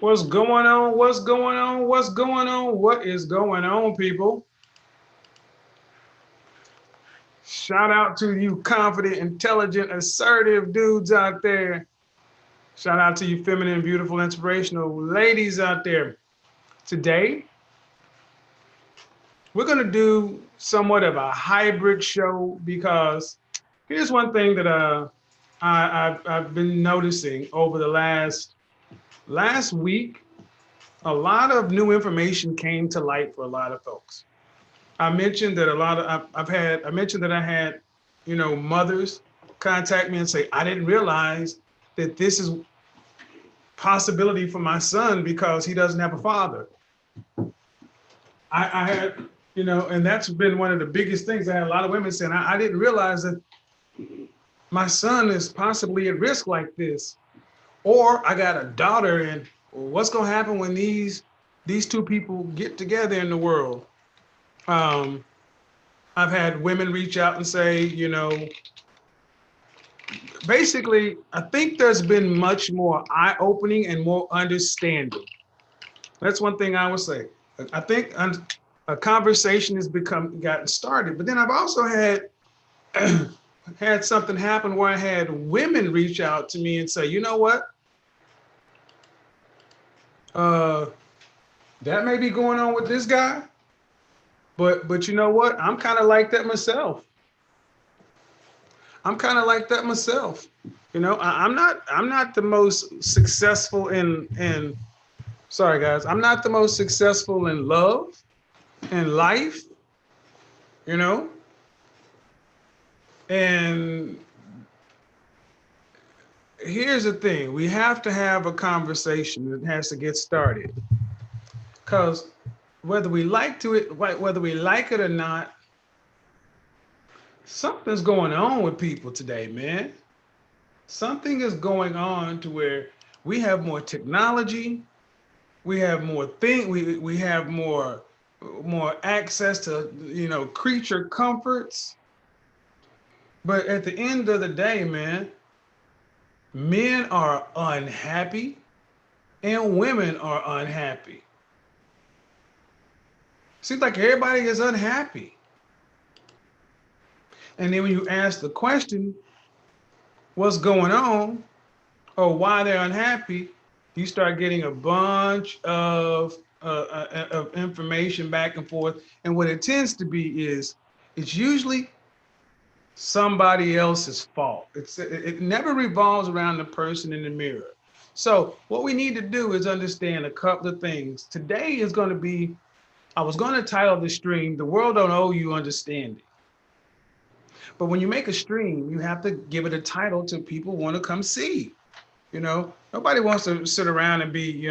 What's going on? What's going on? What's going on? What is going on, people? Shout out to you confident, intelligent, assertive dudes out there. Shout out to you feminine, beautiful, inspirational ladies out there. Today, we're going to do somewhat of a hybrid show because here's one thing that I've been noticing over the last week. A lot of new information came to light for a lot of folks. I mentioned that a lot of I mentioned that I had, mothers contact me and say, I didn't realize that this is possibility for my son because he doesn't have a father. I had, and that's been one of the biggest things. I had a lot of women saying, I didn't realize that my son is possibly at risk like this. Or I got a daughter, and what's gonna happen when these two people get together in the world? Um, I've had women reach out and say, basically, I think there's been much more eye opening and more understanding. That's one thing I would say. I think a conversation has gotten started, but then I've also had had something happen where I had women reach out to me and say, you know what, uh, that may be going on with this guy, but you know what, I'm kind of like that myself. I'm kind of like that myself. I'm not the most successful in sorry guys, I'm not the most successful in love and life, you know? And here's the thing, we have to have a conversation that has to get started. Cause whether we like it or not, something's going on with people today, man. Something is going on to where we have more technology, we have more we have more access to creature comforts. But at the end of the day, man, men are unhappy and women are unhappy. Seems like everybody is unhappy. And then when you ask the question, what's going on or why they're unhappy, you start getting a bunch of information back and forth. And what it tends to be is it's usually somebody else's fault. It never revolves around the person in the mirror. So what we need to do is understand a couple of things. Today is going to be, I was going to title the stream, The World Don't Owe You Understanding. But when you make a stream, you have to give it a title to people want to come see. Nobody wants to sit around and be,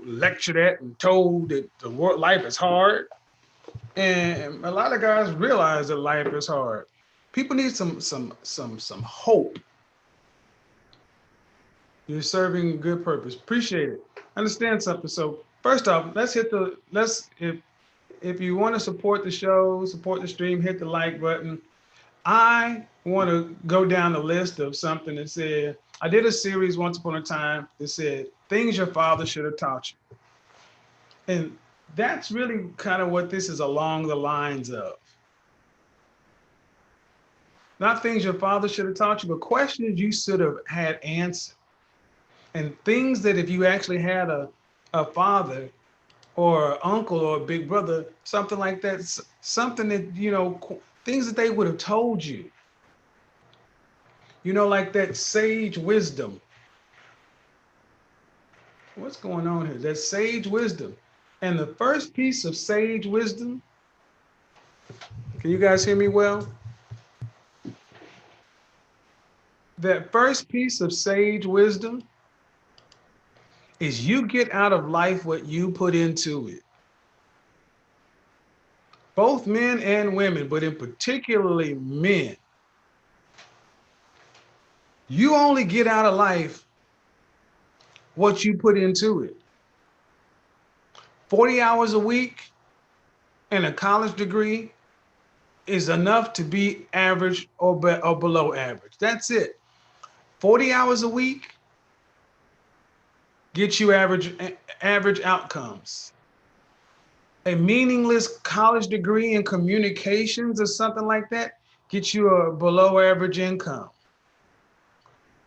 lectured at and told that the world life is hard. And a lot of guys realize that life is hard. People need some hope. You're serving a good purpose. Appreciate it. Understand something. So first off, let's if you want to support the show, support the stream, hit the like button. I want to go down the list of something that said, I did a series once upon a time that said things your father should have taught you. And that's really kind of what this is along the lines of. Not things your father should have taught you, but questions you should have had answered. And things that if you actually had a father or an uncle or a big brother, something like that, something that, things that they would have told you. Like that sage wisdom. What's going on here? That sage wisdom. And the first piece of sage wisdom, can you guys hear me well? That first piece of sage wisdom is you get out of life what you put into it. Both men and women, but in particularly men. You only get out of life what you put into it. 40 hours a week and a college degree is enough to be average or below average. That's it. 40 hours a week, get you average outcomes. A meaningless college degree in communications or something like that gets you a below average income.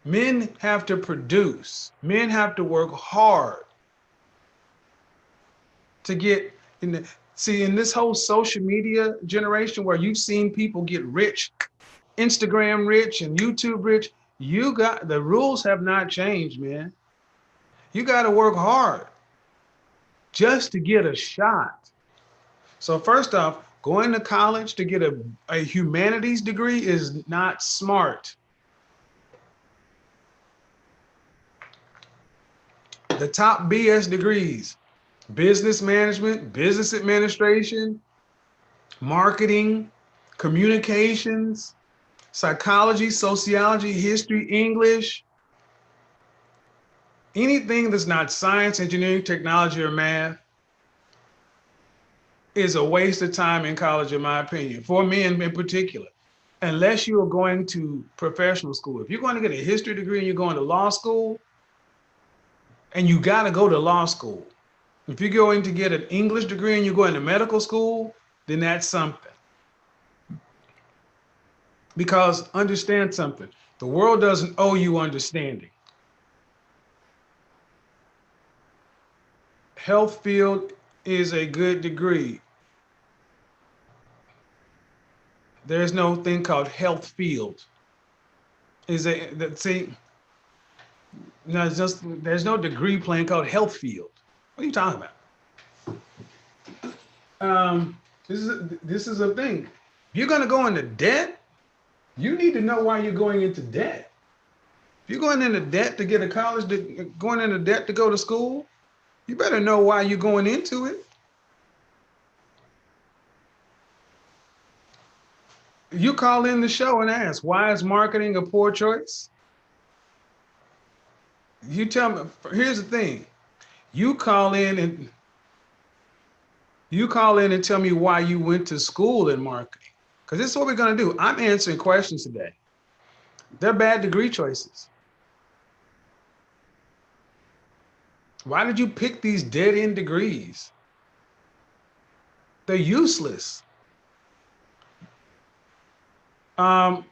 Men have to produce. Men have to work hard to get in the, see, in this whole social media generation where you've seen people get rich, Instagram rich and YouTube rich, the rules have not changed, man. You got to work hard just to get a shot. So first off, going to college to get a humanities degree is not smart. The top BS degrees: business management, business administration, marketing, communications, psychology, sociology, history, English, anything that's not science, engineering, technology, or math is a waste of time in college, in my opinion, for men in particular, unless you are going to professional school. If you're going to get a history degree and you're going to law school, and you got to go to law school. If you're going to get an English degree and you're going to medical school, then that's something. Because understand something, the world doesn't owe you understanding. Health field is a good degree. There's no thing called health field. See, no, there's no degree plan called health field. What are you talking about? This is a thing. If you're going to go into debt, you need to know why you're going into debt. If you're going into debt to get a college, going into debt to go to school, you better know why you're going into it. You call in the show and ask, why is marketing a poor choice? You tell me, here's the thing. You call in and tell me why you went to school in marketing. Because this is what we're going to do. I'm answering questions today. They're bad degree choices. Why did you pick these dead-end degrees? They're useless. Where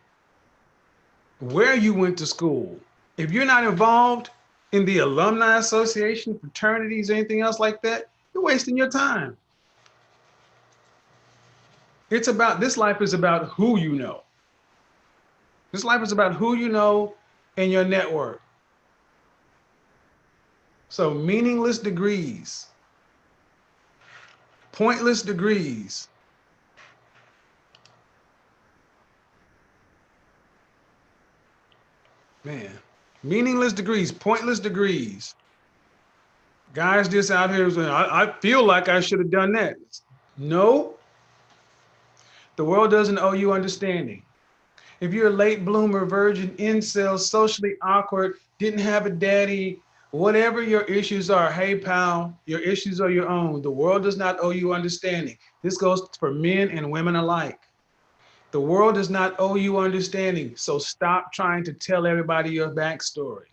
you went to school. If you're not involved in the alumni association, fraternities, anything else like that, you're wasting your time. This life is about who you know. This life is about who you know and your network. So meaningless degrees, pointless degrees. Man, meaningless degrees, pointless degrees. Guys just out here saying, I feel like I should have done that. No, the world doesn't owe you understanding. If you're a late bloomer, virgin, incel, socially awkward, didn't have a daddy, whatever your issues are, hey pal, your issues are your own. The world does not owe you understanding. This goes for men and women alike. The world does not owe you understanding, so stop trying to tell everybody your backstory.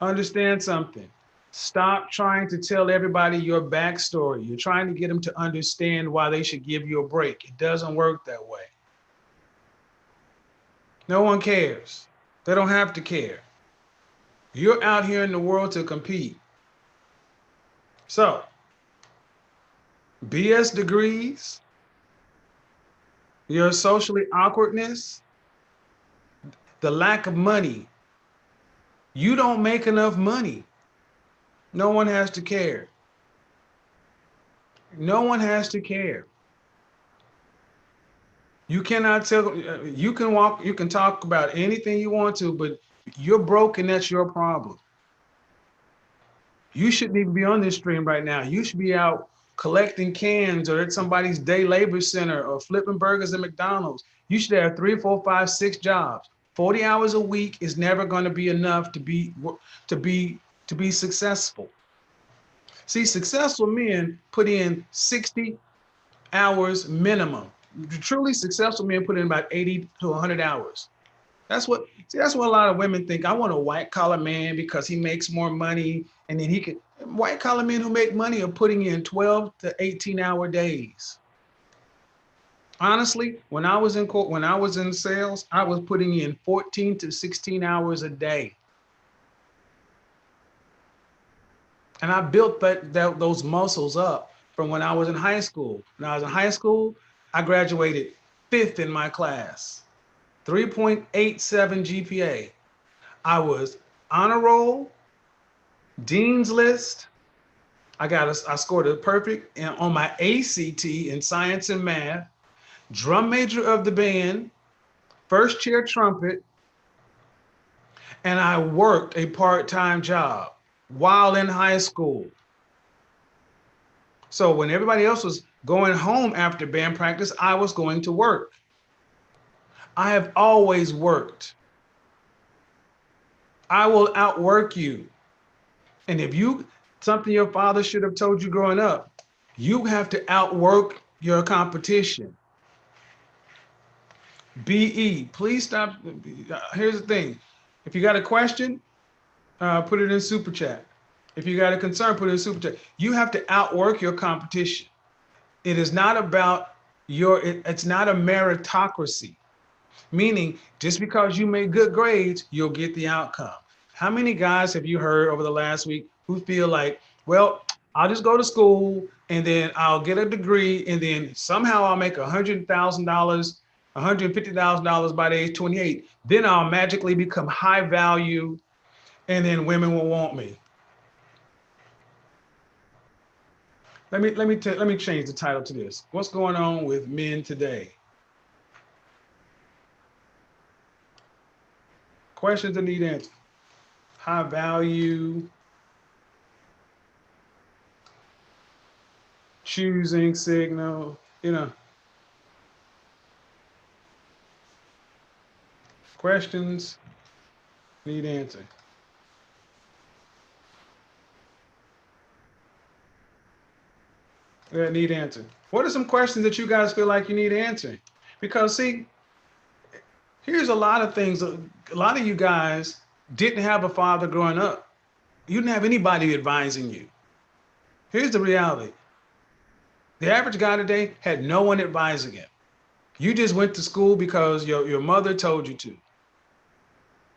Understand something. Stop trying to tell everybody your backstory. You're trying to get them to understand why they should give you a break. It doesn't work that way. No one cares. They don't have to care. You're out here in the world to compete. So, BS degrees, your socially awkwardness, the lack of money. You don't make enough money. No one has to care. No one has to care. You cannot tell, you can talk about anything you want to, but you're broke and that's your problem. You shouldn't even be on this stream right now. You should be out collecting cans or at somebody's day labor center or flipping burgers at McDonald's. You should have 3, 4, 5, 6 jobs. 40 hours a week is never going to be enough to be successful. See, successful men put in 60 hours minimum. Truly successful men put in about 80 to 100 hours. That's what a lot of women think. I want a white collar man because he makes more money, and then he can. White collar men who make money are putting in 12 to 18-hour days. Honestly, when I was in sales, I was putting in 14 to 16 hours a day. And I built those muscles up from when I was in high school. When I was in high school, I graduated fifth in my class, 3.87 GPA. I was honor roll, dean's list. I scored a perfect on my ACT in science and math, drum major of the band, first chair trumpet, and I worked a part-time job while in high school. So when everybody else was going home after band practice, I was going to work. I have always worked. I will outwork you. And if you, something your father should have told you growing up, you have to outwork your competition. BE, please stop. Here's the thing. If you got a question, put it in super chat. If you got a concern, put it in super chat. You have to outwork your competition. It is not about it's not a meritocracy, meaning just because you make good grades, you'll get the outcome. How many guys have you heard over the last week who feel like, well, I'll just go to school and then I'll get a degree and then somehow I'll make $100,000, $150,000 by the age 28. Then I'll magically become high value and then women will want me. Let me change the title to this. What's going on with men today? Questions that need answers. High value, choosing signal, questions need answer. Yeah, need answer. What are some questions that you guys feel like you need answering? Because see, here's a lot of things. A lot of you guys didn't have a father growing up. You didn't have anybody advising you. Here's the reality. The average guy today had no one advising him. You just went to school because your mother told you to.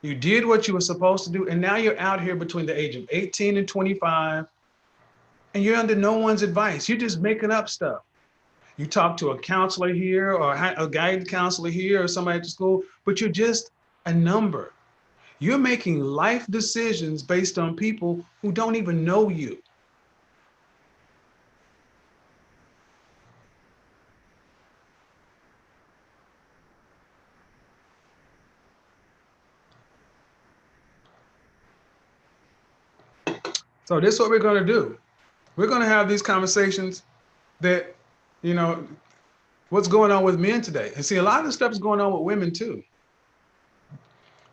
You did what you were supposed to do, and now you're out here between the age of 18 and 25, and you're under no one's advice. You're just making up stuff. You talk to a counselor here or a guidance counselor here or somebody at the school, but you're just a number. You're making life decisions based on people who don't even know you. So this is what we're going to do. We're going to have these conversations that, you know, what's going on with men today. And see, a lot of this stuff is going on with women too.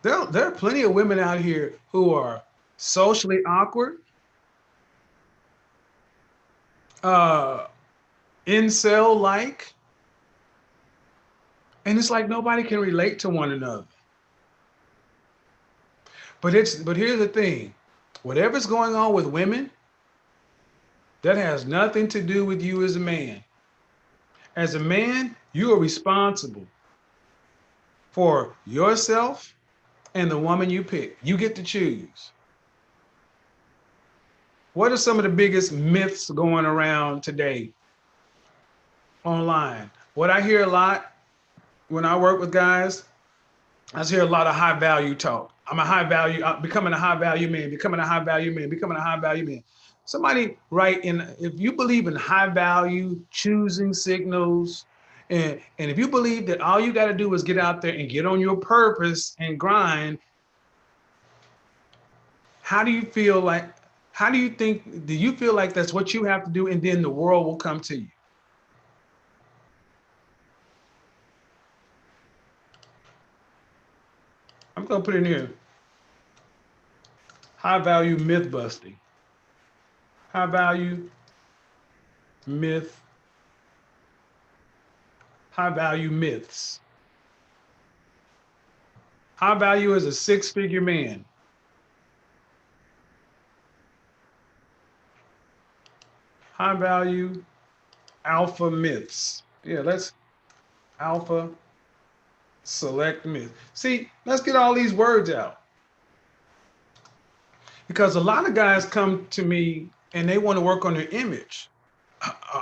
There are plenty of women out here who are socially awkward, uh, incel like, and it's like nobody can relate to one another. But here's the thing. Whatever's going on with women, that has nothing to do with you as a man. As a man, you are responsible for yourself and the woman you pick. You get to choose. What are some of the biggest myths going around today online? What I hear a lot when I work with guys, I hear a lot of high value talk. I'm becoming a high value man, becoming a high value man, becoming a high value man. Somebody write in, if you believe in high value, choosing signals, and if you believe that all you got to do is get out there and get on your purpose and grind, how do you feel like, how do you think, do you feel like that's what you have to do and then the world will come to you? I'm going to put it in here. High value myth busting. High value myth, high value myths. High value is a six-figure man. High value alpha myths. Yeah, let's alpha select myth. See, let's get all these words out. Because a lot of guys come to me and they want to work on their image.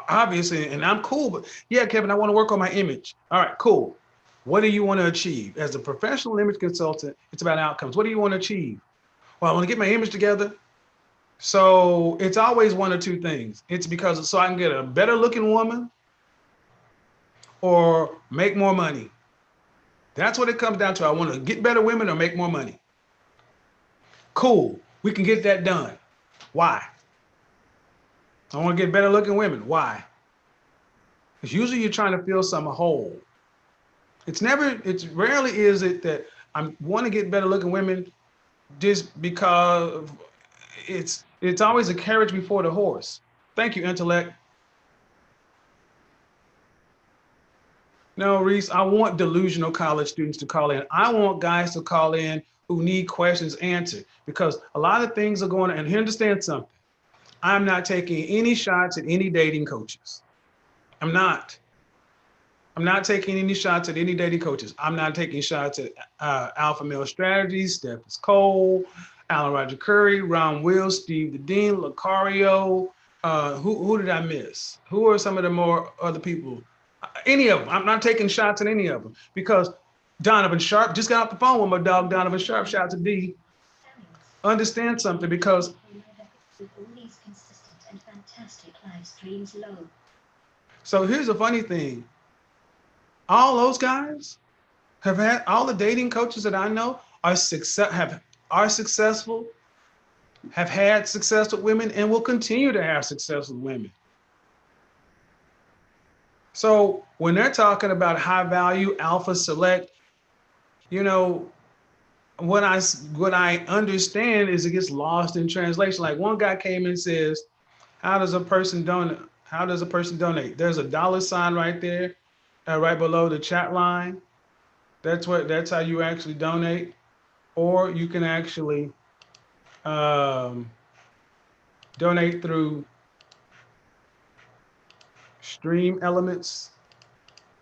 Obviously, and I'm cool, but yeah, Kevin, I want to work on my image. All right, cool. What do you want to achieve? As a professional image consultant, it's about outcomes. What do you want to achieve? Well, I want to get my image together. So it's always one or two things. It's because so I can get a better looking woman or make more money. That's what it comes down to. I want to get better women or make more money. Cool. We can get that done. Why? I want to get better looking women. Why? Because usually you're trying to fill some hole. It's rarely is it that I want to get better looking women just because it's always a carriage before the horse. Thank you, intellect. No, Reese, I want delusional college students to call in. I want guys to call in who need questions answered because a lot of things are going on. And understand something. I'm not taking any shots at any dating coaches. I'm not. I'm not taking any shots at any dating coaches. I'm not taking shots at Alpha Male Strategies, Stephen Cole, Alan Roger Curry, Ron Wills, Steve the Dean, Lucario. Who did I miss? Who are some of the more other people? Any of them. I'm not taking shots at any of them because Donovan Sharp just got off the phone with my dog Donovan Sharp. Shout out to D. Understand something because so here's the funny thing. All those guys have had all the dating coaches that I know are successful, have had success with women, and will continue to have success with women. So when they're talking about high value, alpha select, you know, what I understand is it gets lost in translation. Like one guy came and says, "How does a person donate? How does a person donate?" There's a dollar sign right there, right below the chat line. That's how you actually donate, or you can actually um, donate through Stream Elements.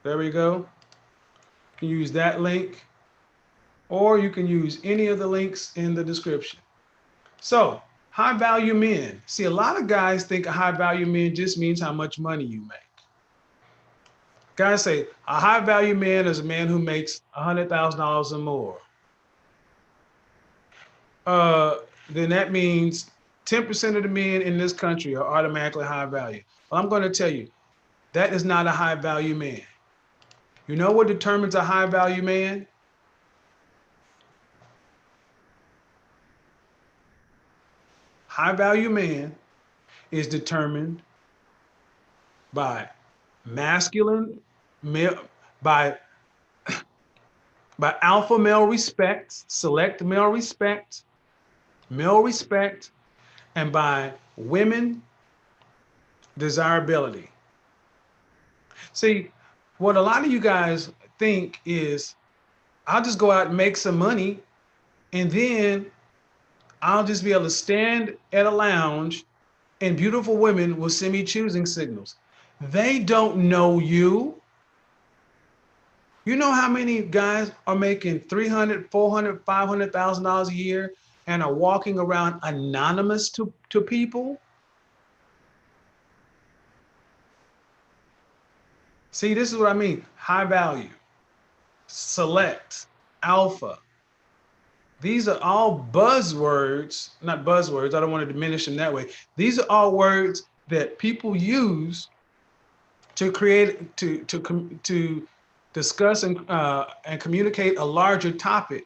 There we go. You can use that link, or you can use any of the links in the description. So, high value men. See, a lot of guys think a high value man just means how much money you make. Guys say a high value man is a man who makes $100,000 or more. Then that means 10% of the men in this country are automatically high value. Well, I'm going to tell you, that is not a high value man. You know what determines a high value man? High value man is determined by masculine male, by alpha male respect, select male respect, and by women desirability. See, what a lot of you guys think is I'll just go out and make some money and then I'll just be able to stand at a lounge and beautiful women will send me choosing signals. They don't know you. You know how many guys are making $300,000, $400,000, $500,000 a year and are walking around anonymous to people? See, this is what I mean. High value, select, alpha. These are all buzzwords, not buzzwords. I don't want to diminish them that way. These are all words that people use to create, to discuss and communicate a larger topic.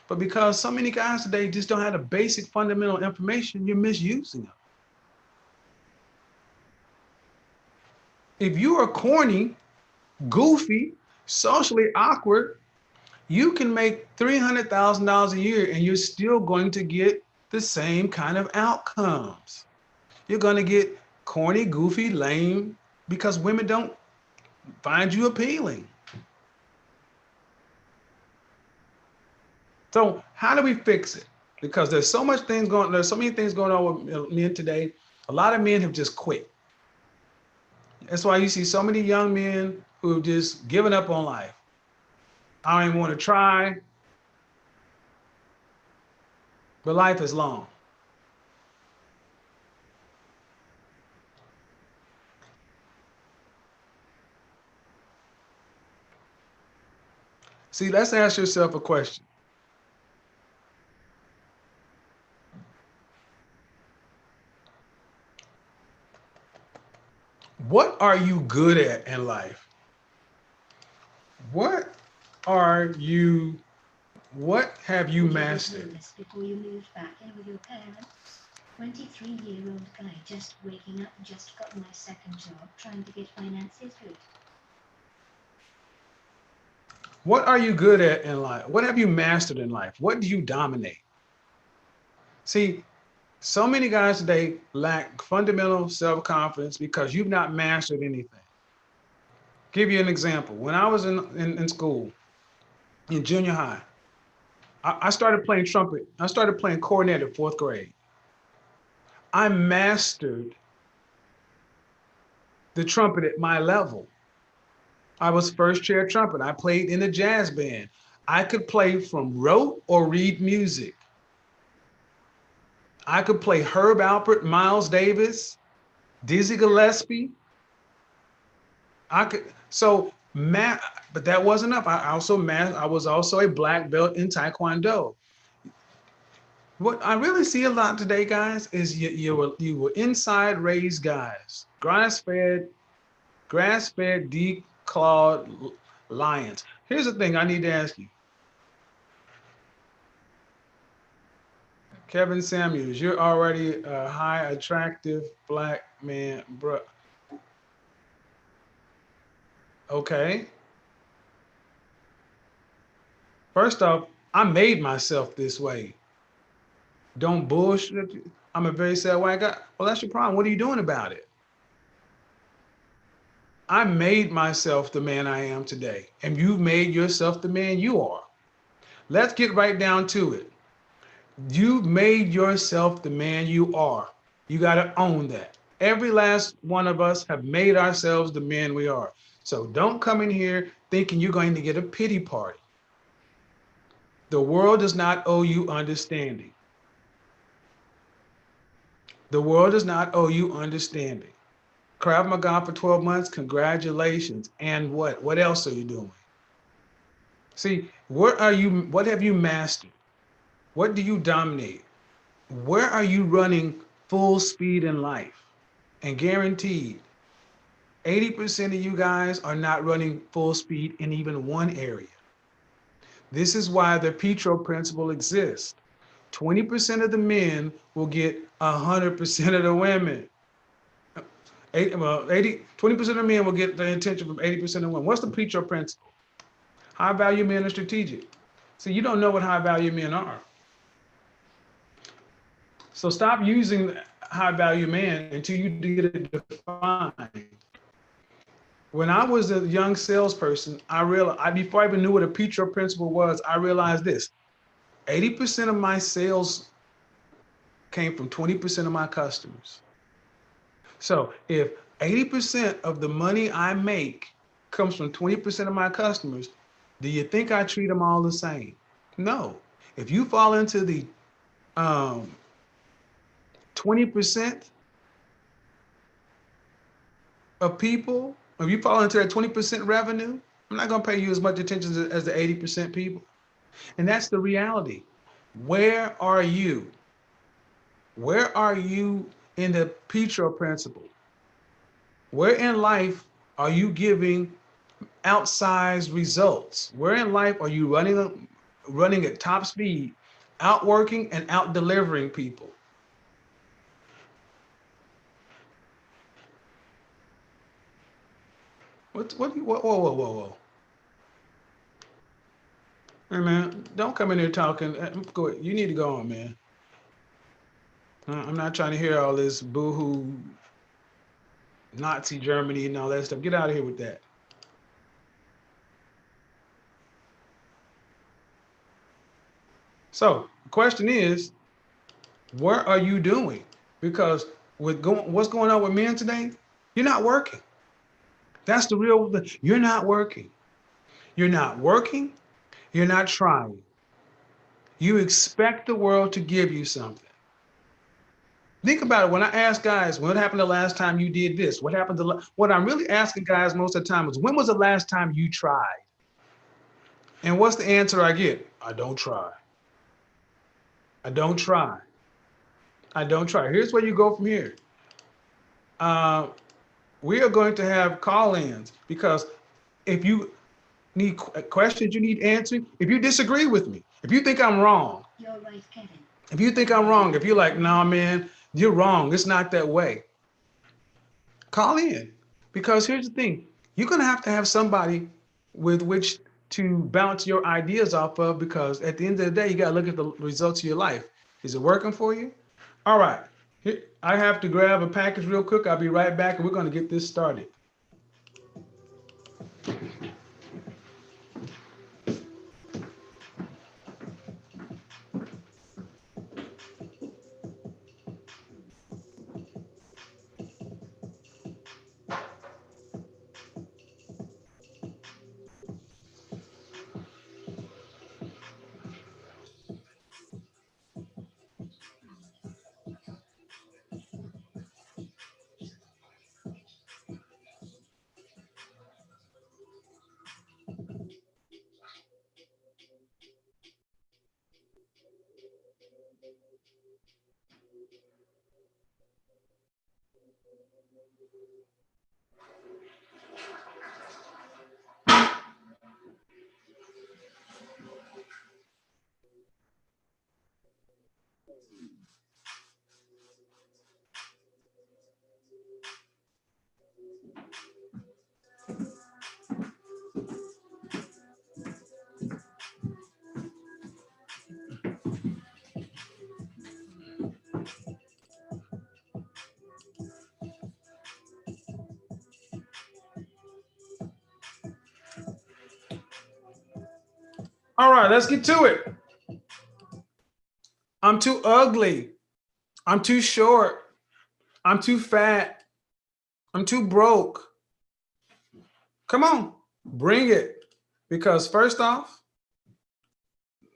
But because so many guys today just don't have the basic fundamental information, you're misusing them. If you are corny, goofy, socially awkward, you can make $300,000 a year and you're still going to get the same kind of outcomes. You're going to get corny, goofy, lame because women don't find you appealing. So how do we fix it? Because there's so much things going. There's so many things going on with men today. A lot of men have just quit. That's why you see so many young men who have just given up on life. I don't even want to try, but life is long. See, let's ask yourself a question. What are you good at in life? What are you, what have you mastered? Before you moved back in with your parents? 23-year-old guy just waking up, just got my second job, trying to get finances good. What are you good at in life? What have you mastered in life? What do you dominate? See, so many guys today lack fundamental self confidence because you've not mastered anything. Give you an example. When I was in school, in junior high, I started playing trumpet. I started playing cornet in fourth grade. I mastered the trumpet at my level. I was first chair trumpet. I played in a jazz band. I could play from rote or read music. I could play Herb Alpert, Miles Davis, Dizzy Gillespie. I could so math, but that wasn't enough. I also math. I was also a black belt in Taekwondo. What I really see a lot today, guys, is you were inside raised guys, grass fed, declawed lions. Here's the thing I need to ask you, Kevin Samuels. You're already a high, attractive black man, bro. Okay. First off, I made myself this way. Don't bullshit. I'm a very sad white guy. Well, that's your problem. What are you doing about it? I made myself the man I am today, and you've made yourself the man you are. Let's get right down to it. You've made yourself the man you are. You got to own that. Every last one of us have made ourselves the men we are. So don't come in here thinking you're going to get a pity party. The world does not owe you understanding. The world does not owe you understanding. Krav Maga for 12 months, congratulations. And what? What else are you doing? See, what have you mastered? What do you dominate? Where are you running full speed in life? And guaranteed, 80% of you guys are not running full speed in even one area. This is why the Petro principle exists. 20% of the men will get 100% of the women. 20% of men will get the attention from 80% of women. What's the Petro principle? High value men are strategic. So you don't know what high value men are. So stop using high value man until you get it defined. When I was a young salesperson, I realized before I even knew what a Petro principle was, I realized this: 80% of my sales came from 20% of my customers. So if 80% of the money I make comes from 20% of my customers, do you think I treat them all the same? No. If you fall into the 20% of people, if you fall into that 20% revenue, I'm not going to pay you as much attention as the 80% people. And that's the reality. Where are you? Where are you in the Petro principle? Where in life are you giving outsized results? Where in life are you running at top speed, outworking and out delivering people? Whoa. Hey man, don't come in here talking. Go ahead. You need to go on, man. I'm not trying to hear all this boohoo Nazi Germany and all that stuff. Get out of here with that. So the question is, what are you doing? Because what's going on with men today, you're not working. That's the real, you're not working. You're not working. You're not trying. You expect the world to give you something. Think about it. When I ask guys, what happened the last time you did this? What happened what I'm really asking guys most of the time is, when was the last time you tried? And what's the answer I get? I don't try. I don't try. I don't try. Here's where you go from here. Uh, we are going to have call-ins, because if you need questions you need answered, if you disagree with me, if you think I'm wrong, You're right, Kevin. if you think I'm wrong, if you're like, nah, man, you're wrong, it's not that way, call in. Because here's the thing, you're going to have somebody with which to bounce your ideas off of, because at the end of the day, you got to look at the results of your life. Is it working for you? All right. Here, I have to grab a package real quick. I'll be right back, and we're going to get this started. All right, let's get to it. I'm too ugly. I'm too short. I'm too fat. I'm too broke. Come on, bring it. Because first off,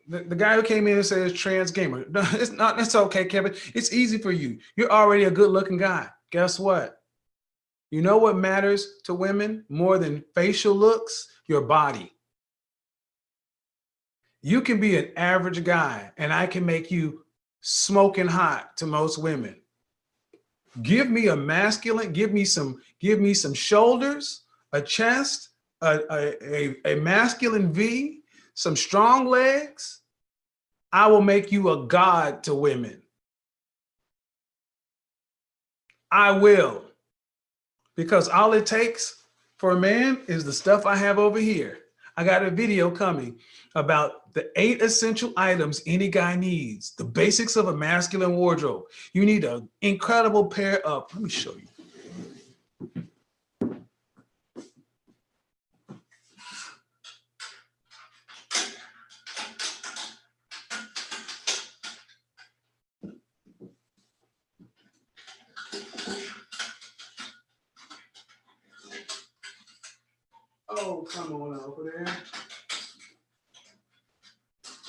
the guy who came in and says trans gamer, no, it's not. It's okay, Kevin. It's easy for you. You're already a good-looking guy. Guess what? You know what matters to women more than facial looks? Your body. You can be an average guy, and I can make you smoking hot to most women. Give me a masculine, give me some shoulders, a chest, a masculine V, some strong legs. I will make you a god to women. I will. Because all it takes for a man is the stuff I have over here. I got a video coming about the 8 essential items any guy needs, the basics of a masculine wardrobe. You need an incredible pair of, let me show you. Oh, come on over there.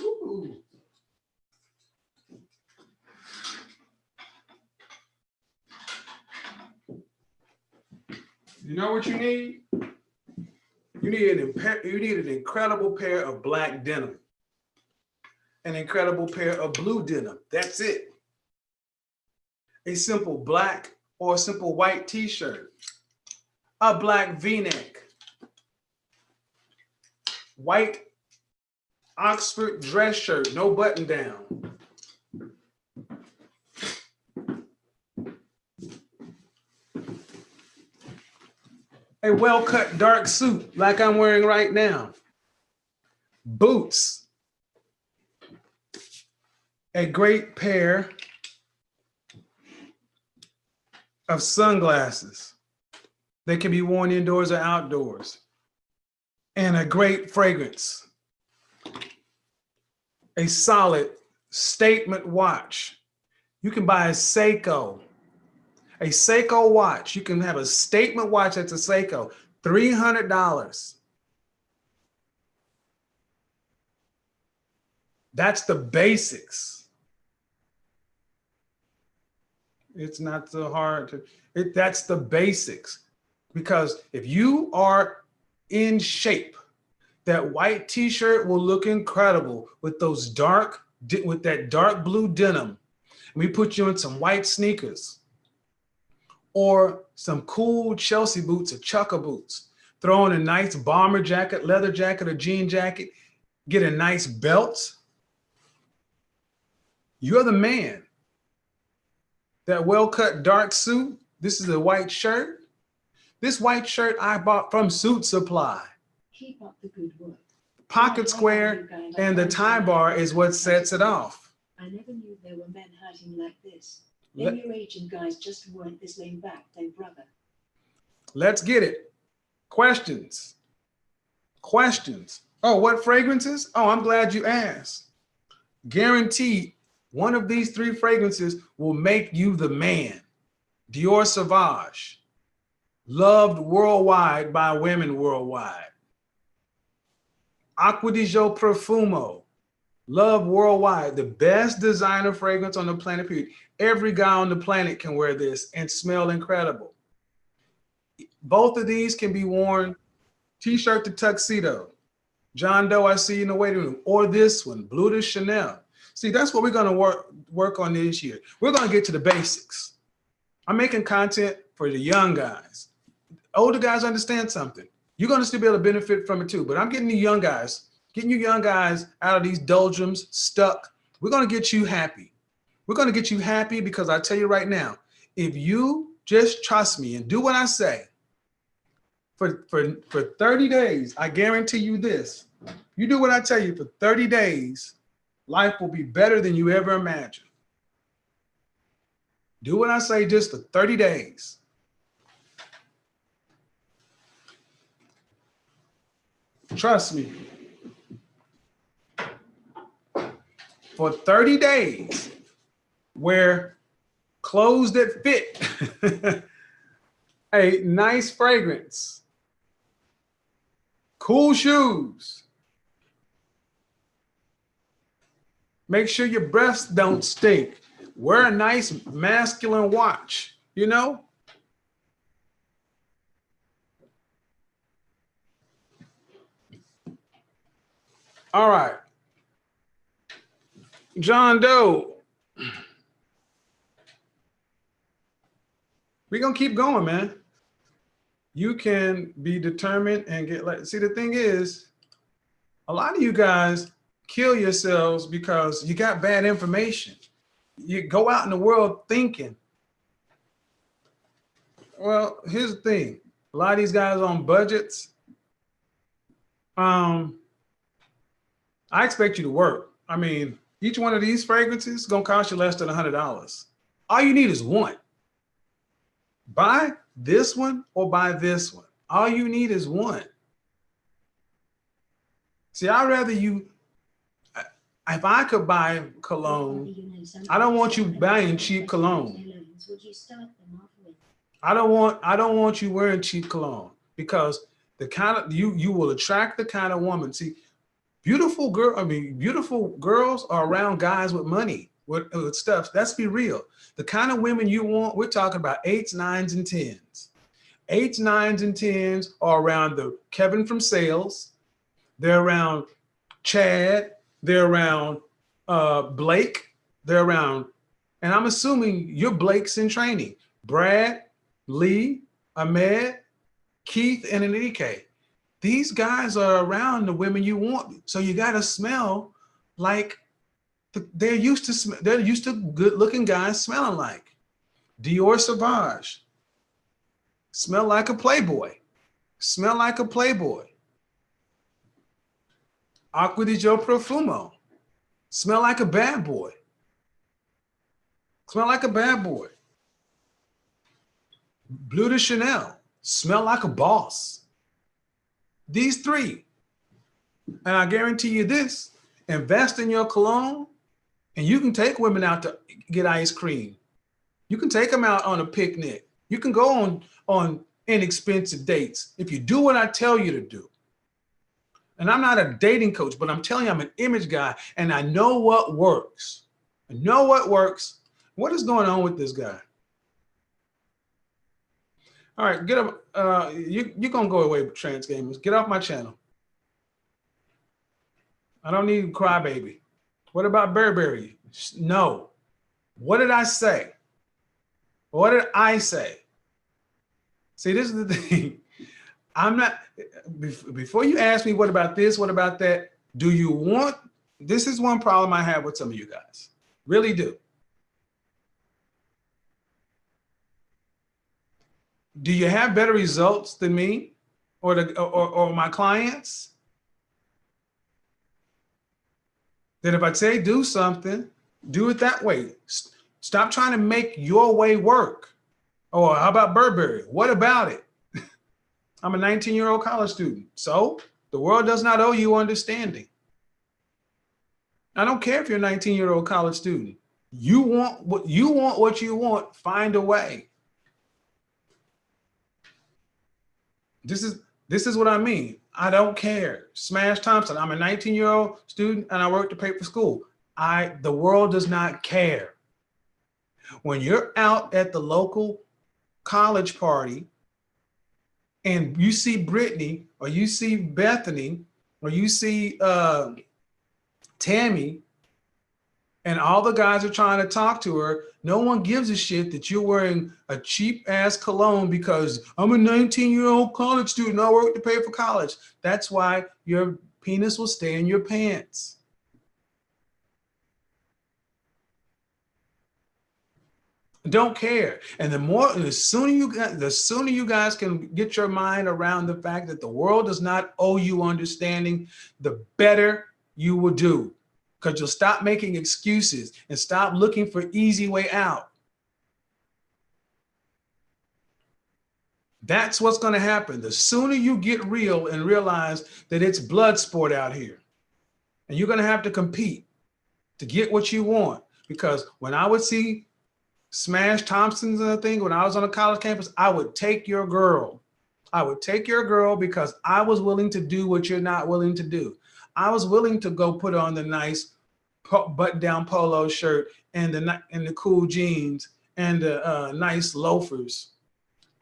Ooh. You know what you need? You need an incredible pair of black denim, an incredible pair of blue denim. That's it. A simple black or a simple white t-shirt, a black v-neck, white Oxford dress shirt, no button down. A well-cut dark suit like I'm wearing right now. Boots. A great pair of sunglasses that can be worn indoors or outdoors. And a great fragrance. A solid statement watch. You can buy a Seiko watch. You can have a statement watch that's a Seiko, $300. That's the basics. It's not so hard to, that's the basics. Because if you are in shape, that white t-shirt will look incredible with that dark blue denim. And we put you in some white sneakers or some cool Chelsea boots or Chukka boots. Throw on a nice bomber jacket, leather jacket, or jean jacket. Get a nice belt. You're the man. That well-cut dark suit. This is a white shirt. This white shirt I bought from Suit Supply. Keep up the good work. Pocket square and the tie bar is what sets it off. I never knew there were men hiding like this. Then your Asian guys just weren't this laid back, then brother. Let's get it. Questions. Oh, what fragrances? Oh, I'm glad you asked. Guaranteed, one of these 3 fragrances will make you the man. Dior Sauvage, loved worldwide by women worldwide. Acqua di Gio Profumo, loved worldwide, the best designer fragrance on the planet, period. Every guy on the planet can wear this and smell incredible. Both of these can be worn t-shirt to tuxedo. John Doe, I see you in the waiting room. Or this one, Blue de Chanel. See, that's what we're going to work on this year. We're going to get to the basics. I'm making content for the young guys. Older guys understand something. You're going to still be able to benefit from it too. But I'm getting you young guys out of these doldrums, stuck. We're going to get you happy. We're going to get you happy because I tell you right now, if you just trust me and do what I say, for 30 days, I guarantee you this. You do what I tell you for 30 days, life will be better than you ever imagined. Do what I say just for 30 days. Trust me. For 30 days, wear clothes that fit, a nice fragrance, cool shoes. Make sure your breasts don't stink. Wear a nice masculine watch, you know? All right. John Doe. We're going to keep going, man. You can be determined and see, the thing is, a lot of you guys kill yourselves because you got bad information. You go out in the world thinking. Well, here's the thing. A lot of these guys on budgets, I expect you to work. I mean, each one of these fragrances is going to cost you less than $100. All you need is one. Buy this one or buy this one. All you need is one. See, I'd rather you, if I could buy cologne, I don't want you buying cheap cologne. I don't want you wearing cheap cologne because the kind of, you will attract the kind of woman. See, beautiful girls are around guys with money, with stuff. Let's be real. The kind of women you want, we're talking about 8s, 9s, and 10s. 8s, 9s, and 10s are around the Kevin from Sales. They're around Chad. They're around Blake. They're around, and I'm assuming you're Blake's in training. Brad, Lee, Ahmed, Keith, and Enrique. These guys are around the women you want. So you got to smell like they're used to good looking guys smelling like. Dior Sauvage. Smell like a playboy. Smell like a playboy. Acqua di Gio Profumo. Smell like a bad boy. Smell like a bad boy. Blue de Chanel. Smell like a boss. These 3. And I guarantee you this, invest in your cologne And you can take women out to get ice cream. You can take them out on a picnic. You can go on inexpensive dates if you do what I tell you to do. And I'm not a dating coach, but I'm telling you, I'm an image guy, and I know what works. I know what works. What is going on with this guy? All right, get up. You're going to go away with trans gamers. Get off my channel. I don't need crybaby. What about Burberry? No. What did I say? What did I say? See, this is the thing. I'm not, before you ask me what about this, what about that, do you want, this is one problem I have with some of you guys. Really do. Do you have better results than me or my clients? That if I say do something, do it that way. Stop trying to make your way work. Oh, how about Burberry? What about it? I'm a 19-year-old college student. So the world does not owe you understanding. I don't care if you're a 19-year-old college student. You want what you want, find a way. This is what I mean. I don't care. Smash Thompson. I'm a 19-year-old student and I work to pay for school. The world does not care. When you're out at the local college party and you see Brittany or you see Bethany or you see Tammy and all the guys are trying to talk to her, no one gives a shit that you're wearing a cheap ass cologne because I'm a 19-year-old college student. I work to pay for college. That's why your penis will stay in your pants. Don't care. And the sooner you guys can get your mind around the fact that the world does not owe you understanding, the better you will do. Because you'll stop making excuses and stop looking for easy way out. That's what's going to happen. The sooner you get real and realize that it's blood sport out here, and you're going to have to compete to get what you want. Because when I would see Smash Thompson's and the thing, when I was on a college campus, I would take your girl. I would take your girl because I was willing to do what you're not willing to do. I was willing to go put on the nice button-down polo shirt and the cool jeans and the nice loafers.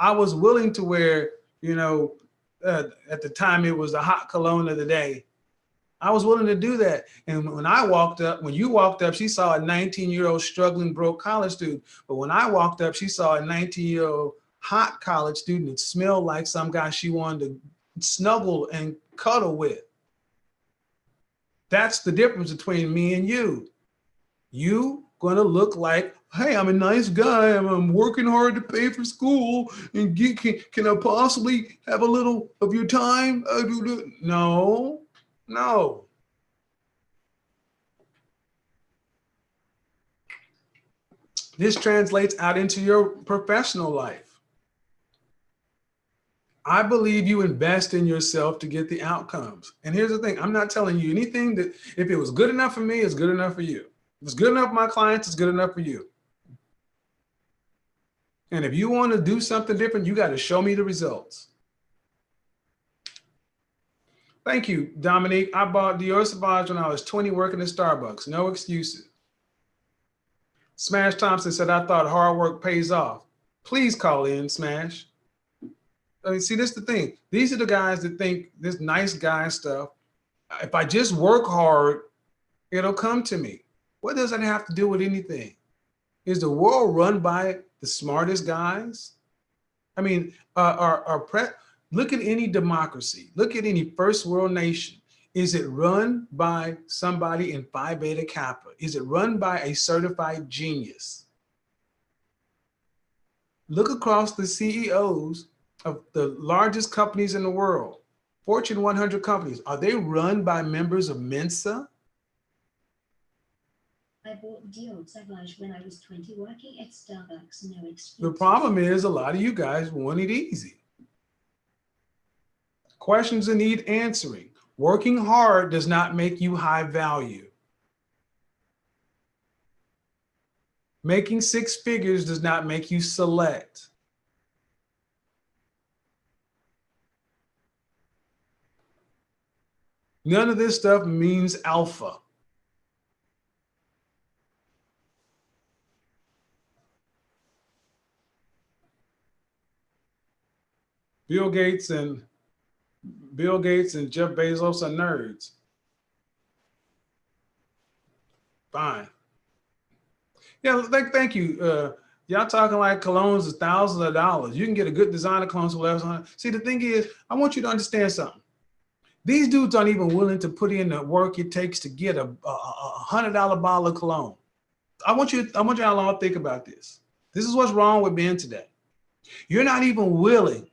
I was willing to wear, at the time it was the hot cologne of the day. I was willing to do that. And when you walked up, she saw a 19-year-old struggling broke college student. But when I walked up, she saw a 19-year-old hot college student that smelled like some guy she wanted to snuggle and cuddle with. That's the difference between me and you. You gonna look like, hey, I'm a nice guy. I'm working hard to pay for school. And can I possibly have a little of your time? No. This translates out into your professional life. I believe you invest in yourself to get the outcomes. And here's the thing. I'm not telling you anything that if it was good enough for me, it's good enough for you. If it's good enough for my clients, it's good enough for you. And if you want to do something different, you got to show me the results. Thank you, Dominique. I bought Dior Sauvage when I was 20 working at Starbucks. No excuses. Smash Thompson said, I thought hard work pays off. Please call in, Smash. I mean, see, this is the thing. These are the guys that think this nice guy stuff. If I just work hard, it'll come to me. What does that have to do with anything? Is the world run by the smartest guys? I mean, look at any democracy. Look at any first world nation. Is it run by somebody in Phi Beta Kappa? Is it run by a certified genius? Look across the CEOs of the largest companies in the world, Fortune 100 companies. Are they run by members of Mensa? I bought Dior Sauvage when I was 20 working at Starbucks. No excuse. The problem is a lot of you guys want it easy. Questions that need answering. Working hard does not make you high value. Making six figures does not make you select. None of this stuff means alpha. Bill Gates and Jeff Bezos are nerds. Fine. Yeah, thank you. Y'all talking like colognes is thousands of dollars. You can get a good designer cologne for less. See, the thing is, I want you to understand something. These dudes aren't even willing to put in the work it takes to get a $100 bottle of cologne. I want y'all to think about this. This is what's wrong with men today. You're not even willing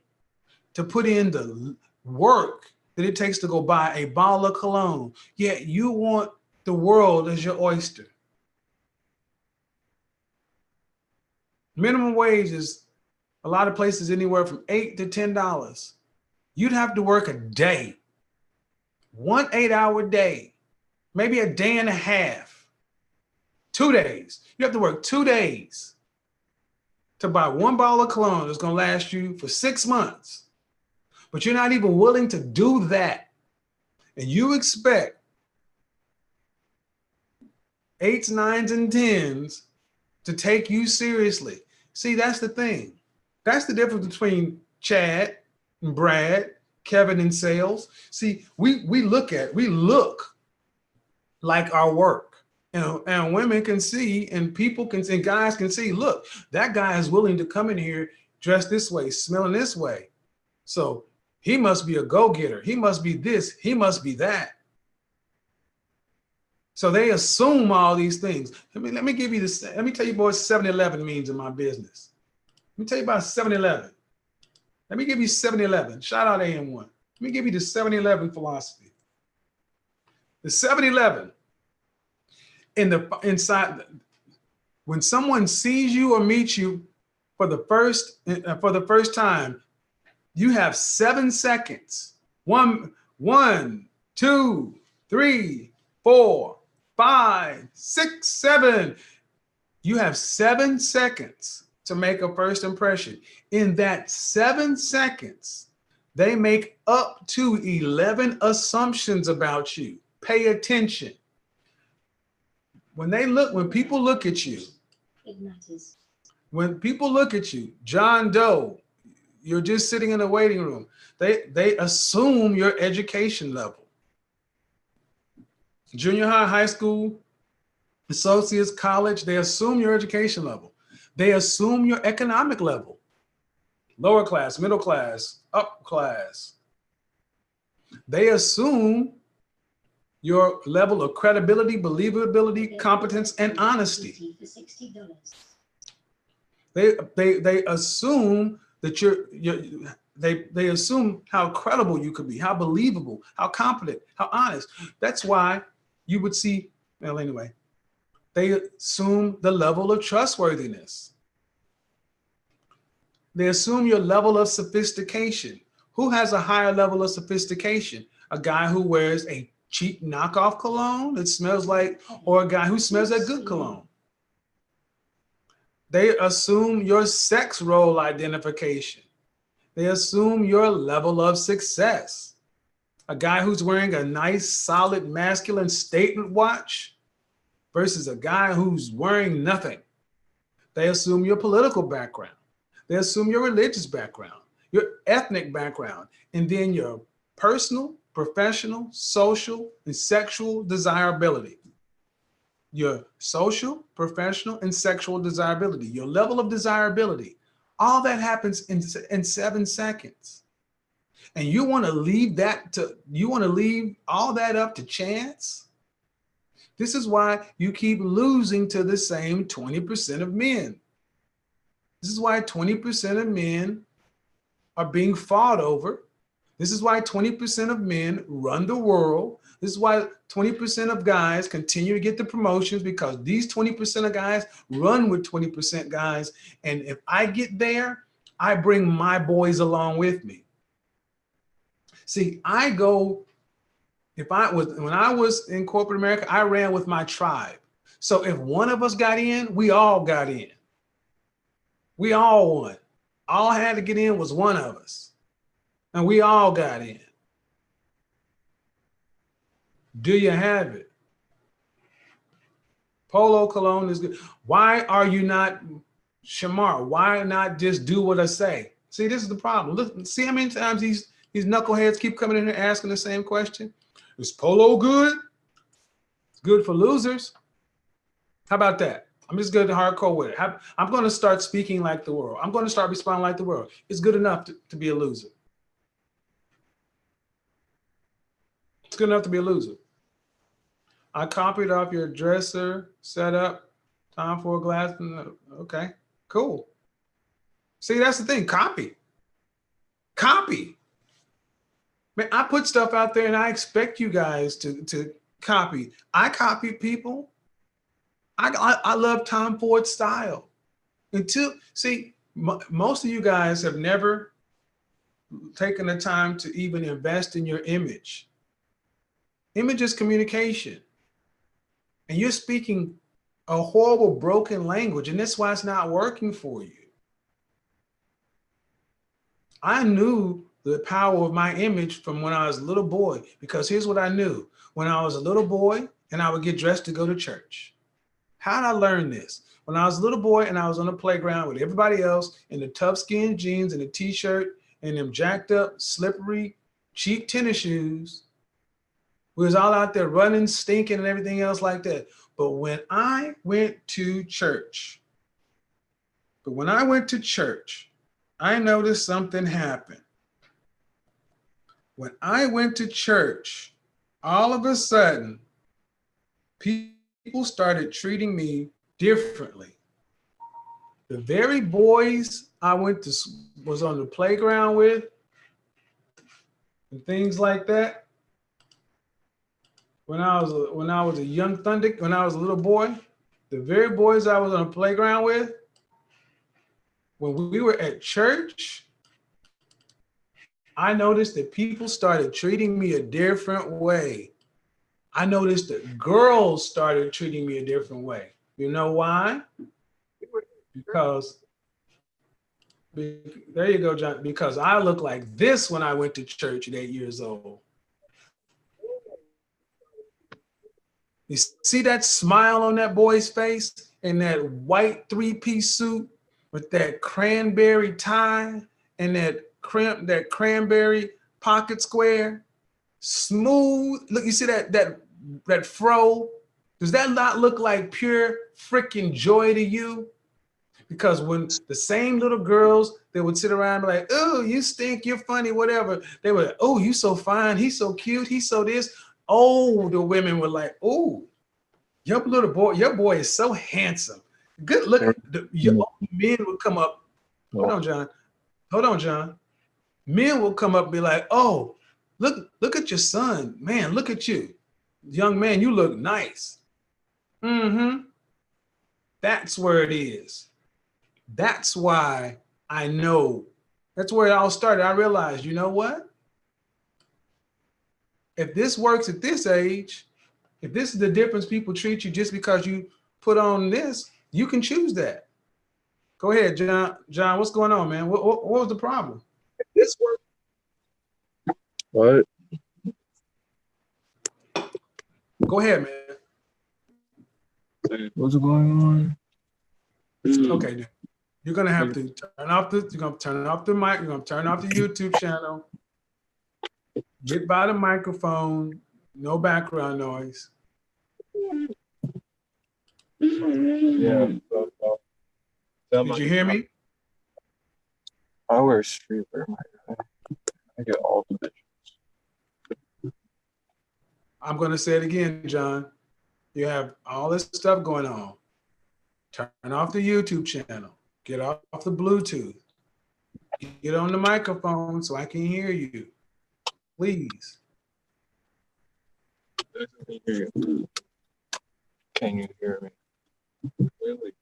to put in the work that it takes to go buy a bottle of cologne, yet you want the world as your oyster. Minimum wage is a lot of places anywhere from $8 to $10. You'd have to work a day, 1 8-hour day, maybe a day and a half, 2 days. You have to work 2 days to buy one bottle of cologne that's going to last you for 6 months. But you're not even willing to do that. And you expect 8s, 9s, and 10s to take you seriously. See, that's the thing. That's the difference between Chad and Brad, Kevin and sales. See, we look like our work. And women can see, and people can, and guys can see, look, that guy is willing to come in here dressed this way, smelling this way. So he must be a go-getter. He must be this. He must be that. So they assume all these things. Let me give you this. Let me tell you what 7-Eleven means in my business. Let me tell you about 7-Eleven. Let me give you 7-Eleven. Shout out AM1. Let me give you the 7-Eleven philosophy. The 7-Eleven inside, when someone sees you or meets you for the first time, you have 7 seconds. 1, 2, 3, 4, 5, 6, 7. You have 7 seconds to make a first impression. In that 7 seconds, they make up to 11 assumptions about you. Pay attention. When people look at you, when people look at you, John Doe, you're just sitting in a waiting room. They assume your education level. Junior high, high school, associates, college, they assume your education level. They assume your economic level. Lower class, middle class, up class. They assume your level of credibility, believability, competence, and honesty. They assume that they assume how credible you could be, how believable, how competent, how honest. That's why you would see, well, anyway, they assume the level of trustworthiness. They assume your level of sophistication. Who has a higher level of sophistication? A guy who wears a cheap knockoff cologne that smells like, or a guy who smells like good cologne. They assume your sex role identification. They assume your level of success. A guy who's wearing a nice, solid, masculine statement watch versus a guy who's wearing nothing. They assume your political background. They assume your religious background, your ethnic background, and then your personal, professional, social, and sexual desirability. Your social, professional, and sexual desirability, your level of desirability, all that happens in 7 seconds. And you want to leave all that up to chance? This is why you keep losing to the same 20% of men. This is why 20% of men are being fought over. This is why 20% of men run the world. This is why 20% of guys continue to get the promotions, because these 20% of guys run with 20% guys. And if I get there, I bring my boys along with me. See, when I was in corporate America, I ran with my tribe. So if one of us got in, we all got in. We all won. All had to get in was one of us. And we all got in. Do you have it? Polo cologne is good. Why are you not, Shamar? Why not just do what I say? See, this is the problem. Look, see how many times these knuckleheads keep coming in here asking the same question? Is Polo good? It's good for losers. How about that? I'm just good to hardcore with it. I'm going to start speaking like the world. I'm going to start responding like the world. It's good enough to be a loser. It's good enough to be a loser. I copied off your dresser setup. Time for a glass. Okay, cool. See, that's the thing. Copy. Man, I put stuff out there and I expect you guys to copy. I copy people. I love Tom Ford's style. Most of you guys have never taken the time to even invest in your image. Image is communication. And you're speaking a horrible, broken language, and that's why it's not working for you. I knew the power of my image from when I was a little boy, because here's what I knew. When I was a little boy and I would get dressed to go to church. How did I learn this? When I was a little boy and I was on the playground with everybody else in the tough skin jeans and a t-shirt and them jacked up, slippery, cheap tennis shoes, we was all out there running, stinking and everything else like that. But when I went to church, I noticed something happen. When I went to church, all of a sudden, people started treating me differently. The very boys I was on the playground with and things like that, when I was a young thunder, when I was a little boy, the very boys I was on the playground with, when we were at church, I noticed that people started treating me a different way. I noticed that girls started treating me a different way. You know why? Because, there you go, John, because I looked like this when I went to church at 8 years old. You see that smile on that boy's face and that white three-piece suit with that cranberry tie and that cranberry pocket square? Smooth. Look, you see that fro? Does that not look like pure freaking joy to you? Because when the same little girls, they would sit around and be like, oh, you stink, you're funny, whatever. They were, oh, you so fine, he's so cute, he's so this. Oh, the women were like, oh, your boy is so handsome. Good look. Men would come up. Hold on, John. Men will come up and be like, oh, look at your son. Man, look at you. Young man, you look nice. Mm-hmm. That's where it is. That's why I know. That's where it all started. I realized, you know what? If this works at this age, if this is the difference people treat you just because you put on this, you can choose that. Go ahead, John. John, what's going on, man? What was the problem? If this works. What? Go ahead, man. What's going on? Okay, dude. You're gonna have to turn off the mic, you're gonna turn off the YouTube channel. Get by the microphone, no background noise. Yeah. Did you hear me? I wear a streetwear, my guy. I get all the bitches. I'm gonna say it again, John. You have all this stuff going on. Turn off the YouTube channel. Get off the Bluetooth. Get on the microphone so I can hear you. Please. Can you hear me? Really?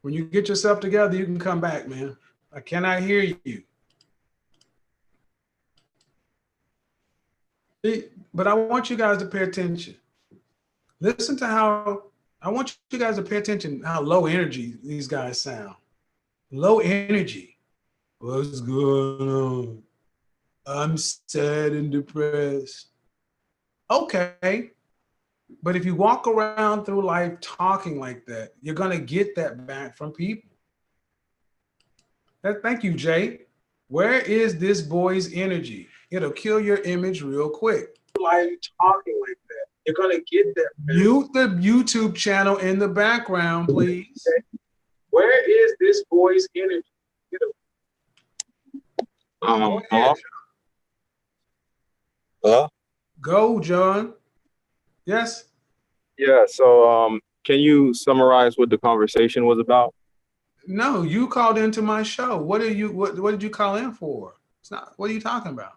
When you get yourself together, you can come back, man. I cannot hear you. But I want you guys to pay attention. Listen to how I want you guys to pay attention how low energy these guys sound. Low energy. What's going on? I'm sad and depressed. Okay. But if you walk around through life talking like that, you're going to get that back from people. Thank you, Jay. Where is this boy's energy? It'll kill your image real quick. Life talking like that, you're going to get that back. Mute the YouTube channel in the background, please. Okay. Where is this boy's energy? Hello? Hello? Go, John. Yes. Yeah, so can you summarize what the conversation was about? No, you called into my show. What did you call in for? It's not, what are you talking about?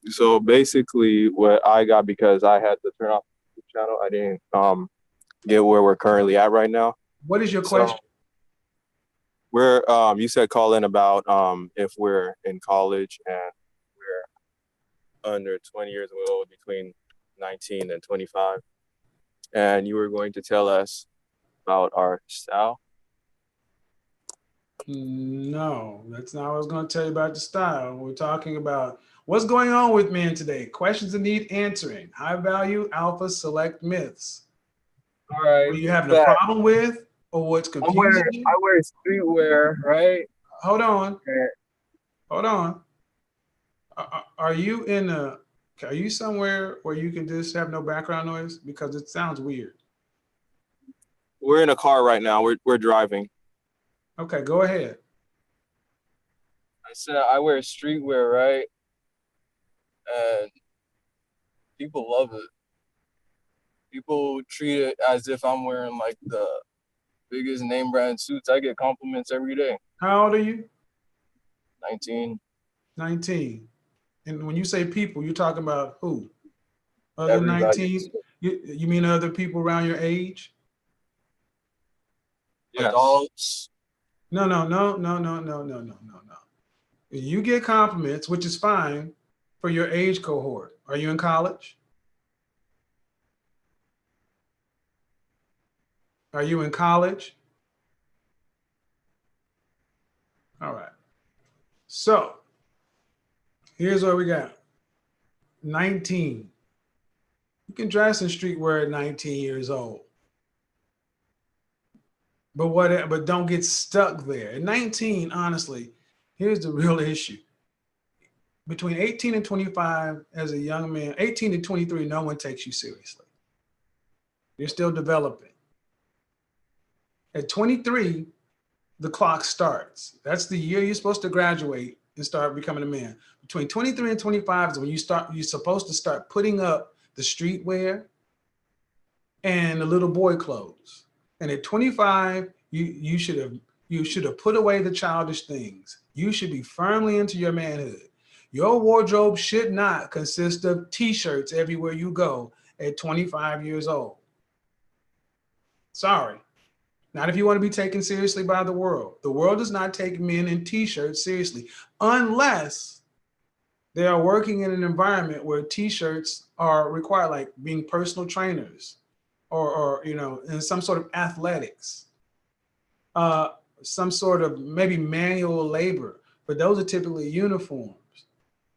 So basically what I got, because I had to turn off the channel, I didn't get where we're currently at right now. What is your question? We're you said call in about if we're in college and we're under 20 years old, between 19 and 25, and you were going to tell us about our style. No, that's not what I was going to tell you about the style. We're talking about what's going on with men today. Questions that need answering. High value, alpha, select myths. All right. What are you having a problem with, or what's confusing you? I wear streetwear, right? Hold on. Okay. Hold on. Are you are you somewhere where you can just have no background noise? Because it sounds weird. We're in a car right now. We're driving. Okay, go ahead. I said I wear streetwear, right? And people love it. People treat it as if I'm wearing like the biggest name brand suits. I get compliments every day. How old are you? 19. 19. And when you say people, you're talking about who? Other than Everybody. 19? You mean other people around your age? Yes. Adults. No. You get compliments, which is fine for your age cohort. Are you in college? Are you in college? All right. So here's what we got. 19. You can dress in streetwear at 19 years old. But don't get stuck there. At 19, honestly, here's the real issue. Between 18 and 25, as a young man, 18 to 23, no one takes you seriously. You're still developing. At 23, the clock starts. That's the year you're supposed to graduate and start becoming a man. Between 23 and 25 is when you're supposed to start putting up the streetwear and the little boy clothes. And at 25, you should have put away the childish things. You should be firmly into your manhood. Your wardrobe should not consist of t-shirts everywhere you go at 25 years old. Sorry. Not if you want to be taken seriously by the world. The world does not take men in t-shirts seriously unless they are working in an environment where t-shirts are required, like being personal trainers or in some sort of athletics, some sort of maybe manual labor. But those are typically uniforms.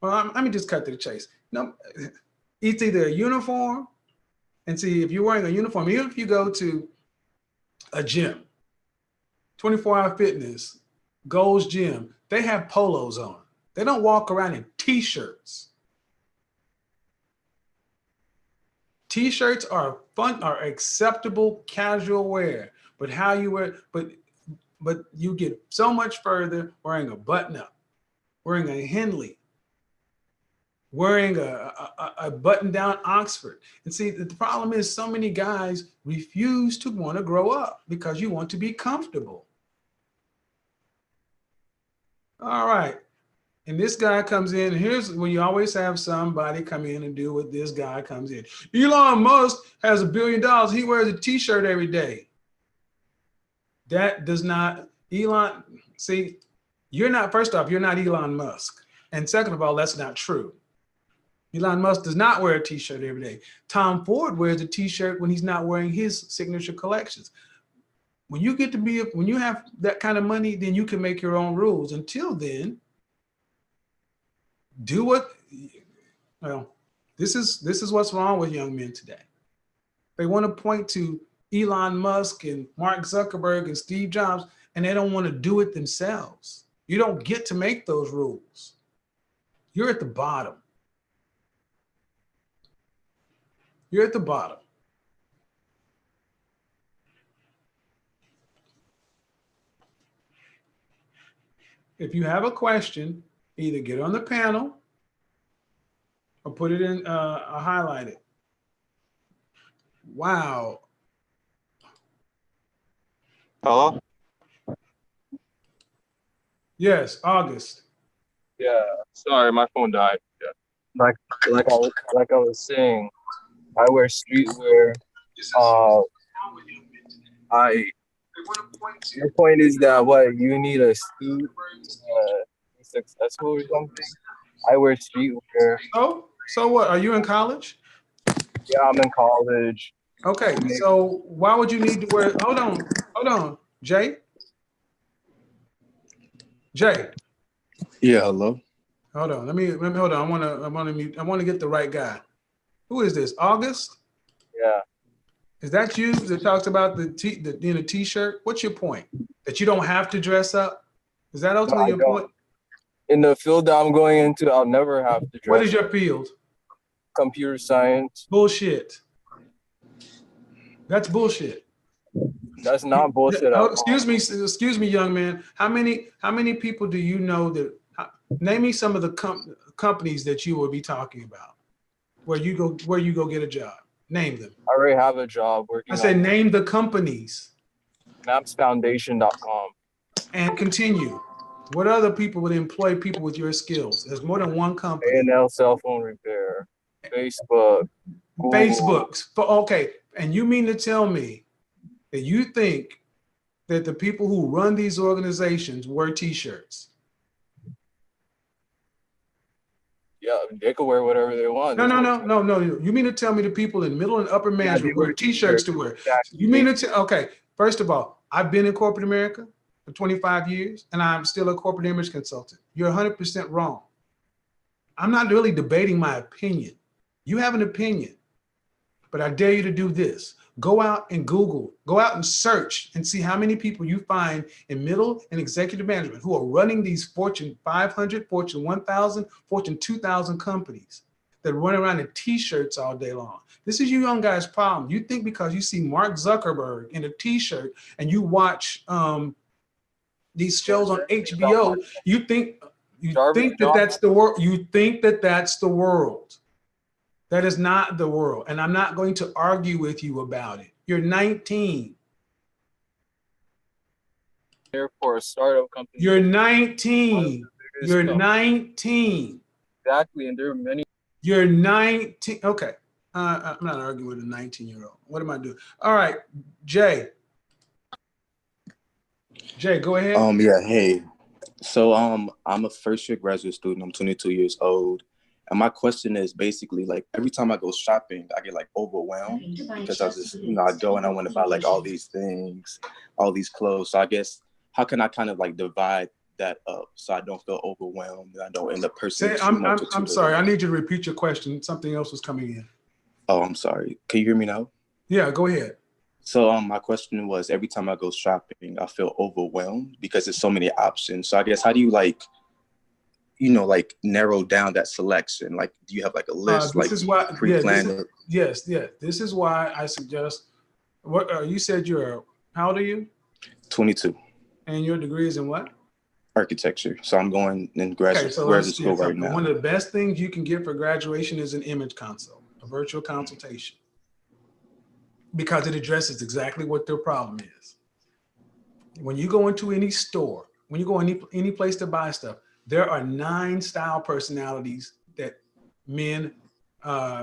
Well, let me just cut to the chase. It's either a uniform, and see, if you're wearing a uniform, even if you go to a gym, 24-hour fitness, Gold's Gym, they have polos on. They don't walk around in t-shirts. T-shirts are acceptable casual wear, but how you wear, but you get so much further wearing a button-up, wearing a Henley, wearing a button-down Oxford. And see, the problem is so many guys refuse to want to grow up because you want to be comfortable. All right. And this guy comes in, and here's when you always have somebody come in and do what this guy comes in. Elon Musk has $1 billion. He wears a t-shirt every day. That does not, you're not, first off, you're not Elon Musk. And second of all, that's not true. Elon Musk does not wear a t-shirt every day. Tom Ford wears a t-shirt when he's not wearing his signature collections. When you get to be, when you have that kind of money, then you can make your own rules. Until then, do what, well, this is what's wrong with young men today. They want to point to Elon Musk and Mark Zuckerberg and Steve Jobs, and they don't want to do it themselves. You don't get to make those rules. You're at the bottom. You're at the bottom. If you have a question, either get on the panel or put it in, highlight it. Wow. Hello? Yes, August. Yeah. Sorry, my phone died. Yeah. Like I was saying, I wear streetwear. I the point is that what you need a suit to be successful or something. I wear streetwear. So what? Are you in college? Yeah, I'm in college. Okay, so why would you need to wear? Hold on, Jay. Jay, Yeah, hello. hold on. Let me hold on. I want to get the right guy. Who is this? August? Yeah. Is that you that talks about the t-shirt? What's your point? That you don't have to dress up? Is that ultimately your point? In the field that I'm going into, I'll never have to dress. What is your field? Computer science. Bullshit. That's bullshit. That's not bullshit at all. Excuse me, young man. How many people do you know that? Name me some of the companies that you will be talking about. Where you go get a job. Name them. I already have a job working. I said name the companies. Mapsfoundation.com. And continue. What other people would employ people with your skills? There's more than one company. IN cell phone repair. Facebook. Google. Facebook's. Okay. And you mean to tell me that you think that the people who run these organizations wear t-shirts? Yeah, they could wear whatever they want. No. You mean to tell me the people in middle and upper management wear t-shirts to wear? Exactly. You mean to tell? Okay. First of all, I've been in corporate America for 25 years, and I'm still a corporate image consultant. You're 100% wrong. I'm not really debating my opinion. You have an opinion, but I dare you to do this. Go out and Google, go out and search and see how many people you find in middle and executive management who are running these Fortune 500, Fortune 1000, Fortune 2000 companies that run around in t-shirts all day long. This is you young guys' problem. You think because you see Mark Zuckerberg in a t-shirt and you watch these shows on HBO, you think that that's the world. You think that that's the world. That is not the world. And I'm not going to argue with you about it. You're 19. For a startup company. You're 19. You're 19. Exactly. And there are many. You're 19. Okay. I'm not arguing with a 19-year-old. What am I doing? All right, Jay. Jay, go ahead. Yeah, hey. So I'm a first year graduate student. I'm 22 years old. And my question is basically like every time I go shopping, I get like overwhelmed because I just, I go and I want to buy like all these things, all these clothes. So I guess how can I kind of like divide that up so I don't feel overwhelmed and I don't end up pursuing I'm sorry. I need you to repeat your question. Something else was coming in. Oh, I'm sorry. Can you hear me now? Yeah, go ahead. So my question was every time I go shopping, I feel overwhelmed because there's so many options. So I guess how do you like narrow down that selection? Like, do you have like a list? This is why, Yes. This is why I suggest. What you said how old are you? 22. And your degree is in what? Architecture. So I'm going in graduate school right now. One of the best things you can get for graduation is an image consult, a virtual consultation, because it addresses exactly what their problem is. When you go into any store, when you go any place to buy stuff, there are 9 style personalities that men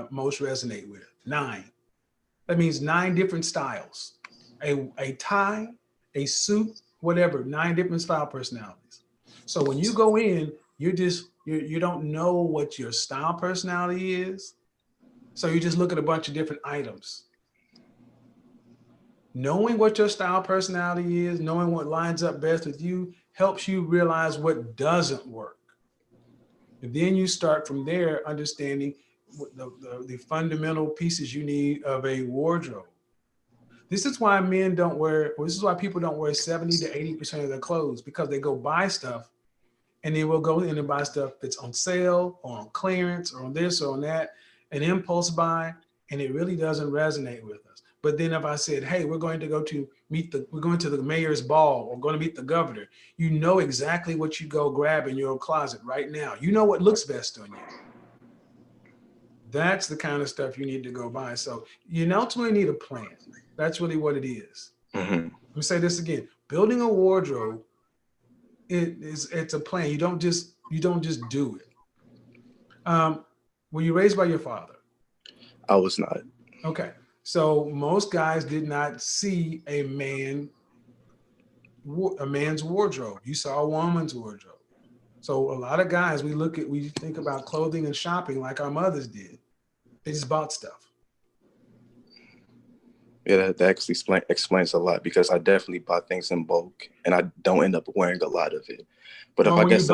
most resonate with. 9. That means 9 different styles. A tie, a suit, whatever, 9 different style personalities. So when you go in, you don't know what your style personality is. So you just look at a bunch of different items. Knowing what your style personality is, knowing what lines up best with you, helps you realize what doesn't work. And then you start from there understanding the fundamental pieces you need of a wardrobe. This is why men don't wear, this is why people don't wear 70 to 80% of their clothes, because they go buy stuff and then we'll go in and buy stuff that's on sale or on clearance or on this or on that, an impulse buy, and it really doesn't resonate with us. But then if I said, hey, we're going to we're going to the mayor's ball or going to meet the governor, you know exactly what you go grab in your closet right now. You know what looks best on you. That's the kind of stuff you need to go buy. So you ultimately need a plan. That's really what it is. Mm-hmm. Let me say this again. Building a wardrobe, it's a plan. You don't just do it. Were you raised by your father? I was not. Okay. So most guys did not see a man's wardrobe. You saw a woman's wardrobe. So a lot of guys, we think about clothing and shopping like our mothers did. They just bought stuff. Yeah, that actually explains a lot, because I definitely buy things in bulk and I don't end up wearing a lot of it. But when you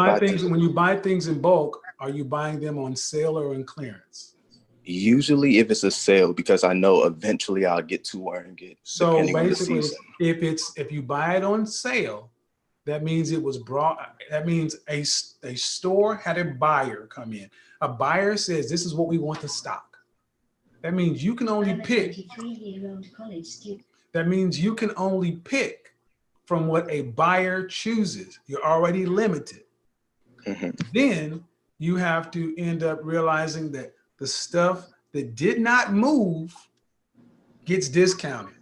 buy things in bulk, are you buying them on sale or on clearance? Usually if it's a sale, because I know eventually I'll get to wearing it. So basically, if you buy it on sale, that means it was brought. That means a store had a buyer come in. A buyer says, this is what we want to stock. That means you can only pick. 23-year-old college student. That means you can only pick from what a buyer chooses. You're already limited. Mm-hmm. Then you have to end up realizing that the stuff that did not move gets discounted.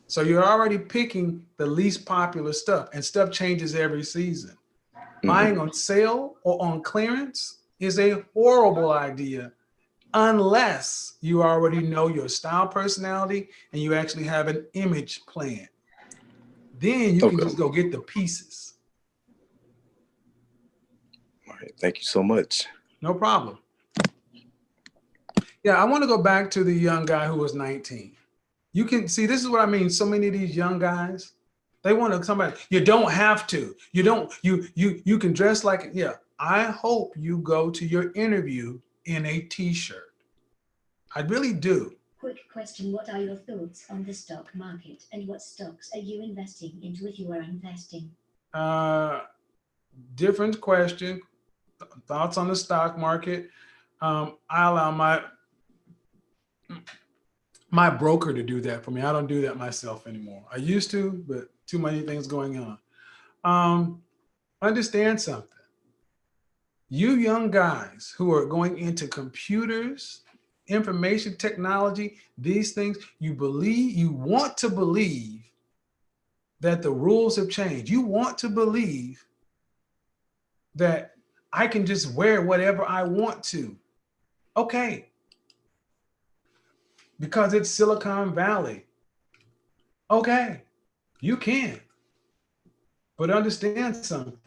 So you're already picking the least popular stuff, and stuff changes every season. Mm-hmm. Buying on sale or on clearance is a horrible idea unless you already know your style personality and you actually have an image plan. Then you can just go get the pieces. All right. Thank you so much. No problem. Yeah, I want to go back to the young guy who was 19. You can see, this is what I mean. So many of these young guys, they want to somebody, you don't have to. You can dress like, yeah. I hope you go to your interview in a t-shirt. I really do. Quick question, what are your thoughts on the stock market and what stocks are you investing into if you are investing? Different question. Thoughts on the stock market. I allow my broker to do that for me. I don't do that myself anymore. I used to, but too many things going on. Understand something. You young guys who are going into computers, information technology, these things, you want to believe that the rules have changed. You want to believe that I can just wear whatever I want to. Okay. Because it's Silicon Valley. Okay, you can. But understand something.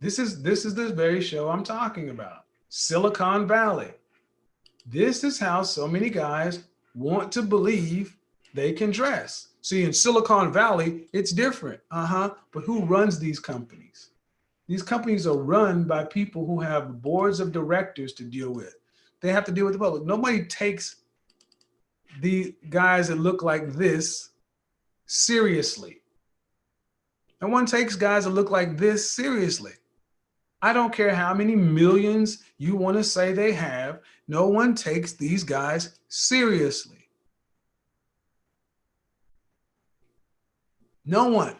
This is the very show I'm talking about. Silicon Valley. This is how so many guys want to believe they can dress. See, in Silicon Valley, it's different. But who runs these companies? These companies are run by people who have boards of directors to deal with. They have to deal with the public. Nobody takes the guys that look like this seriously. No one takes guys that look like this seriously. I don't care how many millions you want to say they have. No one takes these guys seriously. No one.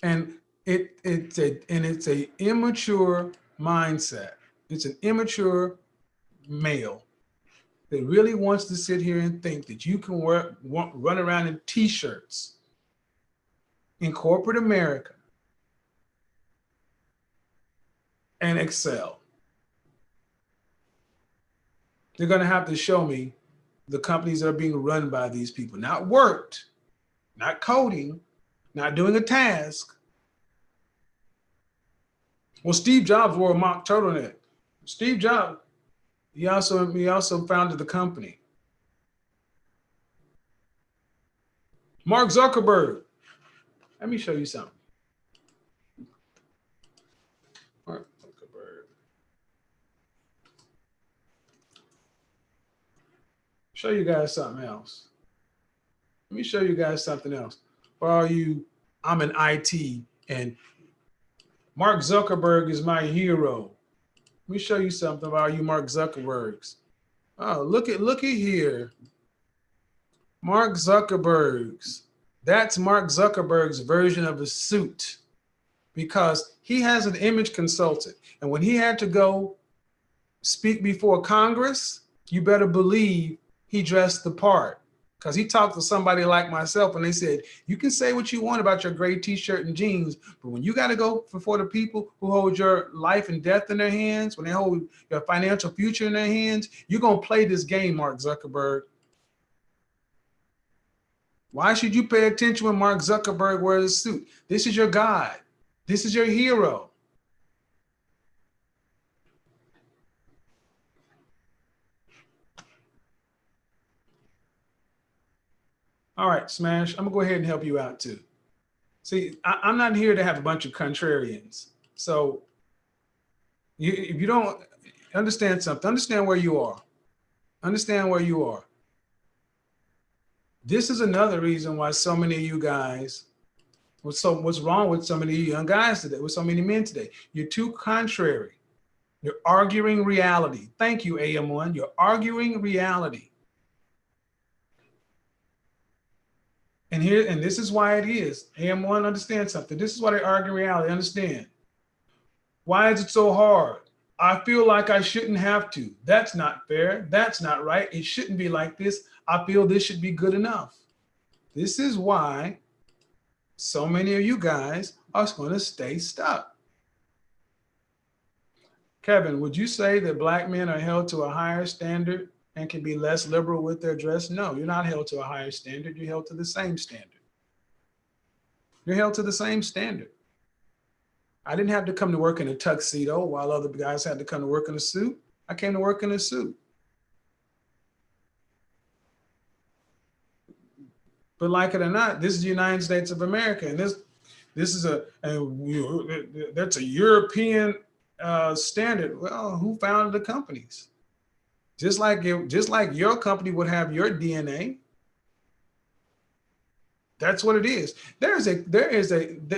And it's a immature mindset. It's an immature male that really wants to sit here and think that you can run around in t-shirts in corporate America and excel. They're going to have to show me the companies that are being run by these people, not worked, not coding, not doing a task. Well, Steve Jobs wore a mock turtleneck. Steve Jobs, he also founded the company. Mark Zuckerberg. Let me show you something. Mark Zuckerberg. Show you guys something else. Let me show you guys something else. For all you, I'm in IT and Mark Zuckerberg is my hero. Let me show you something about you Mark Zuckerbergs. Oh, look at here. Mark Zuckerberg's. That's Mark Zuckerberg's version of a suit because he has an image consultant. And when he had to go speak before Congress, you better believe he dressed the part because he talked to somebody like myself and they said, you can say what you want about your gray t-shirt and jeans, but when you got to go before the people who hold your life and death in their hands, when they hold your financial future in their hands, you're going to play this game, Mark Zuckerberg. Why should you pay attention when Mark Zuckerberg wears a suit? This is your God. This is your hero. All right, Smash, I'm gonna go ahead and help you out too. See, I'm not here to have a bunch of contrarians. So if you don't understand something, understand where you are. Understand where you are. This is another reason why so many of you guys, what's wrong with so many young guys today, with so many men today? You're too contrary. You're arguing reality. Thank you, AM1. You're arguing reality. And this is why it is. AM1, understand something. This is why they argue reality. Understand. Why is it so hard? I feel like I shouldn't have to. That's not fair. That's not right. It shouldn't be like this. I feel this should be good enough. This is why so many of you guys are going to stay stuck. Kevin, would you say that black men are held to a higher standard and can be less liberal with their dress? No, you're not held to a higher standard. You're held to the same standard. You're held to the same standard. I didn't have to come to work in a tuxedo while other guys had to come to work in a suit. I came to work in a suit. But like it or not, this is the United States of America, and this is that's a European standard. Well, who founded the companies? Just like your company would have your DNA. That's what it is. There is a,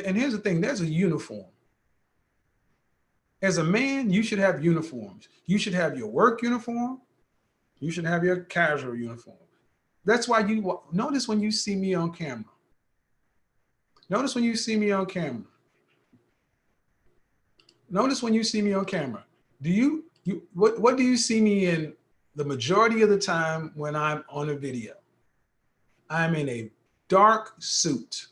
and here's the thing, there's a uniform. As a man, you should have uniforms. You should have your work uniform. You should have your casual uniform. That's why you notice when you see me on camera. Notice when you see me on camera. Notice when you see me on camera. What do you see me in the majority of the time when I'm on a video? I'm in a dark suit.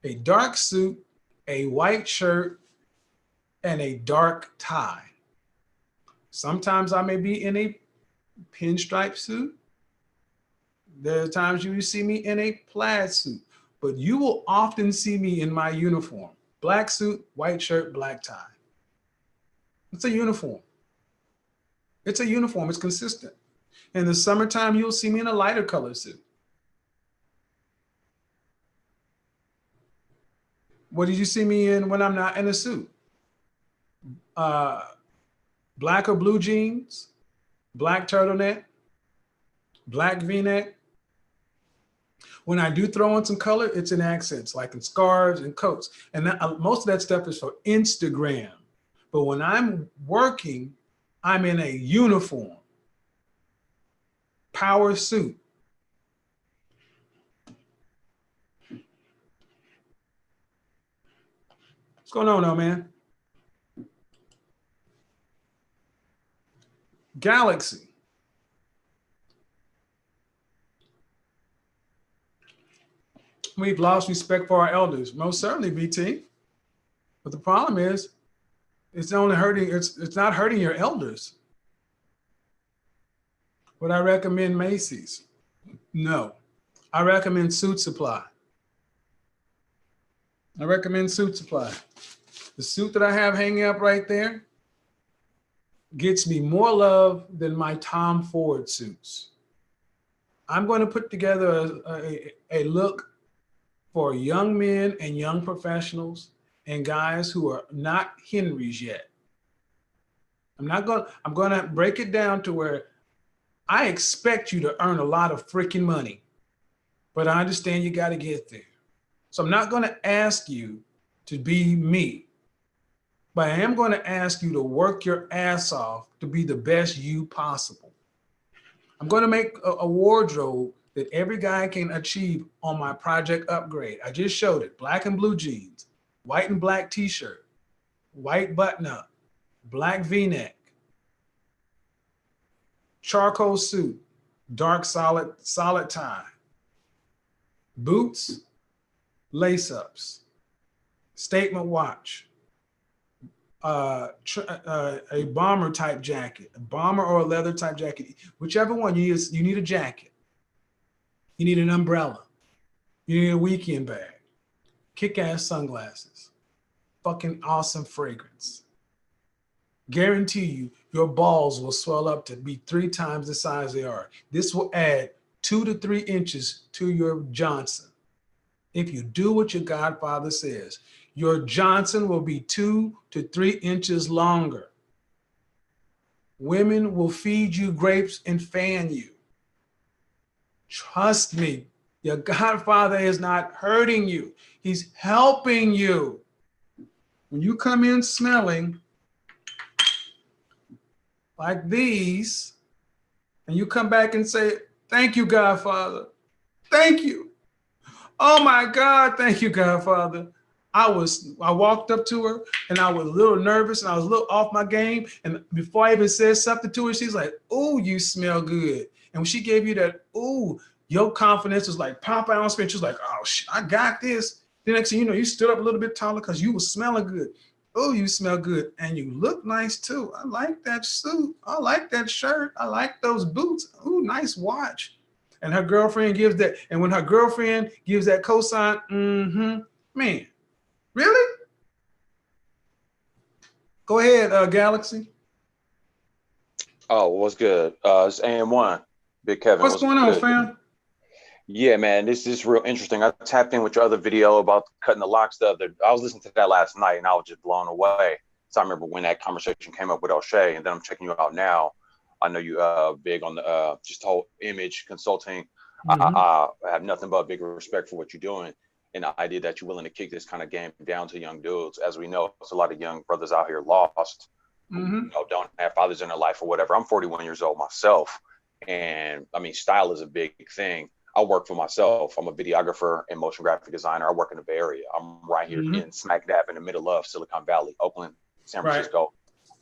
A dark suit, a white shirt, and a dark tie. Sometimes I may be in a pinstripe suit. There are times you see me in a plaid suit, but you will often see me in my uniform. Black suit, white shirt, black tie. It's a uniform. It's a uniform, it's consistent. In the summertime, you'll see me in a lighter color suit. What did you see me in when I'm not in a suit? Black or blue jeans, black turtleneck, black V-neck. When I do throw in some color, it's in accents, like in scarves and coats. And most of that stuff is for Instagram. But when I'm working, I'm in a uniform, power suit. What's going on now, man? Galaxy. We've lost respect for our elders. Most certainly, BT. But the problem is, it's not hurting your elders. Would I recommend Macy's? No. I recommend Suit Supply. I recommend Suit Supply. The suit that I have hanging up right there gets me more love than my Tom Ford suits. I'm going to put together a look for young men and young professionals and guys who are not Henrys yet. I'm going to break it down to where I expect you to earn a lot of freaking money, but I understand you got to get there. So I'm not going to ask you to be me, but I am going to ask you to work your ass off to be the best you possible. I'm going to make a wardrobe that every guy can achieve on my project upgrade. I just showed it. Black and blue jeans, white and black t-shirt, white button-up, black v-neck, charcoal suit, dark solid tie, boots, lace-ups, statement watch, a bomber type jacket, a bomber or a leather type jacket, whichever one you use. You need a jacket. You need an umbrella. You need a weekend bag, kick-ass sunglasses, fucking awesome fragrance. Guarantee you, your balls will swell up to be 3 times the size they are. This will add 2 to 3 inches to your Johnson. If you do what your Godfather says, your Johnson will be 2 to 3 inches longer. Women will feed you grapes and fan you. Trust me, your Godfather is not hurting you. He's helping you. When you come in smelling like these, and you come back and say, thank you, Godfather. Thank you. Oh my God, thank you, Godfather. I walked up to her and I was a little nervous and I was a little off my game. And before I even said something to her, she's like, oh, you smell good. And when she gave you that, oh, your confidence was like pop out on spin. She was like, oh, shit, I got this. The next thing you know, you stood up a little bit taller because you were smelling good. Oh, you smell good. And you look nice too. I like that suit. I like that shirt. I like those boots. Oh, nice watch. And her girlfriend gives that. And when her girlfriend gives that cosign, man, really? Go ahead, Galaxy. Oh, what's good? It's AM1, Big Kevin. What's going on, good? fam? Yeah, man, this is real interesting. I tapped in with your other video about cutting the locks the other. I was listening to that last night, and I was just blown away. So I remember when that conversation came up with O'Shea, and then I'm checking you out now. I know you big on the just the whole image consulting. I have nothing but big respect for what you're doing, and the idea that you're willing to kick this kind of game down to young dudes. As we know, there's a lot of young brothers out here lost, who, don't have fathers in their life or whatever. I'm 41 years old myself, and I mean, style is a big thing. I work for myself. I'm a videographer and motion graphic designer. I work in the Bay Area. I'm right here in smack dab in the middle of Silicon Valley, Oakland, San Francisco,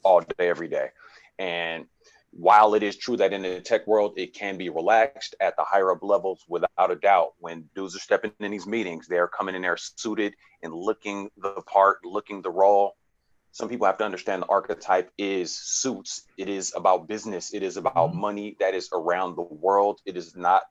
all day, every day. And while it is true that in the tech world, it can be relaxed at the higher up levels, without a doubt, when dudes are stepping in these meetings, they're coming in there suited and looking the part, looking the role. Some people have to understand the archetype is suits. It is about business. It is about money that is around the world. It is not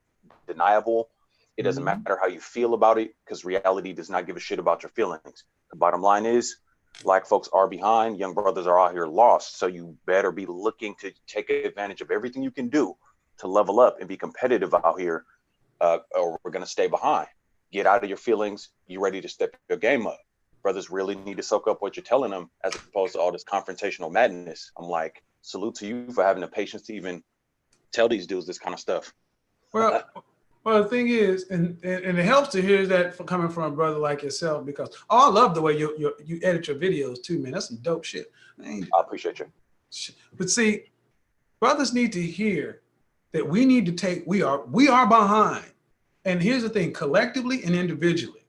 deniable. It doesn't matter how you feel about it, because reality does not give a shit about your feelings. The bottom line is, Black folks are behind, young brothers are out here lost. So you better be looking to take advantage of everything you can do to level up and be competitive out here, or we're going to stay behind. Get out of your feelings. You ready to step your game up. Brothers really need to soak up what you're telling them, as opposed to all this confrontational madness. I'm like, salute to you for having the patience to even tell these dudes this kind of stuff. Well, the thing is, and it helps to hear that coming from a brother like yourself, because I love the way you edit your videos too, man. That's some dope shit. I appreciate you. But see, brothers need to hear that we need to take, we are behind. And here's the thing, collectively and individually,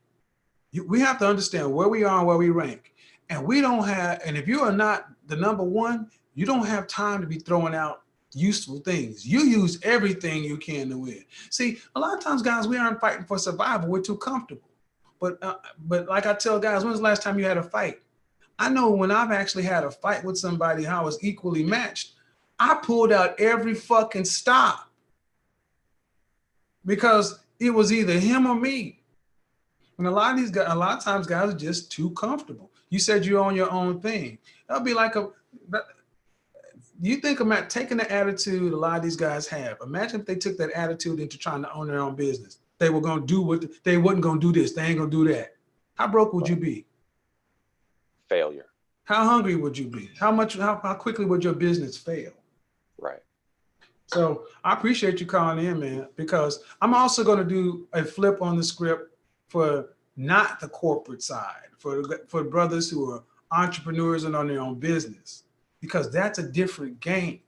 we have to understand where we are and where we rank. And we don't have, and if you are not the number one, you don't have time to be throwing out useful things. You use everything you can to win. See, a lot of times, guys, we aren't fighting for survival. We're too comfortable. But like I tell guys, when's the last time you had a fight? I know when I've actually had a fight with somebody, how I was equally matched, I pulled out every fucking stop, because it was either him or me. And a lot of times, guys are just too comfortable. You said you own your own thing. That'll be like you think about taking the attitude a lot of these guys have. Imagine if they took that attitude into trying to own their own business. They were going to do they wasn't going to do this. They ain't going to do that. How broke would you be? Failure. How hungry would you be? How quickly would your business fail? Right. So I appreciate you calling in, man, because I'm also going to do a flip on the script for not the corporate side, for brothers who are entrepreneurs and on their own business, because that's a different game.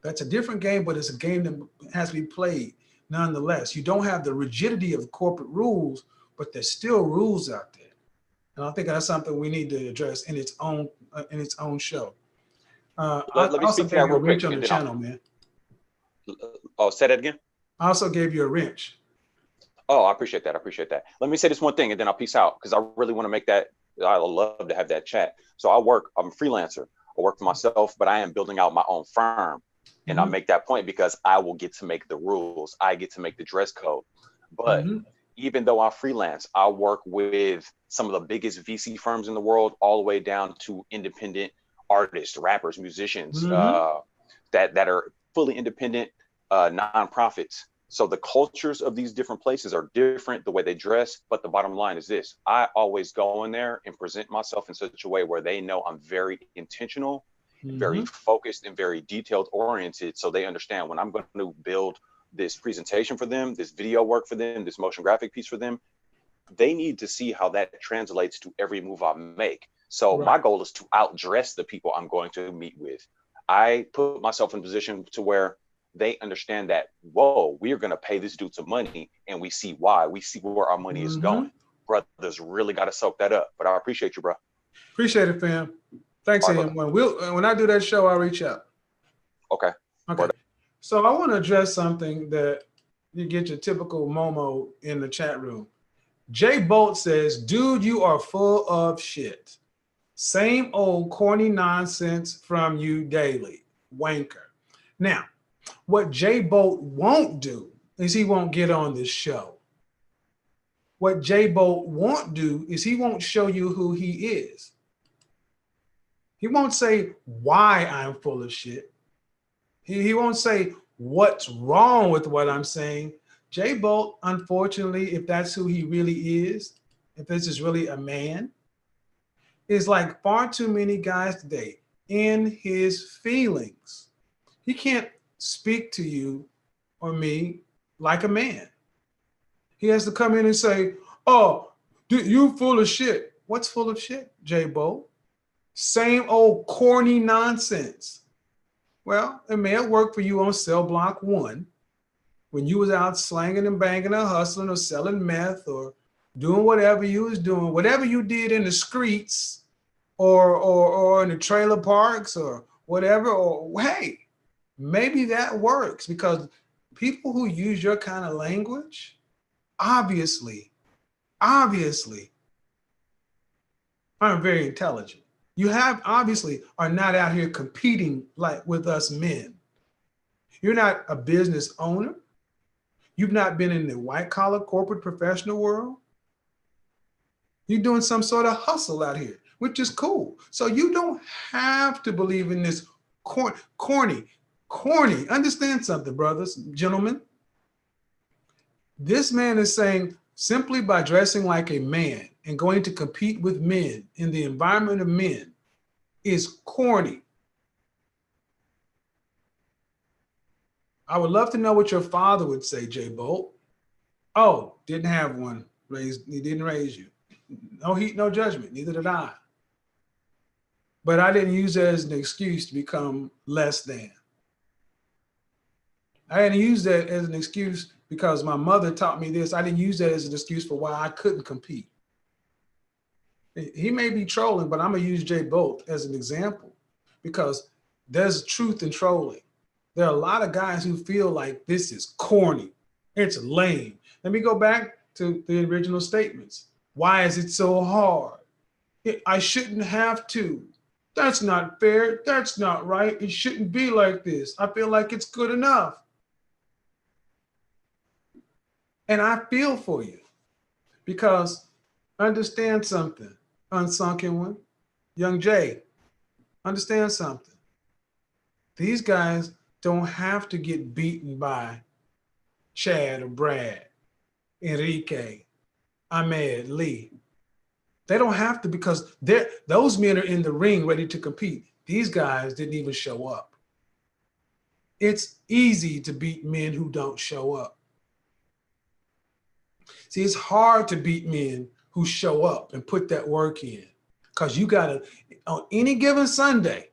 That's a different game, but it's a game that has to be played nonetheless. You don't have the rigidity of corporate rules, but there's still rules out there. And I think that's something we need to address in its own show. I Let me also speak to gave that you a real quick. wrench on the channel, man. Oh, say that again. I also gave you a wrench. Oh, I appreciate that. I appreciate that. Let me say this one thing and then I'll peace out because I really want to make that. I love to have that chat. So I'm a freelancer. I work for myself, but I am building out my own firm. And I make that point because I will get to make the rules. I get to make the dress code. But even though I freelance, I work with some of the biggest VC firms in the world, all the way down to independent artists, rappers, musicians that are fully independent nonprofits. So the cultures of these different places are different, the way they dress. But the bottom line is this: I always go in there and present myself in such a way where they know I'm very intentional, very focused, and very detailed oriented. So they understand when I'm going to build this presentation for them, this video work for them, this motion graphic piece for them, they need to see how that translates to every move I make. So my goal is to outdress the people I'm going to meet with. I put myself in a position to where they understand that, whoa, we're going to pay this dude some money and we see why. We see where our money is going. Brothers really got to soak that up. But I appreciate you, bro. Appreciate it, fam. Thanks, Ian. When I do that show, I'll reach out. Okay. So I want to address something that you get your typical Momo in the chat room. Jay Bolt says, dude, you are full of shit. Same old corny nonsense from you daily. Wanker. Now, what Jay Bolt won't do is he won't get on this show. What Jay Bolt won't do is he won't show you who he is. He won't say why I'm full of shit. He won't say what's wrong with what I'm saying. Jay Bolt, unfortunately, if that's who he really is, if this is really a man, is like far too many guys today in his feelings. He can't speak to you or me like a man. He has to come in and say, oh, you full of shit. What's full of shit, Jay Bolt? Same old corny nonsense. Well, it may have worked for you on cell block 1 when you was out slanging and banging or hustling or selling meth or doing whatever you was doing, whatever you did in the streets or in the trailer parks or whatever, or hey, maybe that works because people who use your kind of language, obviously, aren't very intelligent. You obviously are not out here competing like with us men. You're not a business owner. You've not been in the white collar corporate professional world. You're doing some sort of hustle out here, which is cool. So you don't have to believe in this corny. Understand something, brothers, gentlemen. This man is saying simply by dressing like a man and going to compete with men in the environment of men is corny. I would love to know what your father would say, Jay Bolt. Oh, didn't have one raised. He didn't raise you. No heat, no judgment. Neither did I. But I didn't use that as an excuse to become less than. I didn't use that as an excuse because my mother taught me this. I didn't use that as an excuse for why I couldn't compete. He may be trolling, but I'm going to use Jay Bolt as an example because there's truth in trolling. There are a lot of guys who feel like this is corny. It's lame. Let me go back to the original statements. Why is it so hard? I shouldn't have to. That's not fair. That's not right. It shouldn't be like this. I feel like it's good enough. And I feel for you because understand something. Unsunken one. Young Jay, understand something. These guys don't have to get beaten by Chad or Brad, Enrique, Ahmed, Lee. They don't have to, because those men are in the ring ready to compete. These guys didn't even show up. It's easy to beat men who don't show up. See, it's hard to beat men who show up and put that work in, because you got to, on any given Sunday,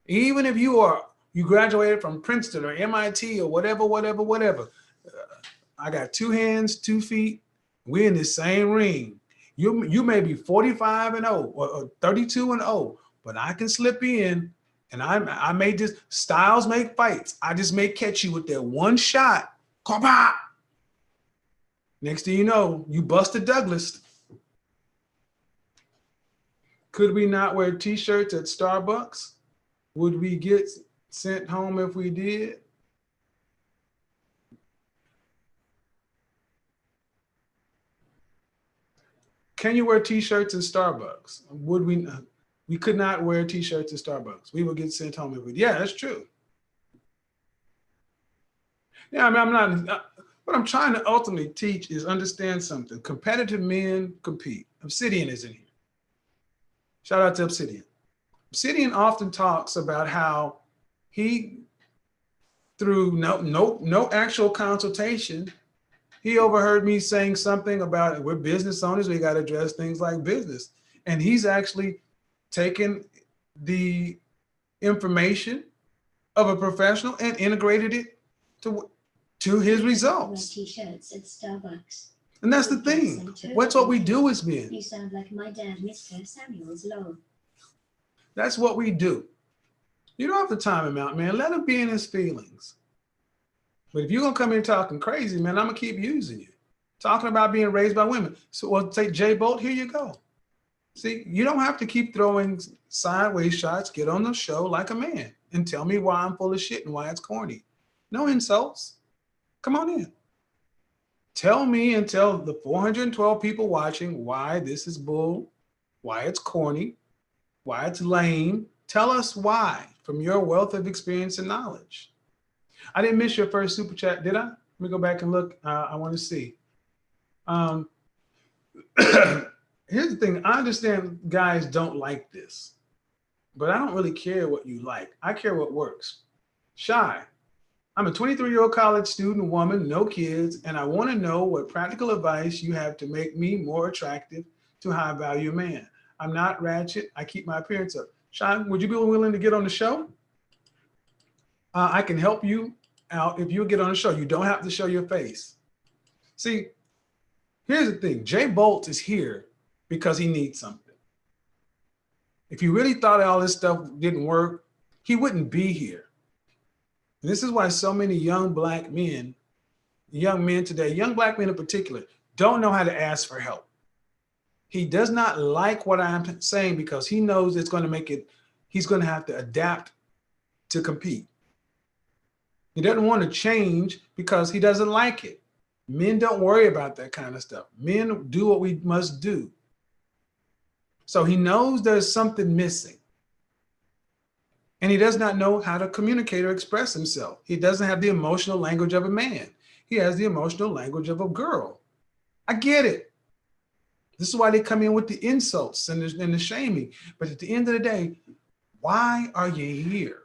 even if you graduated from Princeton or MIT or whatever, I got 2 hands, 2 feet. We're in the same ring. You may be 45 and 0 or 32 and 0, but I can slip in, and I may just, styles make fights. I just may catch you with that one shot. Pop! Next thing you know, you busted Douglas. Could we not wear t-shirts at Starbucks? Would we get sent home if we did? Can you wear t-shirts at Starbucks? Would we? We could not wear t-shirts at Starbucks. We would get sent home if we did. Yeah, that's true. Yeah, I mean, I'm not, what I'm trying to ultimately teach is understand something. Competitive men compete. Obsidian is in here. Shout out to Obsidian. Obsidian often talks about how he, through no actual consultation, he overheard me saying something about, we're business owners, we got to address things like business. And he's actually taken the information of a professional and integrated it to his results. T-shirts at Starbucks. And that's the thing. What's what we do as men. You sound like my dad, Mr. Samuels Lowe. That's what we do. You don't have to time him out, man. Let him be in his feelings. But if you're going to come in talking crazy, man, I'm going to keep using you. Talking about being raised by women. So we'll take Jay Bolt, here you go. See, you don't have to keep throwing sideways shots. Get on the show like a man and tell me why I'm full of shit and why it's corny. No insults. Come on in. Tell me and tell the 412 people watching why this is bull, why it's corny, why it's lame. Tell us why from your wealth of experience and knowledge. I didn't miss your first super chat, did I? Let me go back and look. I want to see. Here's the thing. I understand guys don't like this, but I don't really care what you like. I care what works. Shy. I'm a 23-year-old college student woman, no kids, and I want to know what practical advice you have to make me more attractive to a high-value man. I'm not ratchet. I keep my appearance up. Shy, would you be willing to get on the show? I can help you out if you get on the show. You don't have to show your face. See, here's the thing. Jay Bolt is here because he needs something. If he really thought all this stuff didn't work, he wouldn't be here. And this is why so many young black men, young men today, young black men in particular, don't know how to ask for help. He does not like what I'm saying because he knows it's going to make it, he's going to have to adapt to compete. He doesn't want to change because he doesn't like it. Men don't worry about that kind of stuff. Men do what we must do. So he knows there's something missing. And he does not know how to communicate or express himself. He doesn't have the emotional language of a man. He has the emotional language of a girl. I get it. This is why they come in with the insults and the shaming. But at the end of the day, why are you here?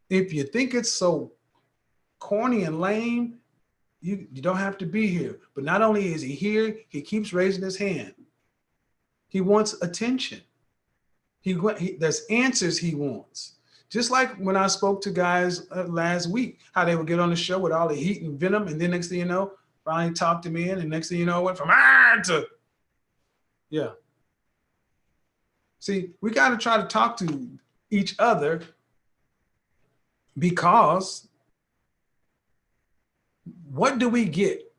If you think it's so corny and lame, you don't have to be here. But not only is he here, he keeps raising his hand. He wants attention. There's answers he wants. Just like when I spoke to guys last week, how they would get on the show with all the heat and venom, and then next thing you know, finally talked to me in, and next thing you know, went from to, yeah. See, we got to try to talk to each other because what do we get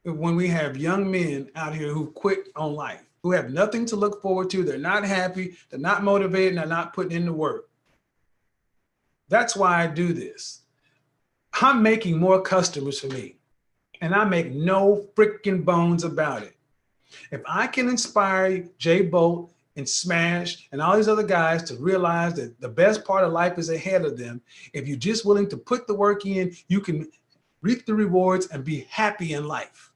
when we have young men out here who quit on life, who have nothing to look forward to? They're not happy, they're not motivated, and they're not putting in the work. That's why I do this. I'm making more customers for me, and I make no freaking bones about it. If I can inspire Jay Bolt and Smash and all these other guys to realize that the best part of life is ahead of them, if you're just willing to put the work in, you can reap the rewards and be happy in life.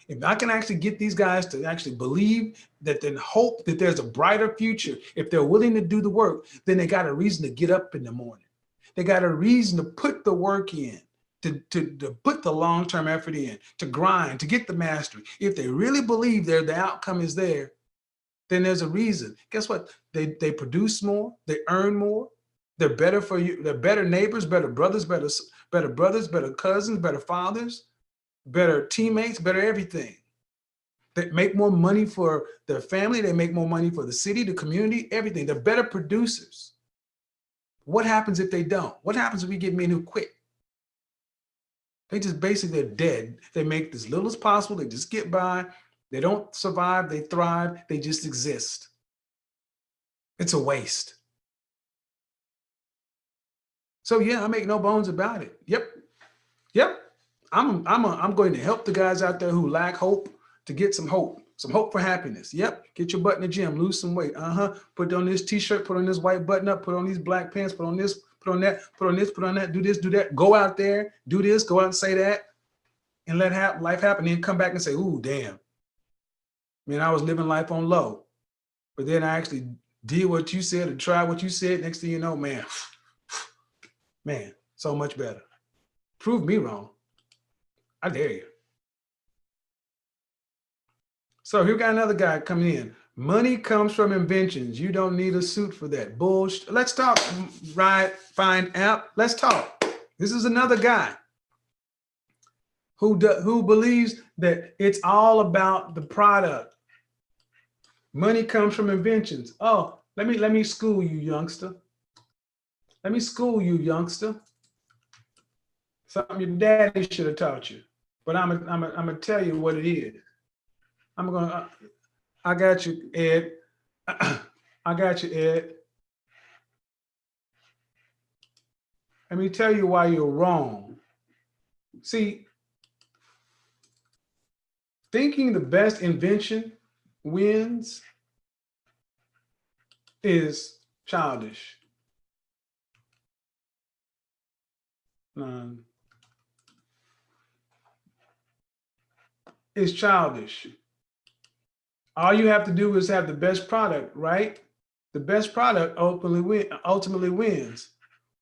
If I can actually get these guys to actually believe that, then hope that there's a brighter future, if they're willing to do the work, then they got a reason to get up in the morning. They got a reason to put the work in, to put the long-term effort in, to grind, to get the mastery. If they really believe the outcome is there, then there's a reason. Guess what? They produce more, they earn more, they're better for you, they're better neighbors, better brothers, better cousins, better fathers, better teammates, better everything. They make more money for their family, they make more money for the city, the community, everything. They're better producers. What happens if they don't? What happens if we get men who quit? They just basically, they're dead. They make as little as possible, they just get by, they don't survive, they thrive, they just exist. It's a waste. So yeah, I make no bones about it. Yep. I'm going to help the guys out there who lack hope to get some hope for happiness. Yep. Get your butt in the gym, lose some weight. Put on this t-shirt, put on this white button up, put on these black pants, put on this, put on that, put on this, put on that, do this, do that. Go out there, do this, go out and say that, and let life happen. Then come back and say, ooh, damn. Man, I was living life on low. But then I actually did what you said and tried what you said. Next thing you know, man, so much better. Prove me wrong. I dare you. So here we got another guy coming in. Money comes from inventions. You don't need a suit for that. Bullshit. Let's talk. Right, fine app. Let's talk. This is another guy who believes that it's all about the product. Money comes from inventions. Oh, let me school you, youngster. Let me school you, youngster. Something your daddy should have taught you. But I'm gonna tell you what it is. I got you, Ed. I got you, Ed. Let me tell you why you're wrong. See, thinking the best invention wins is childish. It's childish. All you have to do is have the best product, right? The best product ultimately wins.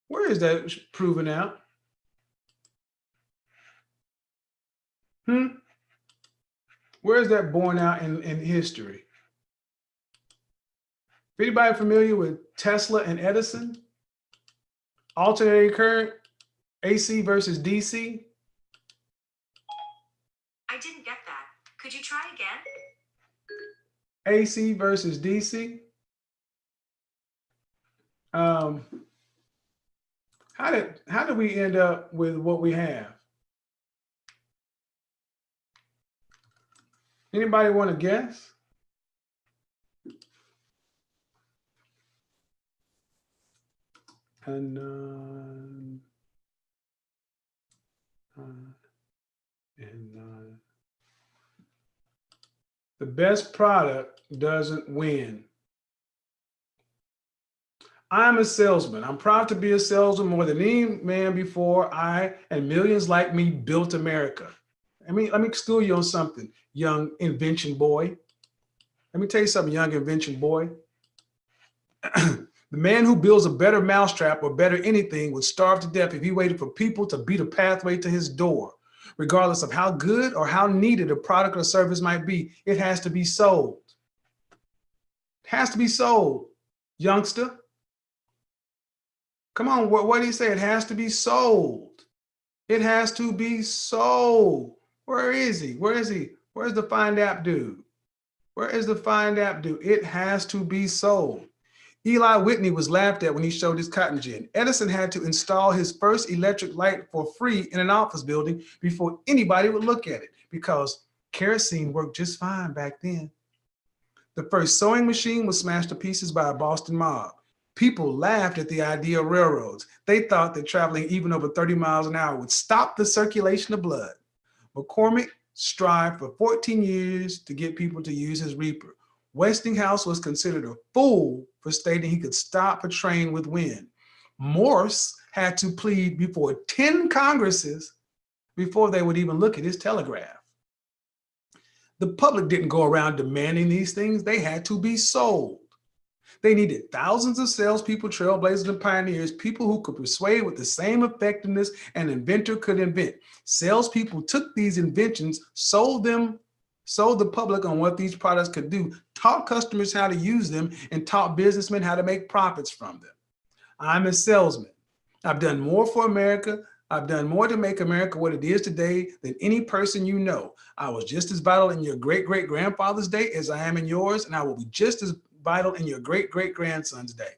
Where is that proven out? Where is that borne out in history? Anybody familiar with Tesla and Edison? Alternating current, AC versus DC? I didn't get that. Could you try again? AC versus DC. How did we end up with what we have? Anybody want to guess? And the best product doesn't win. I'm a salesman. I'm proud to be a salesman more than any man before I and millions like me built America. Let me school you on something, young invention boy. Let me tell you something, young invention boy. The man who builds a better mousetrap or better anything would starve to death if he waited for people to beat a pathway to his door. Regardless of how good or how needed a product or service might be, it has to be sold. It has to be sold, youngster. Come on, what did he say? It has to be sold. It has to be sold. Where is he? Where is he? Where's the Find app dude? Where is the Find app dude? It has to be sold. Eli Whitney was laughed at when he showed his cotton gin. Edison had to install his first electric light for free in an office building before anybody would look at it because kerosene worked just fine back then. The first sewing machine was smashed to pieces by a Boston mob. People laughed at the idea of railroads. They thought that traveling even over 30 miles an hour would stop the circulation of blood. McCormick strived for 14 years to get people to use his reaper. Westinghouse was considered a fool for stating he could stop a train with wind. Morse had to plead before 10 Congresses before they would even look at his telegraph. The public didn't go around demanding these things. They had to be sold. They needed thousands of salespeople, trailblazers, and pioneers, people who could persuade with the same effectiveness an inventor could invent. Salespeople took these inventions, sold the public on what these products could do, taught customers how to use them, and taught businessmen how to make profits from them. I'm a salesman. I've done more for America. I've done more to make America what it is today than any person you know. I was just as vital in your great-great-grandfather's day as I am in yours, and I will be just as vital in your great-great-grandson's day.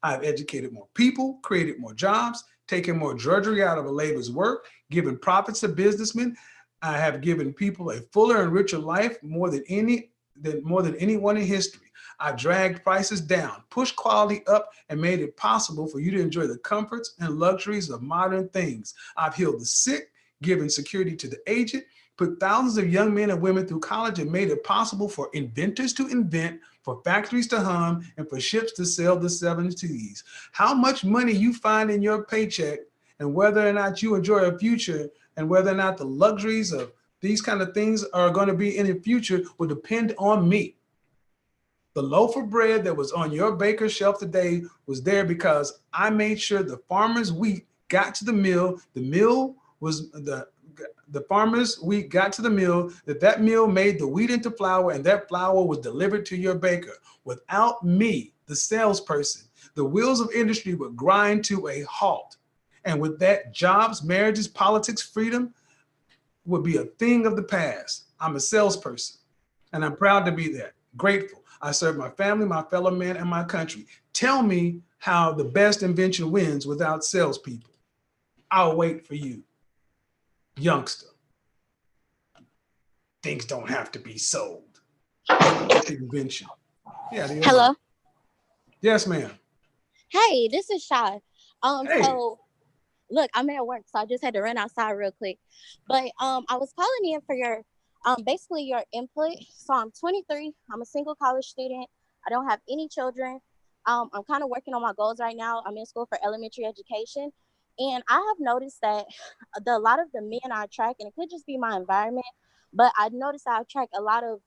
I've educated more people, created more jobs, taken more drudgery out of a labor's work, given profits to businessmen. I have given people a fuller and richer life more than anyone in history. I dragged prices down, pushed quality up, and made it possible for you to enjoy the comforts and luxuries of modern things. I've healed the sick, given security to the aged, put thousands of young men and women through college, and made it possible for inventors to invent, for factories to hum, and for ships to sail the seven seas. How much money you find in your paycheck and whether or not you enjoy a future and whether or not the luxuries of these kind of things are going to be in the future will depend on me. The loaf of bread that was on your baker's shelf today was there because I made sure the farmer's wheat got to the mill. The mill was the farmer's wheat got to the mill, that mill made the wheat into flour, and that flour was delivered to your baker. Without me, the salesperson, the wheels of industry would grind to a halt. And with that, jobs, marriages, politics, freedom would be a thing of the past. I'm a salesperson, and I'm proud to be that. Grateful. I serve my family, my fellow man, and my country. Tell me how the best invention wins without salespeople. I'll wait for you, youngster. Things don't have to be sold. Invention. Yeah. Hello. Yes, ma'am. Hey, this is Shy. Hey. So look, I'm at work, so I just had to run outside real quick. But I was calling in for your basically your input. So I'm 23. I'm a single college student. I don't have any children. I'm kind of working on my goals right now. I'm in school for elementary education. And I have noticed that a lot of the men I attract, and it could just be my environment, but I noticed I attract a lot of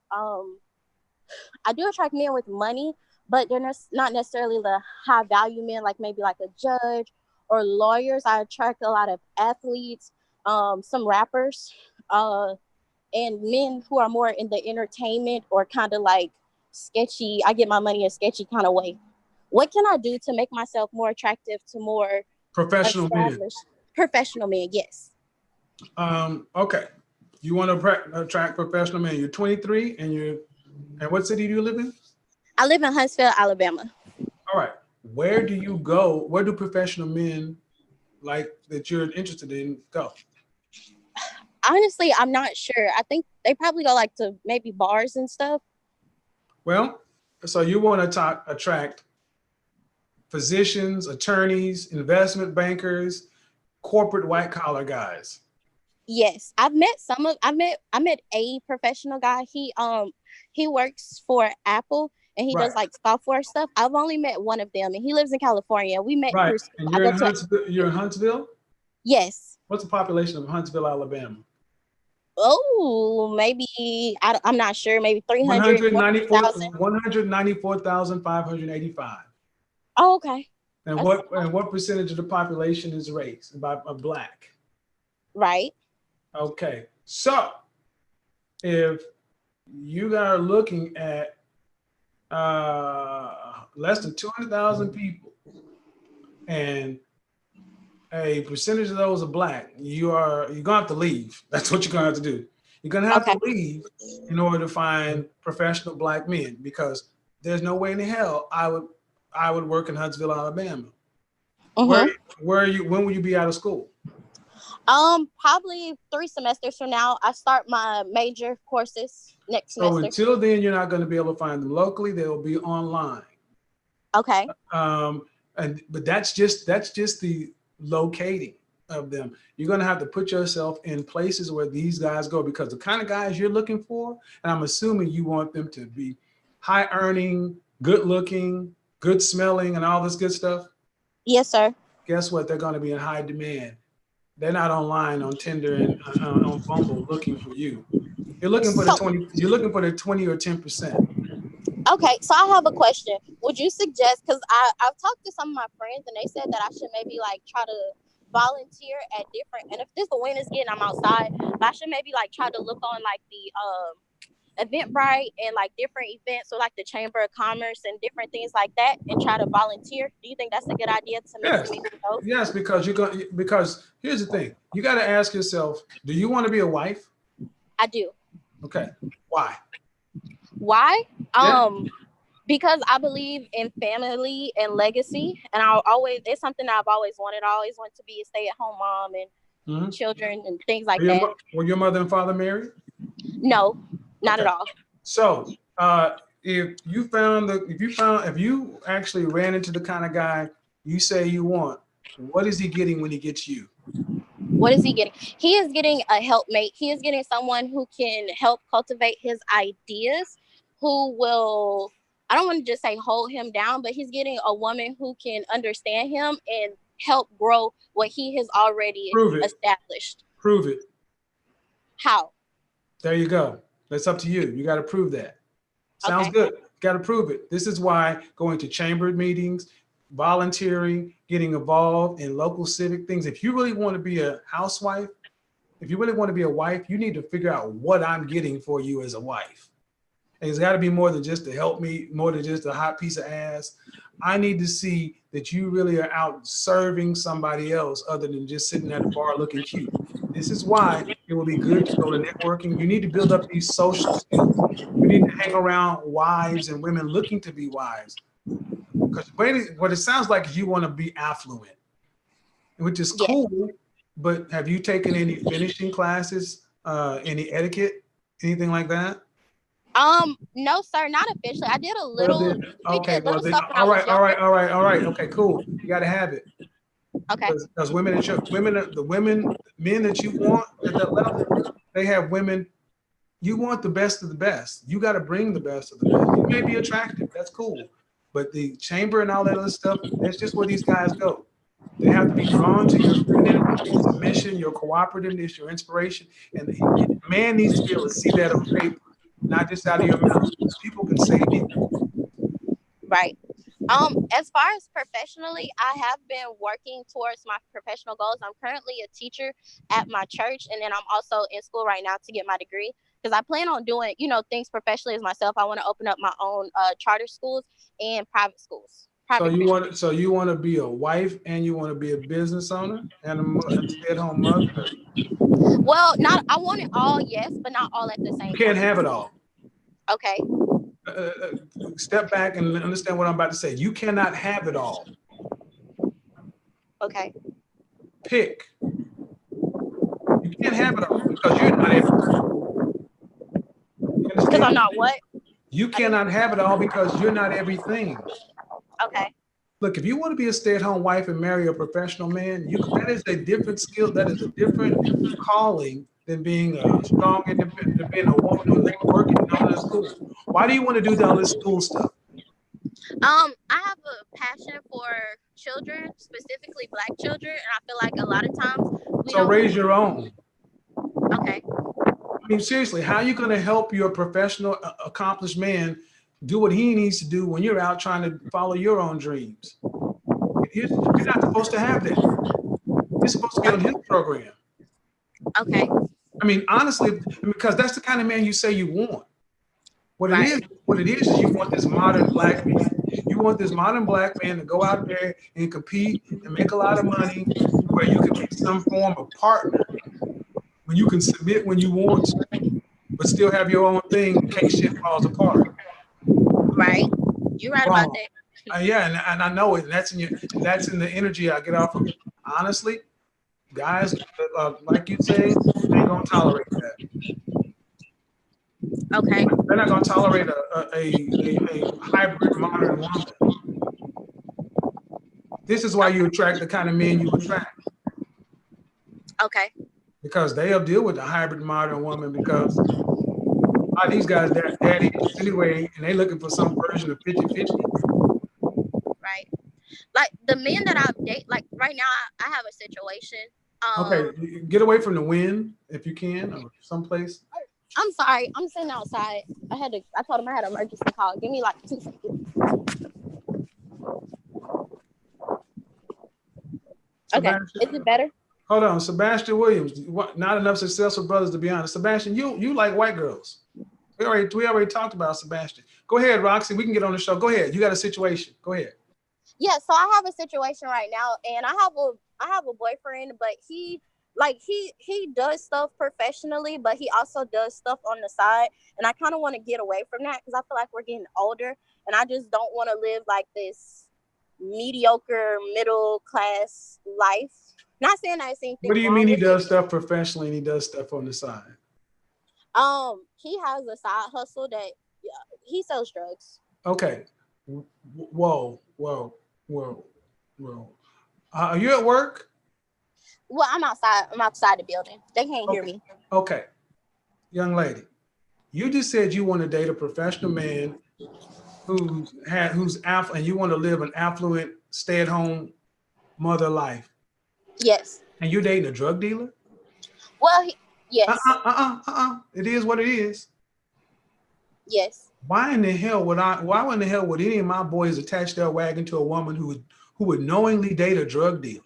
I do attract men with money, but they're not necessarily the high value men, like maybe like a judge or lawyers. I attract a lot of athletes, some rappers, and men who are more in the entertainment or kind of like sketchy. I get my money in a sketchy kind of way. What can I do to make myself more attractive to more professional men? Professional men, yes. Okay. You want to attract professional men. You're 23 and what city do you live in? I live in Huntsville, Alabama. All right. Where do you go? Where do professional men like that you're interested in go? Honestly, I'm not sure. I think they probably go like to maybe bars and stuff. Well, so you want to attract physicians, attorneys, investment bankers, corporate white collar guys. Yes, I met a professional guy. He works for Apple and he does like software stuff. I've only met one of them, and he lives in California. We met right. And you're in Huntsville. You're in Huntsville? Yes. What's the population of Huntsville, Alabama? Oh, maybe I'm not sure. Maybe 194,585. Oh, okay. And what percentage of the population is race of black? Right. Okay. So if you are looking at less than 200,000 people and a percentage of those are black, you're gonna have to leave. That's what you're gonna have to do. You're gonna have to leave in order to find professional black men, because there's no way in hell I would work in Huntsville, Alabama. Where are you? When will you be out of school? Probably 3 semesters from now. I start my major courses next semester. So until then, you're not going to be able to find them locally. They'll be online. Okay. But that's just the locating. of them. You're going to have to put yourself in places where these guys go, because the kind of guys you're looking for, and I'm assuming you want them to be high earning, good looking, good smelling, and all this good stuff. Yes, sir. Guess what? They're going to be in high demand. They're not online on Tinder and on Bumble looking for you. You're looking for the So 20. You're looking for the 20 or 10%. okay, so I have a question. Would you suggest, because I've talked to some of my friends and they said that I should maybe like try to volunteer at different, and if this the wind is getting, I'm outside, but I should maybe like try to look on like the Eventbrite and like different events, or like the Chamber of Commerce and different things like that, and try to volunteer. Do you think that's a good idea to mix Yes. and mix both? Yes, because because here's the thing. You got to ask yourself, do you want to be a wife? I do. Okay. Why? Why? Yeah. Because I believe in family and legacy, and it's something I've always wanted. I always wanted to be a stay-at-home mom and children and things like that. Were your mother and father married? No, not at all. So, if you actually ran into the kind of guy you say you want, what is he getting when he gets you? What is he getting? He is getting a helpmate. He is getting someone who can help cultivate his ideas, who will, I don't want to just say hold him down, but he's getting a woman who can understand him and help grow what he has already established. Prove it. How? There you go. That's up to you. You got to prove that. Sounds good. Got to prove it. This is why going to chamber meetings, volunteering, getting involved in local civic things. If you really want to be a housewife, if you really want to be a wife, you need to figure out what I'm getting for you as a wife. And it's got to be more than just to help me, more than just a hot piece of ass. I need to see that you really are out serving somebody else other than just sitting at a bar looking cute. This is why it will be good to go to networking. You need to build up these social skills. You need to hang around wives and women looking to be wives. Because what it sounds like is you want to be affluent, which is cool. But have you taken any finishing classes, any etiquette, anything like that? No, sir, not officially. I did a little. Well, okay, little well, stuff when all I was right. younger. Okay, cool. You got to have it. Okay. Because men that you want, at that level, they have women. You want the best of the best. You got to bring the best of the best. You may be attractive. That's cool. But the chamber and all that other stuff, that's just where these guys go. They have to be drawn to your femininity, your submission, your cooperativeness, your inspiration. And the man needs to be able to see that on paper, not just out of your mouth. People can say anything. Right. As far as professionally, I have been working towards my professional goals. I'm currently a teacher at my church, and then I'm also in school right now to get my degree, because I plan on doing, things professionally as myself. I want to open up my own charter schools and private schools. So you want to be a wife, and you want to be a business owner and a stay-at-home mother? Well, I want it all, yes, but not all at the same time. You can't have it all. Okay. Step back and understand what I'm about to say. You cannot have it all. Okay. Pick. You can't have it all because you're not everything. Because I'm not what? You cannot have it all because you're not everything. Okay. Look, if you want to be a stay-at-home wife and marry a professional man, that is a different skill. That is a different calling than being a strong independent, than being a woman who likes working and all that school. Why do you want to do all this school stuff? I have a passion for children, specifically Black children, and I feel like a lot of times raise your own. Okay. I mean, seriously, how are you going to help your professional, accomplished man do what he needs to do when you're out trying to follow your own dreams? You're not supposed to have that. You're supposed to be on his program. Okay. I mean, honestly, because that's the kind of man you say you want. What it is you want this modern Black man. You want this modern Black man to go out there and compete and make a lot of money, where you can be some form of partner, when you can submit when you want to, but still have your own thing in case shit falls apart. Right. You're right about that. Yeah, and I know it. And that's in the energy I get off of. Honestly, guys, like you say, ain't gonna tolerate that. Okay. They're not gonna tolerate a hybrid modern woman. This is why you attract the kind of men you attract. Okay. because they'll deal with the hybrid modern woman because a lot of these guys, they're daddy issues anyway, and they looking for some version of 50-50. Right. Like the men that I date, like right now, I have a situation. Okay, get away from the wind if you can, or someplace. I'm sorry. I'm sitting outside. I told him I had an emergency call. Give me like 2 seconds. Okay. Sebastian, Is it better? hold on, Sebastian Williams. Not enough successful brothers to be honest. Sebastian, you like white girls. We already talked about Sebastian. Go ahead, Roxy. We can get on the show. Go ahead. You got a situation. Go ahead. Yeah. So I have a situation right now, and I have a boyfriend, but he does stuff professionally, but he also does stuff on the side, and I kind of want to get away from that because I feel like we're getting older, and I just don't want to live like this mediocre middle class life. Not saying I see anything What do you wrong mean he with it. does stuff professionally and he does stuff on the side? He has a side hustle that he sells drugs. Okay. Whoa. Are you at work? Well, I'm outside. I'm outside the building. They can't hear me. Okay. Young lady, you just said you want to date a professional man who's affluent, and you want to live an affluent, stay-at-home mother life. Yes. And you're dating a drug dealer? Well, yes. It is what it is. Yes. Why in the hell would any of my boys attach their wagon to a woman who would knowingly date a drug dealer?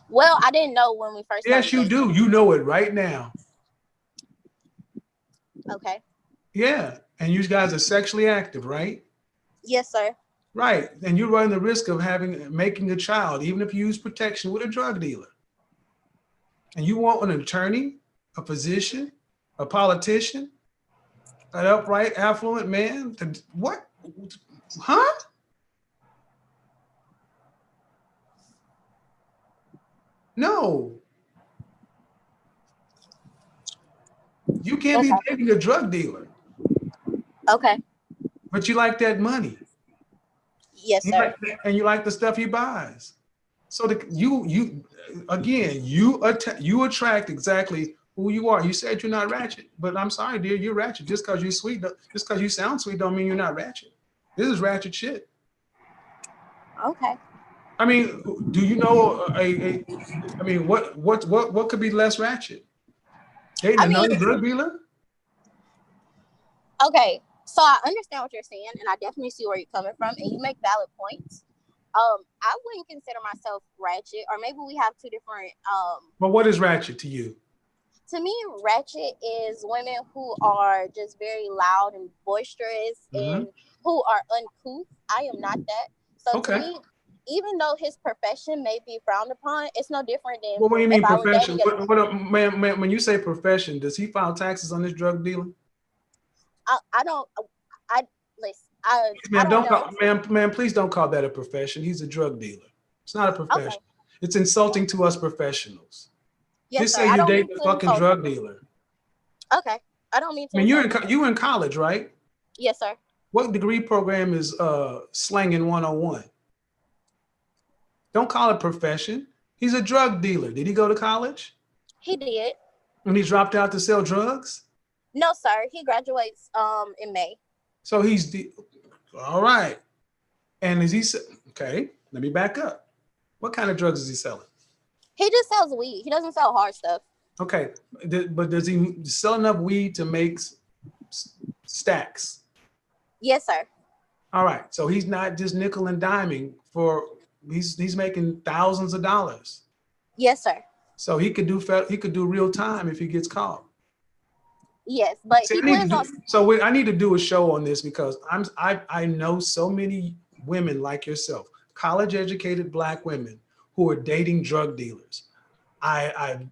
Well, I didn't know when we first Yes, you do. You know it right now. Okay. Yeah. And you guys are sexually active, right? Yes, sir. Right. And you run the risk of making a child, even if you use protection with a drug dealer. And you want an attorney, a physician, a politician, an upright, affluent man? What? Huh? No. You can't be dating a drug dealer. Okay. But you like that money. Yes, sir. And you like the stuff he buys. So you attract exactly who you are. You said you're not ratchet, but I'm sorry, dear, you're ratchet. Just because you're sweet, just because you sound sweet, don't mean you're not ratchet. This is ratchet shit. Okay. I mean, do you know what could be less ratchet? Dating another drug dealer? Okay, so I understand what you're saying, and I definitely see where you're coming from, and you make valid points. I wouldn't consider myself ratchet, or maybe we have two different. But what is ratchet to you? To me, ratchet is women who are just very loud and boisterous and who are uncouth. I am not that. So to me, even though his profession may be frowned upon, it's no different than. Well, what do you mean profession? Man, when you say profession, does he file taxes on this drug dealer? Listen, please don't call that a profession. He's a drug dealer. It's not a profession. Okay. It's insulting to us professionals. Yes, just sir. say you date a fucking drug dealer. Okay, I don't mean to. I mean, you're in college, right? Yes, sir. What degree program is slanging 101? Don't call it profession. He's a drug dealer. Did he go to college? He did. And he dropped out to sell drugs? No, sir. He graduates in May. So all right. And is he okay? Let me back up. What kind of drugs is he selling? He just sells weed. He doesn't sell hard stuff. Okay, but does he sell enough weed to make stacks? Yes, sir. All right, so he's not just nickel and diming he's making thousands of dollars. Yes, sir. So he could do real time if he gets caught. Yes, but See, I need to do a show on this because I know so many women like yourself, college educated Black women who are dating drug dealers. I've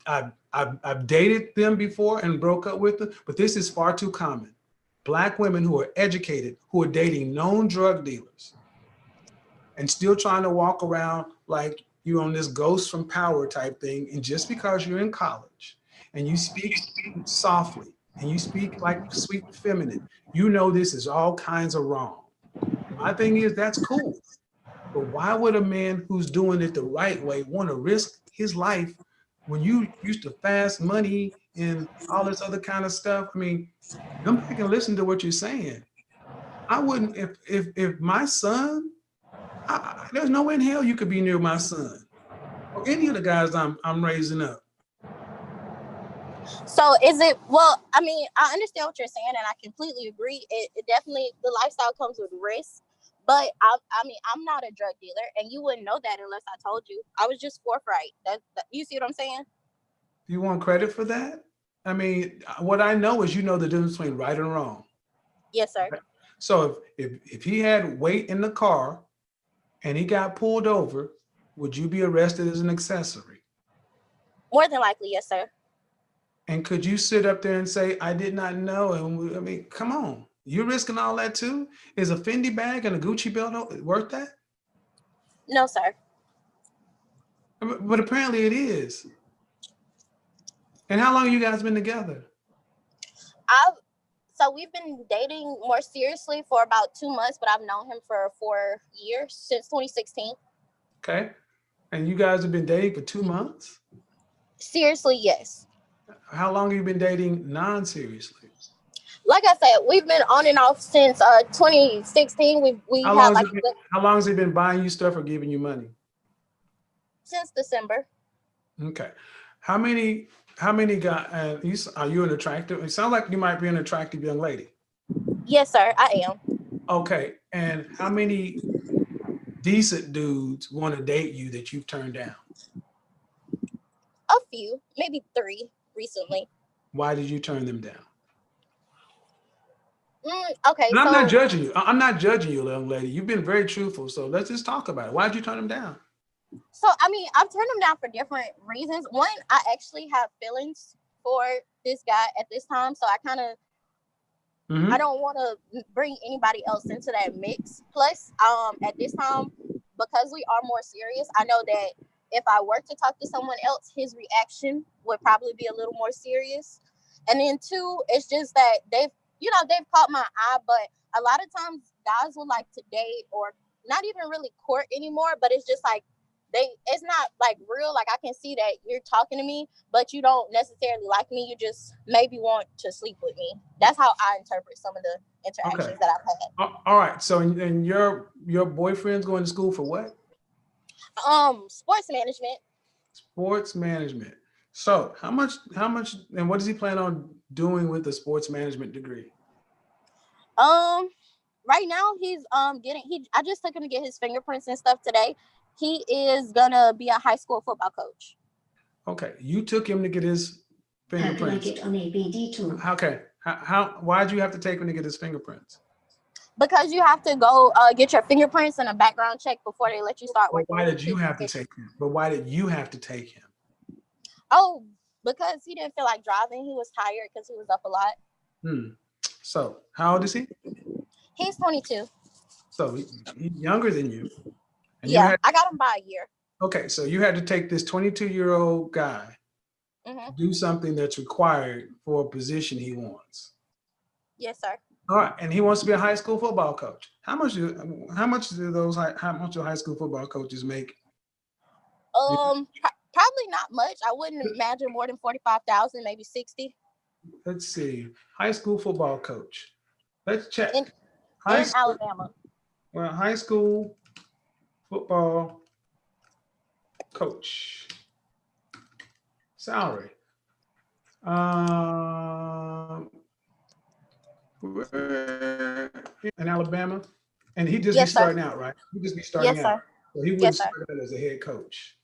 dated them before and broke up with them, but this is far too common. Black women who are educated, who are dating known drug dealers and still trying to walk around like you're on this ghost from power type thing. And just because you're in college and you speak softly and you speak like sweet and feminine, you know this is all kinds of wrong. My thing is, that's cool. But why would a man who's doing it the right way want to risk his life when you used to fast money and all this other kind of stuff, I mean, come back and listen to what you're saying. I wouldn't, if my son, there's no way in hell you could be near my son or any of the guys I'm raising up. So is it, well, I mean, I understand what you're saying and I completely agree. It definitely, the lifestyle comes with risk, but I mean, I'm not a drug dealer and you wouldn't know that unless I told you. I was just forthright. You see what I'm saying? Do you want credit for that? I mean, what I know is you know the difference between right and wrong. Yes, sir. So if he had weight in the car and he got pulled over, would you be arrested as an accessory? More than likely, yes, sir. And could you sit up there and say, I did not know? And I mean, come on, you're risking all that too? Is a Fendi bag and a Gucci belt worth that? No, sir. But apparently it is. And how long you guys been together? So we've been dating more seriously for about 2 months, but I've known him for 4 years, since 2016. Okay. And you guys have been dating for 2 months? Seriously, yes. How long have you been dating non-seriously? Like I said, we've been on and off since 2016. We How had long like how long has he been buying you stuff or giving you money? Since December. Okay. How many guys, are you an attractive? It sounds like you might be an attractive young lady. Yes, sir, I am. Okay. And how many decent dudes want to date you that you've turned down? A few, maybe 3 recently. Why did you turn them down? Okay, and I'm not judging you. I'm not judging you, young lady. You've been very truthful. So let's just talk about it. Why did you turn them down? So, I mean, I've turned them down for different reasons. One, I actually have feelings for this guy at this time. So I kind of, I don't want to bring anybody else into that mix. Plus, at this time, because we are more serious, I know that if I were to talk to someone else, his reaction would probably be a little more serious. And then 2, it's just that they've caught my eye, but a lot of times guys will like to date or not even really court anymore, but it's just like it's not like real. Like I can see that you're talking to me, but you don't necessarily like me. You just maybe want to sleep with me. That's how I interpret some of the interactions that I've had. All right. So, and your boyfriend's going to school for what? Sports management. Sports management. So how much, and what does he plan on doing with the sports management degree? Right now he's I just took him to get his fingerprints and stuff today. He is gonna be a high school football coach. Okay, you took him to get his fingerprints. How can I get on ABD tool? Okay, why'd you have to take him to get his fingerprints? Because you have to go get your fingerprints and a background check before they let you start working. Why did you have to take him? But why did you have to take him? Oh, because he didn't feel like driving. He was tired because he was up a lot. So how old is he? He's 22. So he's younger than you. And yeah, I got him by a year. Okay, so you had to take this 22-year-old guy to do something that's required for a position he wants. Yes, sir. All right, and he wants to be a high school football coach. How much do high school football coaches make? Probably not much. I wouldn't imagine more than 45,000, maybe 60. Let's see, high school football coach. Let's check. In Alabama. Well, high school football coach salary. In Alabama, and he just be starting out, right? He just be starting out. So he wouldn't start out as a head coach.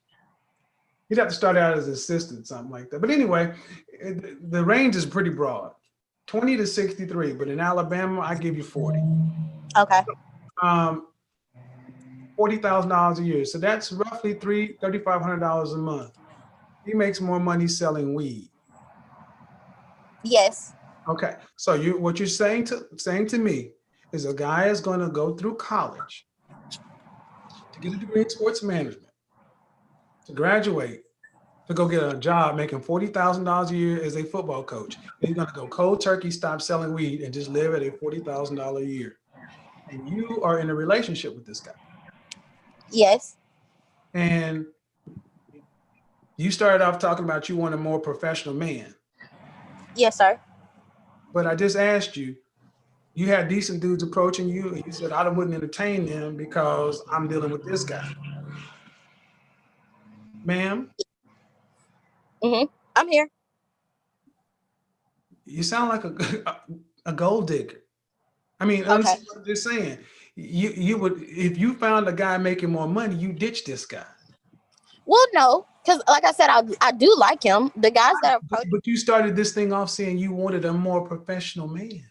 He'd have to start out as an assistant, something like that. But anyway, the range is pretty broad, 20 to 63. But in Alabama, I give you 40. Okay. $40,000 a year. So that's roughly $3,500 a month. He makes more money selling weed. Yes. Okay. So what you're saying to me is a guy is going to go through college to get a degree in sports management, to graduate, to go get a job making $40,000 a year as a football coach. He's going to go cold turkey, stop selling weed, and just live at a $40,000 a year. And you are in a relationship with this guy. Yes. And You started off talking about you want a more professional man. Yes, sir. But I just asked you, you had decent dudes approaching you, and you said, I wouldn't entertain them because I'm dealing with this guy. Ma'am? I'm here. You sound like a gold digger. I mean, Okay. I'm just saying, you would, if you found a guy making more money, you ditch this guy. Well, no, because like I said, I do like him. The guys that approach, But you started this thing off saying you wanted a more professional man.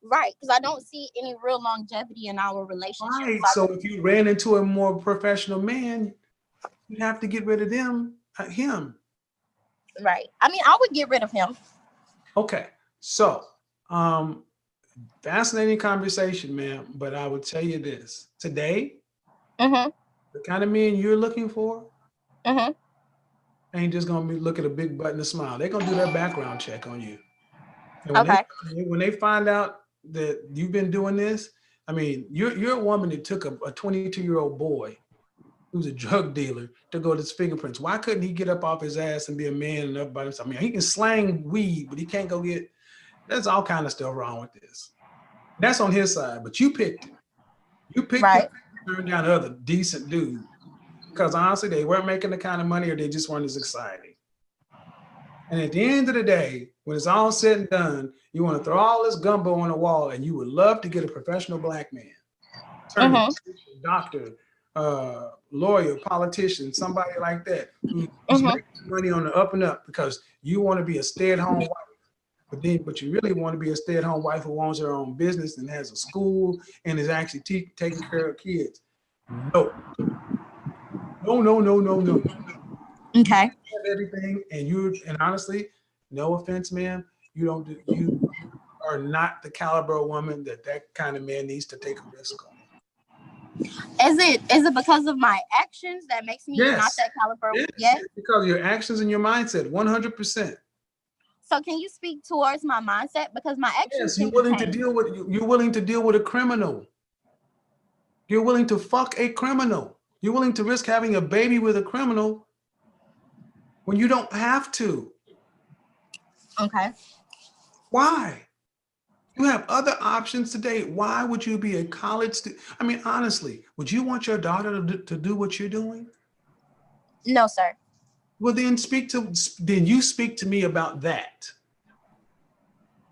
right? Because I don't see any real longevity in our relationship. Right. So if you ran into a more professional man, you have to get rid of him. Right. I mean, I would get rid of him. Okay. So, fascinating conversation, ma'am. But I would tell you this today, the kind of men you're looking for ain't just gonna be look at a big butt and a smile. They're gonna do their background check on you. And when they find out that you've been doing this, I mean, you're a woman that took a 22-year-old boy who's a drug dealer to go to his fingerprints. Why couldn't he get up off his ass and be a man and up by himself? I mean, he can slang weed, but he can't go get. There's all kind of stuff wrong with this. That's on his side, but you picked it. You picked it. Turned down other decent dudes because honestly, they weren't making the kind of money, or they just weren't as exciting. And at the end of the day, when it's all said and done, you want to throw all this gumbo on the wall, and you would love to get a professional black man, attorney, doctor, lawyer, politician, somebody like that who's making money on the up and up because you want to be a stay-at-home wife. But you really want to be a stay-at-home wife who owns her own business and has a school and is actually taking care of kids. No. Okay. You have everything, and honestly, no offense, man, you are not the caliber of woman that kind of man needs to take a risk on. Is it because of my actions that makes me not that caliber? Yes, because your actions and your mindset, 100%. So can you speak towards my mindset? Because my actions. Yes, you're willing to deal with a criminal. You're willing to fuck a criminal. You're willing to risk having a baby with a criminal when you don't have to. Okay. Why? You have other options today. Why would you be a college student? I mean, honestly, would you want your daughter to do what you're doing? No, sir. Well, then you speak to me about that.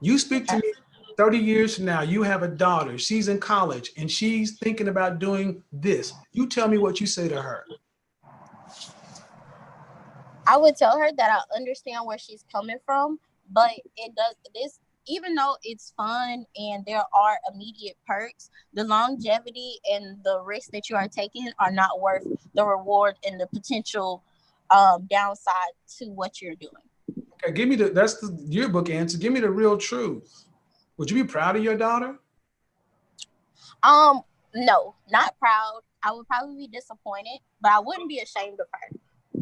You speak to me 30 years from now, you have a daughter, she's in college, and she's thinking about doing this. You tell me what you say to her. I would tell her that I understand where she's coming from, but even though it's fun and there are immediate perks, the longevity and the risk that you are taking are not worth the reward and the potential downside to what you're doing. Okay, give me that's the yearbook answer. Give me the real truth. Would you be proud of your daughter? No, not proud. I would probably be disappointed, but I wouldn't be ashamed of her.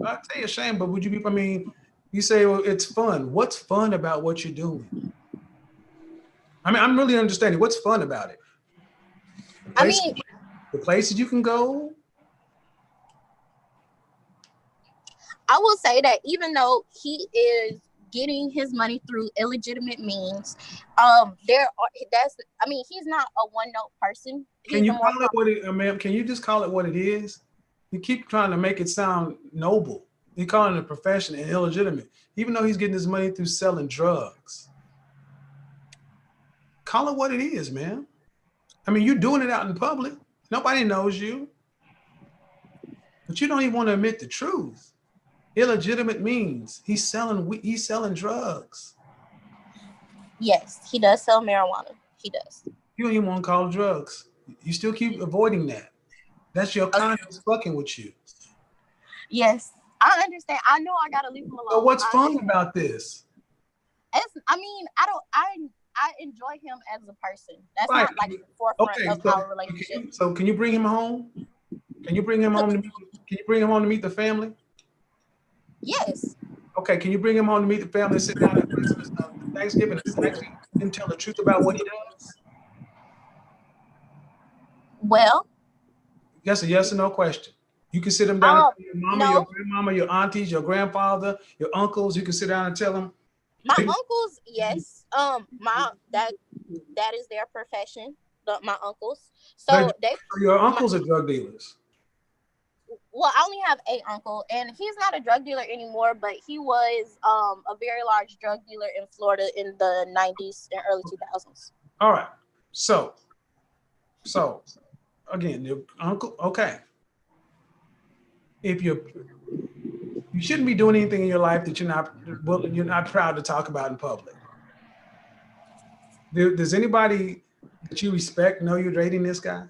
I'd say ashamed, but would you be, I mean, you say, well, it's fun. What's fun about what you're doing? I mean, I'm really understanding what's fun about it. The places you can go. I will say that even though he is getting his money through illegitimate means, he's not a one-note person. Can you call it what it, ma'am? Can you just call it what it is? You keep trying to make it sound noble. You're calling it a profession and illegitimate, even though he's getting his money through selling drugs. Call it what it is, man. I mean, you're doing it out in public. Nobody knows you. But you don't even want to admit the truth. Illegitimate means he's selling drugs. Yes, he does sell marijuana. He does. You don't even want to call it drugs. You still keep avoiding that. That's your conscience fucking with you. Yes, I understand. I know I gotta leave him alone. So what's fun about this? I enjoy him as a person. That's not like the forefront of our relationship. So can you bring him home? Can you bring him home to meet the family? Yes. Okay, can you bring him home to meet the family and sit down at Christmas, Thanksgiving, and tell the truth about what he does? Well, That's a yes or no question. You can sit them down and tell your mama, No. your grandmama, your aunties, your grandfather, your uncles. You can sit down and tell them. My uncles, yes. My that is their profession. My uncles. So they. Your uncles are drug dealers. Well, I only have a uncle, and he's not a drug dealer anymore, but he was a very large drug dealer in Florida in the 90s and early 2000s. All right. So again, your uncle. Okay. If you shouldn't be doing anything in your life that you're not proud to talk about in public. Does anybody that you respect know you're dating this guy?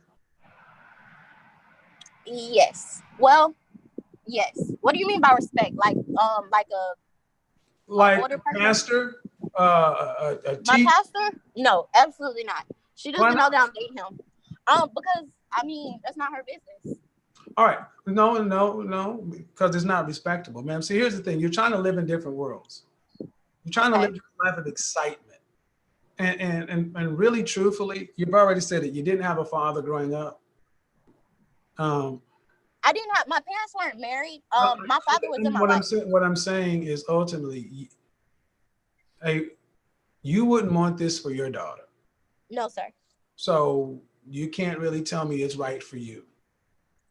Yes. Well, yes. What do you mean by respect? Like Like a pastor, a my teacher? pastor? No, absolutely not. She Why doesn't know not? that I'm dating him. Because I mean that's not her business. All right. No, because it's not respectable, ma'am. See, here's the thing. You're trying to live in different worlds. You're trying to live a life of excitement. And really, truthfully, you've already said it. You didn't have a father growing up. I didn't have, my parents weren't married. My father was in my life. What I'm saying is ultimately, you wouldn't want this for your daughter. No, sir. So you can't really tell me it's right for you.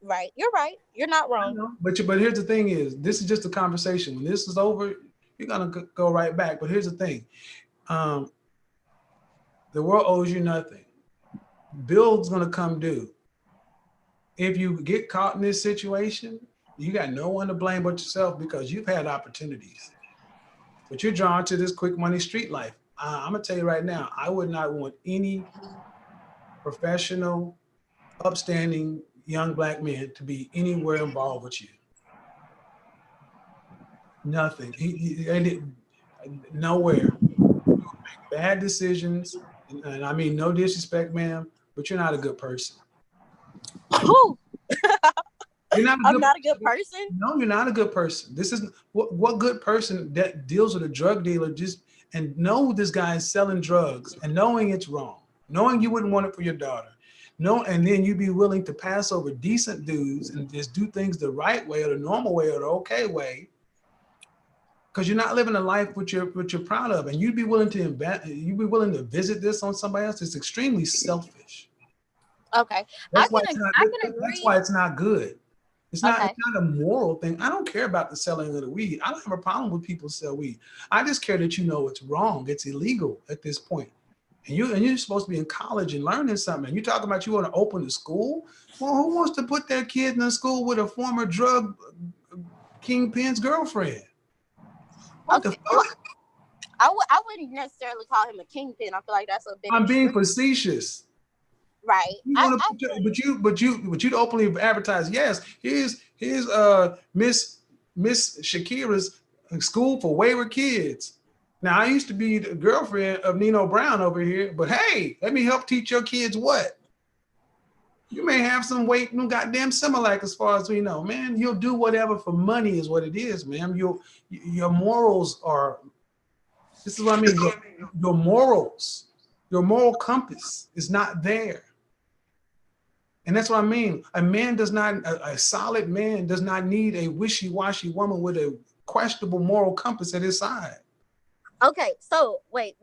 Right. You're right. You're not wrong. But here's the thing is, this is just a conversation. When this is over, you're going to go right back. But here's the thing. The world owes you nothing. Bill's going to come due. If you get caught in this situation, you got no one to blame but yourself because you've had opportunities. But you're drawn to this quick money street life. I'm going to tell you right now, I would not want any professional, upstanding young black men to be anywhere involved with you. Nothing. Nowhere. Make bad decisions. And I mean, no disrespect, ma'am, but you're not a good person. I'm not a good person. No, you're not a good person. This is what good person that deals with a drug dealer just and know this guy is selling drugs and knowing it's wrong, knowing you wouldn't want it for your daughter. No, and then you'd be willing to pass over decent dudes and just do things the right way or the normal way or the okay way. Because you're not living a life which you're proud of, and you'd be willing to visit this on somebody else. It's extremely selfish. Okay, that's why it's not good. It's not a moral thing. I don't care about the selling of the weed. I don't have a problem with people sell weed. I just care that you know it's wrong. It's illegal at this point. And you're supposed to be in college and learning something. And you talking about you want to open a school? Well, who wants to put their kid in a school with a former drug kingpin's girlfriend? What the fuck? I wouldn't necessarily call him a kingpin. I feel like that's a bit. I'm being facetious. Right. But you'd openly advertise. Yes, here's Miss Shakira's school for wayward kids. Now I used to be the girlfriend of Nino Brown over here, but hey, let me help teach your kids what. You may have some weight, no goddamn Similac as far as we know, man. You'll do whatever for money is what it is, man. Your morals are. This is what I mean. Your morals, your moral compass is not there. And that's what I mean. A solid man does not need a wishy-washy woman with a questionable moral compass at his side. Okay, so wait.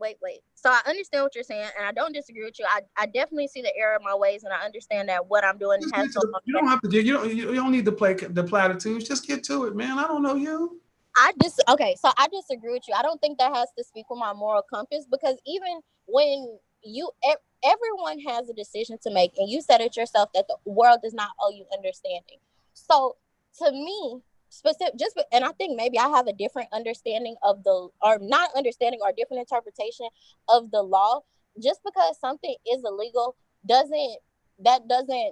So I understand what you're saying, and I don't disagree with you. I definitely see the error of my ways, and I understand that what I'm doing has so you don't have to. You don't need to play the platitudes. Just get to it, man. I don't know you. So I disagree with you. I don't think that has to speak with my moral compass because even when everyone has a decision to make, and you said it yourself that the world does not owe you understanding. So to me, and I think maybe I have a different understanding of different interpretation of the law. Just because something is illegal doesn't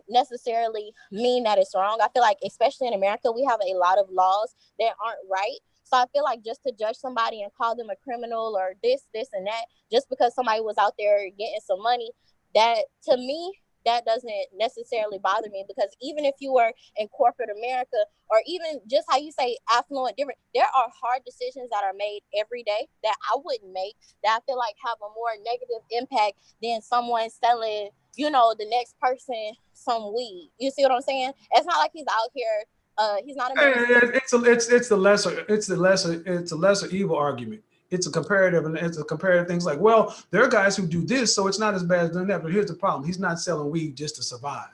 necessarily mean that it's wrong. I feel like, especially in America, we have a lot of laws that aren't right. So I feel like just to judge somebody and call them a criminal or this and that, just because somebody was out there getting some money, that to me, that doesn't necessarily bother me, because even if you were in corporate America, or even just how you say affluent, different, there are hard decisions that are made every day that I wouldn't make, that I feel like have a more negative impact than someone selling, the next person some weed. You see what I'm saying? It's not like he's out here He's not a Hey, minister. it's a lesser evil argument. It's a comparative, and it's a comparative things like, well, there are guys who do this, so it's not as bad as doing that. But here's the problem: he's not selling weed just to survive.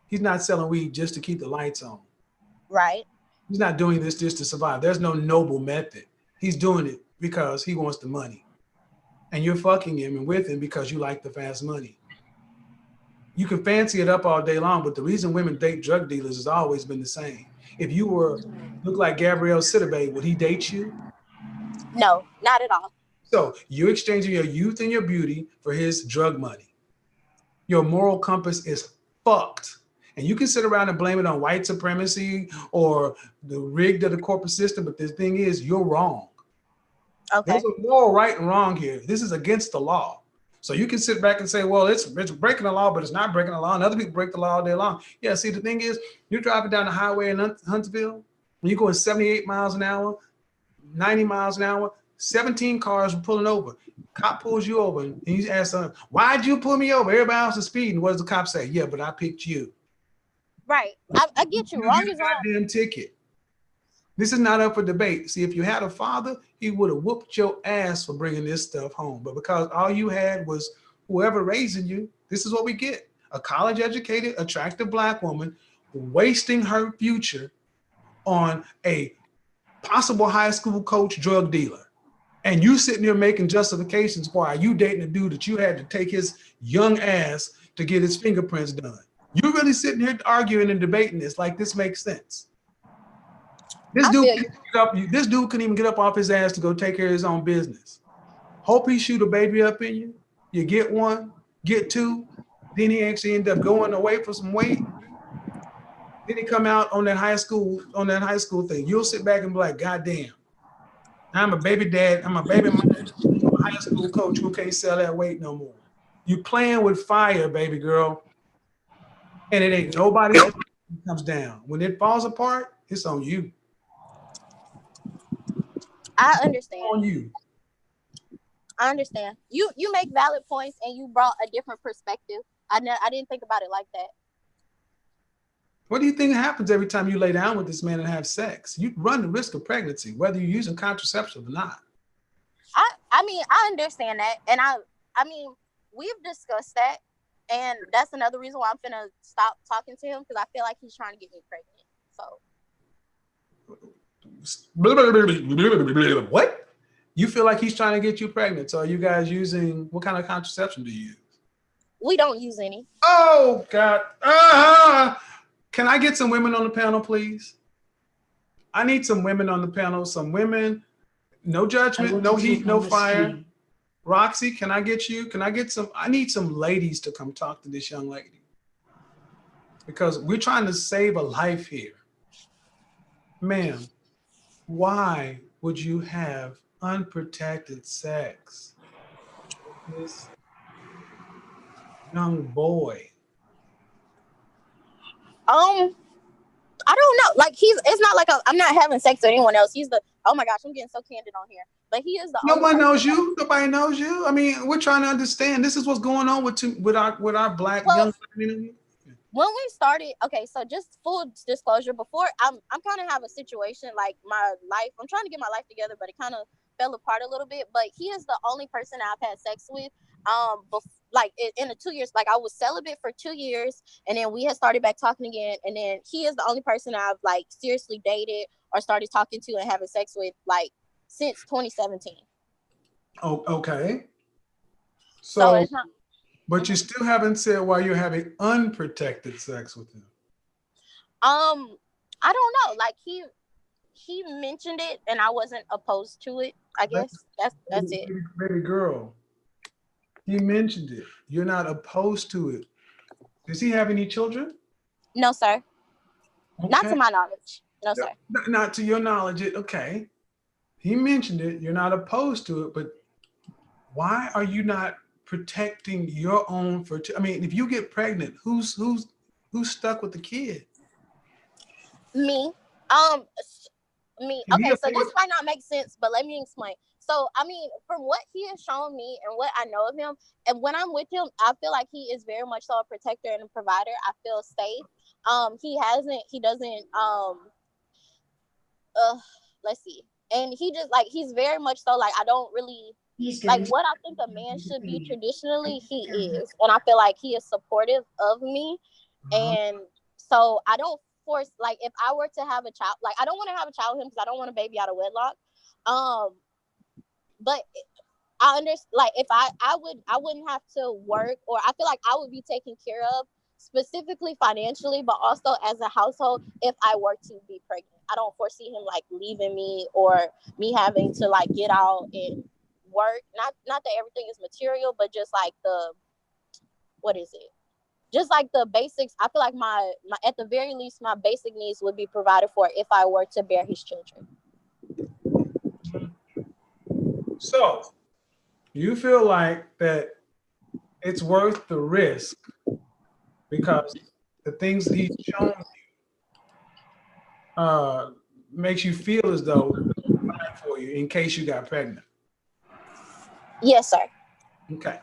He's not selling weed just to keep the lights on. Right. He's not doing this just to survive. There's no noble method. He's doing it because he wants the money, and you're fucking him and with him because you like the fast money. You can fancy it up all day long, but the reason women date drug dealers has always been the same. If you look like Gabrielle Sidibe, would he date you? No, not at all. So you're exchanging your youth and your beauty for his drug money. Your moral compass is fucked. And you can sit around and blame it on white supremacy or the rigged of the corporate system, but the thing is, you're wrong. Okay. There's a moral right and wrong here. This is against the law. So you can sit back and say, well, it's breaking the law, but it's not breaking the law. And other people break the law all day long. Yeah, see, the thing is, you're driving down the highway in Huntsville, and you're going 78 miles an hour, 90 miles an hour, 17 cars are pulling over. Cop pulls you over, and you ask them, why'd you pull me over? Everybody else is speeding. What does the cop say? Yeah, but I picked you. Right. I get you. Wrong is wrong. Goddamn ticket. This is not up for debate. See, if you had a father, he would have whooped your ass for bringing this stuff home. But because all you had was whoever raising you, this is what we get. A college-educated, attractive black woman wasting her future on a possible high school coach drug dealer. And you sitting here making justifications why you dating a dude that you had to take his young ass to get his fingerprints done. You're really sitting here arguing and debating this like this makes sense. This dude couldn't even get up off his ass to go take care of his own business. Hope he shoot a baby up in you. You get one, get two, then he actually end up going away for some weight. Then he come out on that high school thing. You'll sit back and be like, God damn, I'm a baby dad, I'm a baby mom, I'm a high school coach who can't sell that weight no more. You playing with fire, baby girl. And it ain't nobody's fault when it comes down. When it falls apart, it's on you. I understand. On you. I understand. You make valid points, and you brought a different perspective. I didn't think about it like that. What do you think happens every time you lay down with this man and have sex? You run the risk of pregnancy, whether you're using contraception or not. I mean, I understand that, and I mean, we've discussed that, and that's another reason why I'm finna stop talking to him, because I feel like he's trying to get me pregnant. So. What? You feel like he's trying to get you pregnant? So are you guys using, what kind of contraception do you use? We don't use any. Oh God! Can I get some women on the panel, please? I need some women on the panel. Some women. No judgment, no heat, no fire. Roxy, can I get you? Can I get some? I need some ladies to come talk to this young lady, because we're trying to save a life here. Ma'am, why would you have unprotected sex with this young boy? I don't know. Like, it's not like I'm not having sex with anyone else. He's the, oh my gosh, I'm getting so candid on here. But he is the Nobody knows you. Nobody knows you. I mean, we're trying to understand. This is what's going on with our black young community. When we started, okay, so just full disclosure, before I'm kind of have a situation like my life. I'm trying to get my life together, but it kind of fell apart a little bit. But he is the only person I've had sex with. Like in the 2 years, like I was celibate for 2 years, and then we had started back talking again, and then he is the only person I've like seriously dated or started talking to and having sex with like since 2017. Oh, okay. So it's not. But you still haven't said why you're having unprotected sex with him. I don't know. Like he mentioned it, and I wasn't opposed to it. I guess that's it. Baby girl, he mentioned it. You're not opposed to it. Does he have any children? No, sir. Okay. Not to my knowledge. No, sir. Not to your knowledge. Okay. He mentioned it. You're not opposed to it, but why are you not protecting your own fertility? I mean, if you get pregnant, who's stuck with the kid? Me. Me. Okay, so this might not make sense, but let me explain. So, I mean, from what he has shown me and what I know of him, and when I'm with him, I feel like he is very much so a protector and a provider. I feel safe. He doesn't, let's see. And he just like, he's very much so like, I don't really, like what I think a man should be traditionally, he is. And I feel like he is supportive of me. And so I don't force, like if I were to have a child, like I don't want to have a child with him because I don't want a baby out of wedlock. But I understand, like if I wouldn't have to work, or I feel like I would be taken care of specifically financially, but also as a household if I were to be pregnant. I don't foresee him like leaving me or me having to like get out and work. Not that everything is material, but just like the, what is it? Just like the basics. I feel like my at the very least my basic needs would be provided for if I were to bear his children. So you feel like that it's worth the risk because the things he's shown you makes you feel as though it's fine for you in case you got pregnant. Yes, sir. Okay.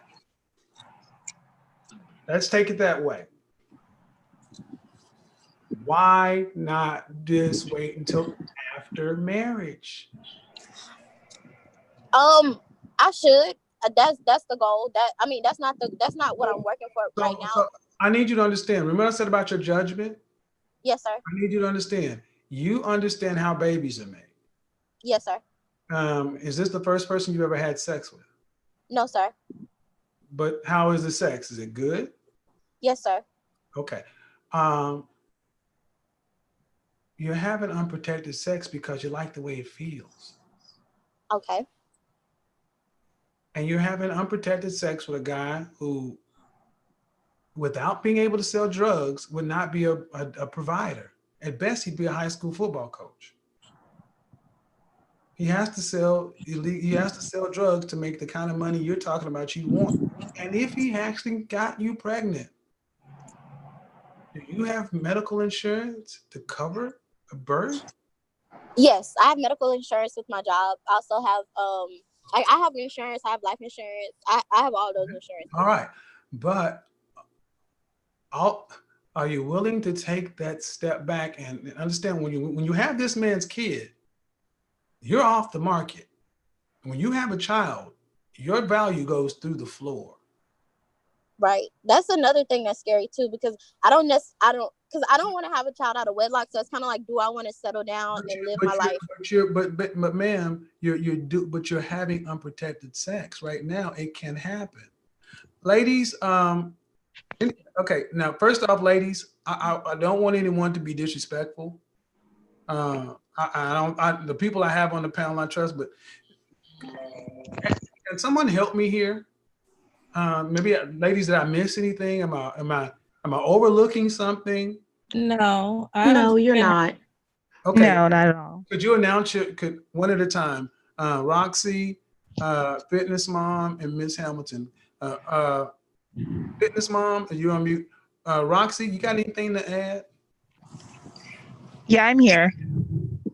Let's take it that way. Why not just wait until after marriage? I should. That's the goal. That's not what I'm working for right now. So I need you to understand. Remember I said about your judgment? Yes, sir. I need you to understand. You understand how babies are made. Yes, sir. Is this the first person you ever had sex with? No, sir. But how is the sex? Is it good? Yes, sir. Okay. You're having unprotected sex because you like the way it feels. Okay. And you're having unprotected sex with a guy who, without being able to sell drugs, would not be a provider. At best, he'd be a high school football coach. He has to sell drugs to make the kind of money you're talking about you want. And if he actually got you pregnant, do you have medical insurance to cover a birth? Yes, I have medical insurance with my job. I also have I have insurance, I have life insurance. I have all those insurances. All right. But are you willing to take that step back and understand when you have this man's kid, you're off the market. When you have a child, your value goes through the floor. Right. That's another thing that's scary too, because I don't want to have a child out of wedlock. So it's kind of like, do I want to settle down and live my life? But ma'am, you're having unprotected sex right now. It can happen, ladies. Okay. Now, first off, ladies, I don't want anyone to be disrespectful. The people I have on the panel I trust, but can someone help me here? Maybe ladies, did I miss anything? Am I overlooking something? No, No, you're not. Okay. No, not at all. Could you announce could one at a time? Roxy, Fitness Mom, and Miss Hamilton. Fitness Mom, are you on mute? Roxy, you got anything to add? Yeah, I'm here.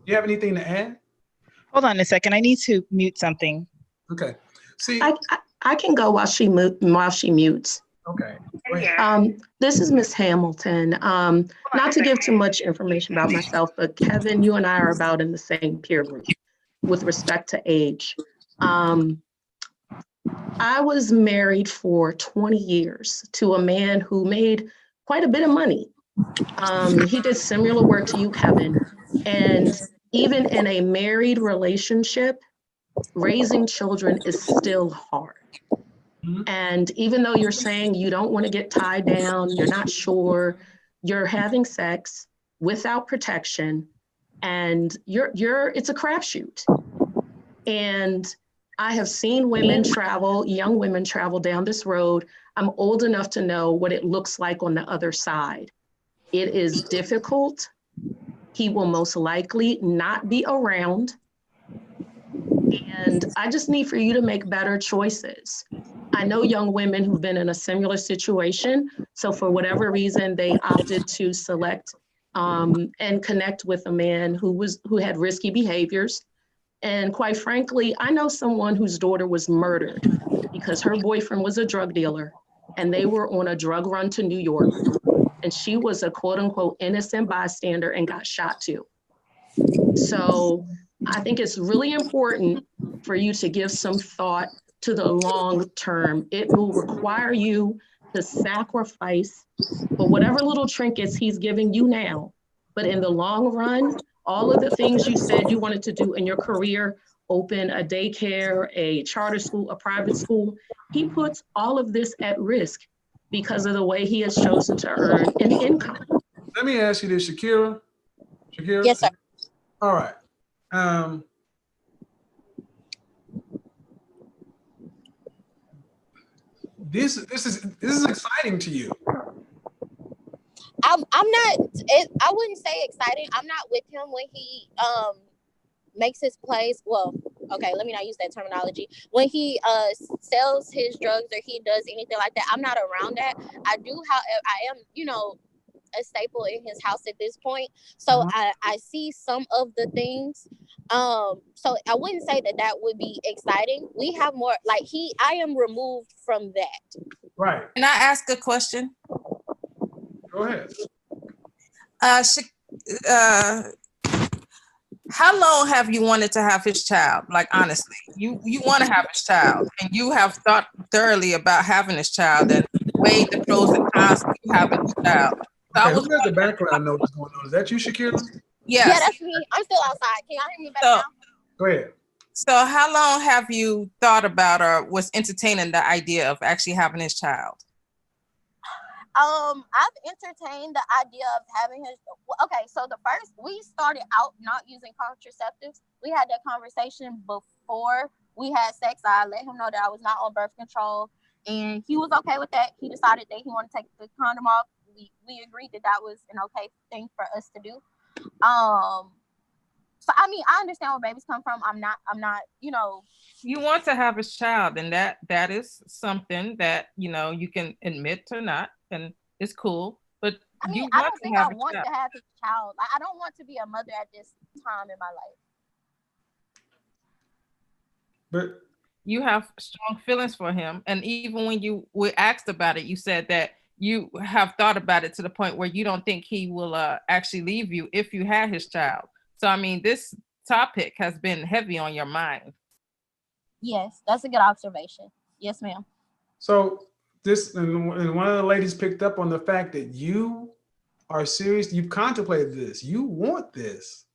You have anything to add? Hold on a second. I need to mute something. Okay. See, I can go while she mutes. Okay. This is Miss Hamilton. Not to give too much information about myself, but Kevin, you and I are about in the same peer group with respect to age. I was married for 20 years to a man who made quite a bit of money. He did similar work to you, Kevin. And even in a married relationship, raising children is still hard. And even though you're saying you don't want to get tied down, you're not sure, you're having sex without protection, and it's a crapshoot. And I have seen young women travel down this road. I'm old enough to know what it looks like on the other side. It is difficult. He will most likely not be around. And I just need for you to make better choices. I know young women who've been in a similar situation. So for whatever reason, they opted to select and connect with a man who had risky behaviors. And quite frankly, I know someone whose daughter was murdered because her boyfriend was a drug dealer and they were on a drug run to New York. and she was a quote unquote innocent bystander and got shot too. So I think it's really important for you to give some thought to the long term. It will require you to sacrifice for whatever little trinkets he's giving you now. But in the long run, all of the things you said you wanted to do in your career, open a daycare, a charter school, a private school, he puts all of this at risk because of the way he has chosen to earn an income. Let me ask you this, Shakira. Shakira? Yes, sir. All right. This is exciting to you. I'm not. I wouldn't say exciting. I'm not with him when he makes his plays. Well, okay, let me not use that terminology. When he sells his drugs or he does anything like that, I'm not around that. I do, however, I am, a staple in his house at this point. So I see some of the things. So I wouldn't say that would be exciting. We have more like I am removed from that. Right. Can I ask a question? Go ahead. How long have you wanted to have his child? Like, honestly, you want to have his child, and you have thought thoroughly about having his child and weighed the pros and cons of you having his child. So Okay, who has the background noise going on? Is that you, Shakira? Yes. Yeah, that's me. I'm still outside. Can y'all hear me better now? Go ahead. So how long have you thought about or was entertaining the idea of actually having his child? I've entertained the idea of having his. Okay, so we started out not using contraceptives. We had that conversation before we had sex. I let him know that I was not on birth control, and he was okay with that. He decided that he wanted to take the condom off. We agreed that was an okay thing for us to do. So I mean, I understand where babies come from. I'm not, You want to have a child, and that is something that, you can admit or not, and it's cool. But I mean, I don't think I want to have a child. I don't want to be a mother at this time in my life. But you have strong feelings for him. And even when you were asked about it, you said that you have thought about it to the point where you don't think he will actually leave you if you had his child. So, I mean, this topic has been heavy on your mind. Yes, that's a good observation. Yes, ma'am. So and one of the ladies picked up on the fact that you are serious. You've contemplated this. You want this.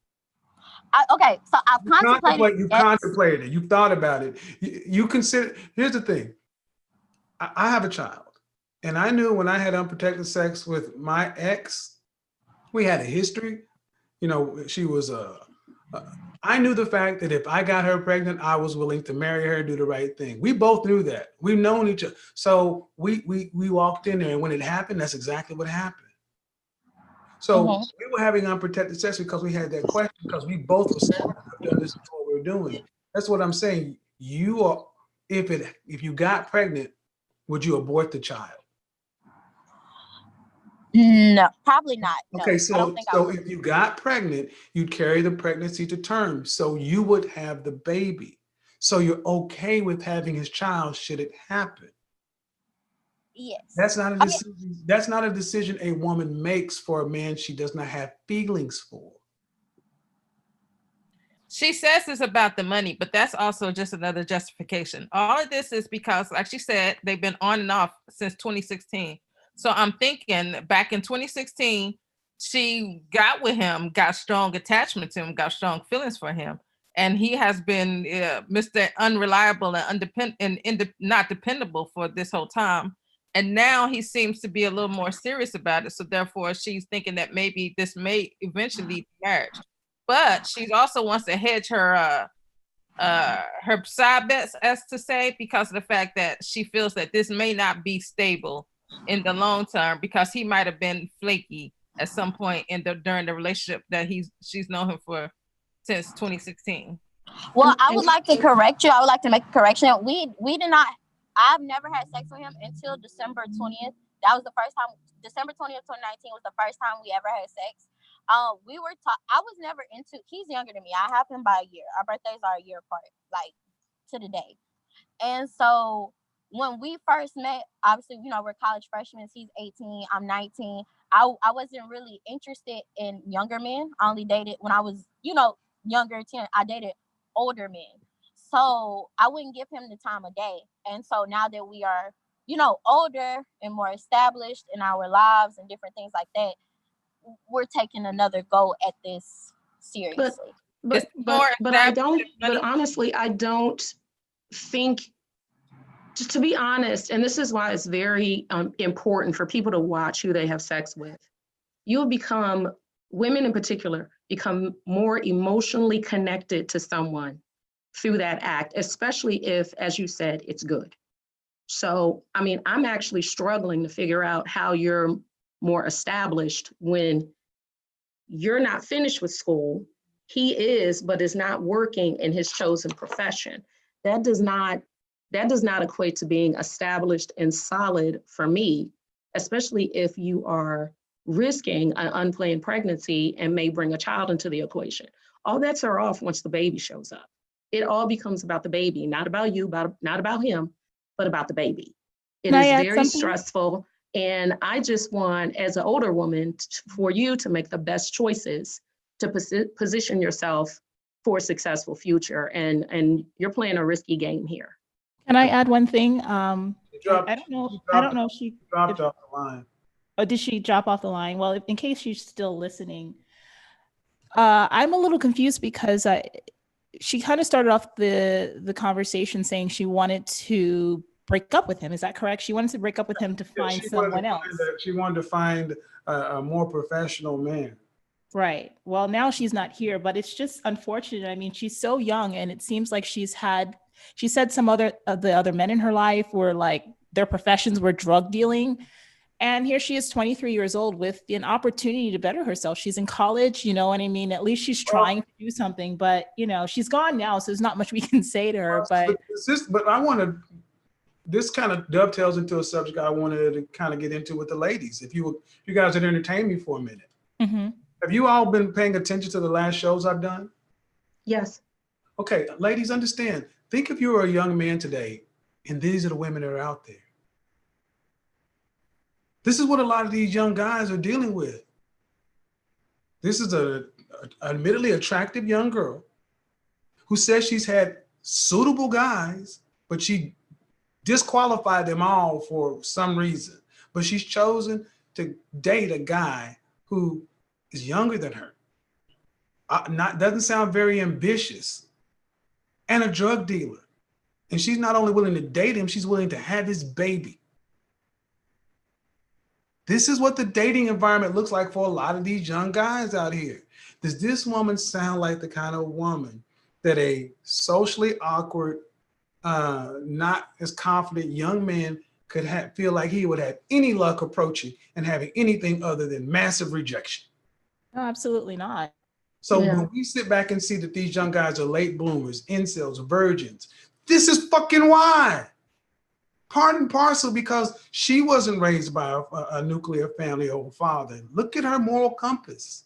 Okay, so I've contemplated. You contemplated it. You thought about it. You consider. Here's the thing. I have a child, and I knew when I had unprotected sex with my ex, we had a history. She was I knew the fact that if I got her pregnant, I was willing to marry her and do the right thing. We both knew that. We've known each other. So we walked in there, and when it happened, that's exactly what happened. So we were having unprotected sex because we had that question, because we both were saying, I've done this before, we're doing. That's what I'm saying. You are, if you got pregnant, would you abort the child? No, probably not. No, okay, so if you got pregnant, you'd carry the pregnancy to term. So you would have the baby. So you're okay with having his child should it happen. Yes. That's not a decision. That's not a decision a woman makes for a man she does not have feelings for. She says it's about the money, but that's also just another justification. All of this is because, like she said, they've been on and off since 2016. So I'm thinking back in 2016, she got with him, got strong attachment to him, got strong feelings for him. And he has been Mr. Unreliable and not dependable for this whole time. And now he seems to be a little more serious about it. So therefore, she's thinking that maybe this may eventually lead to marriage. But she also wants to hedge her side bets, as to say, because of the fact that she feels that this may not be stable in the long term, because he might have been flaky at some point during the relationship that she's known him for since 2016. Well, I would like to correct you. I would like to make a correction. We did not. I've never had sex with him until December 20th. That was the first time. December 20th, 2019 was the first time we ever had sex. We were I was never into. He's younger than me. I have him by a year. Our birthdays are a year apart, like to the day. And so when we first met, obviously, you know, we're college freshmen. He's 18, I'm 19. I wasn't really interested in younger men. I only dated when I was, you know, younger, 10. I dated older men. So I wouldn't give him the time of day. And so now that we are, you know, older and more established in our lives and different things like that, we're taking another go at this seriously. But honestly, I don't think, to be honest, and this is why it's very important for people to watch who they have sex with. You'll become, women in particular, become more emotionally connected to someone through that act, especially if, as you said, it's good. So, I mean, I'm actually struggling to figure out how you're more established when you're not finished with school. He is, but is not working in his chosen profession. That does not equate to being established and solid for me, especially if you are risking an unplanned pregnancy and may bring a child into the equation. All bets are off once the baby shows up. It all becomes about the baby, not about you, not about him, but about the baby. It is very stressful. And I just want, as an older woman, for you to make the best choices to position yourself for a successful future. And you're playing a risky game here. Can I add one thing? I don't know if she dropped off the line. Oh, did she drop off the line? Well, in case she's still listening, I'm a little confused because she kind of started off the conversation saying she wanted to break up with him. Is that correct? She wanted to break up with him to find someone else. She wanted to find a more professional man. Right. Well, now she's not here, but it's just unfortunate. I mean, she's so young, and it seems like she said some other of the other men in her life were like their professions were drug dealing. And here she is, 23 years old, with an opportunity to better herself. She's in college, you know what I mean? At least she's trying to do something, but you know, she's gone now, so there's not much we can say to her. But this kind of dovetails into a subject I wanted to kind of get into with the ladies. If you guys would entertain me for a minute. Mm-hmm. Have you all been paying attention to the last shows I've done? Yes. Okay, ladies, understand. Think if you were a young man today, and these are the women that are out there. This is what a lot of these young guys are dealing with. This is a admittedly attractive young girl who says she's had suitable guys, but she disqualified them all for some reason. But she's chosen to date a guy who is younger than her. Doesn't sound very ambitious, and a drug dealer. And she's not only willing to date him, she's willing to have his baby. This is what the dating environment looks like for a lot of these young guys out here. Does this woman sound like the kind of woman that a socially awkward, not as confident young man could feel like he would have any luck approaching and having anything other than massive rejection? No, absolutely not. So when we sit back and see that these young guys are late bloomers, incels, virgins, this is fucking why. Part and parcel because she wasn't raised by a nuclear family or father. Look at her moral compass.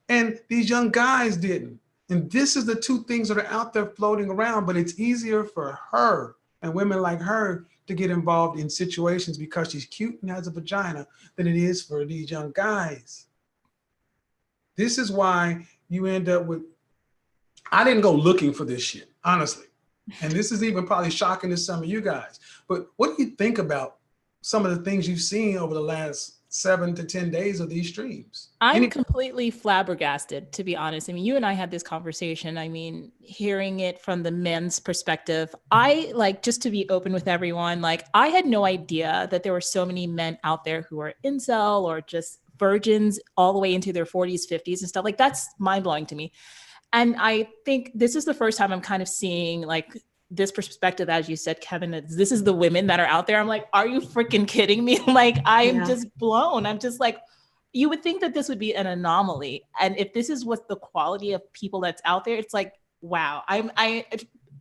And these young guys didn't. And this is the two things that are out there floating around, but it's easier for her and women like her to get involved in situations because she's cute and has a vagina than it is for these young guys. This is why you end up with, I didn't go looking for this shit, honestly. And this is even probably shocking to some of you guys. But what do you think about some of the things you've seen over the last 7 to 10 days of these streams? I'm completely flabbergasted, to be honest. I mean, you and I had this conversation. I mean, hearing it from the men's perspective, just to be open with everyone, I had no idea that there were so many men out there who are incel or just virgins all the way into their 40s, 50s and stuff. That's mind blowing to me. And I think this is the first time I'm kind of seeing this perspective, as you said, Kevin, that this is the women that are out there. I'm like, are you freaking kidding me? I'm just blown. I'm just like, you would think that this would be an anomaly. And if this is what the quality of people that's out there, it's like, wow.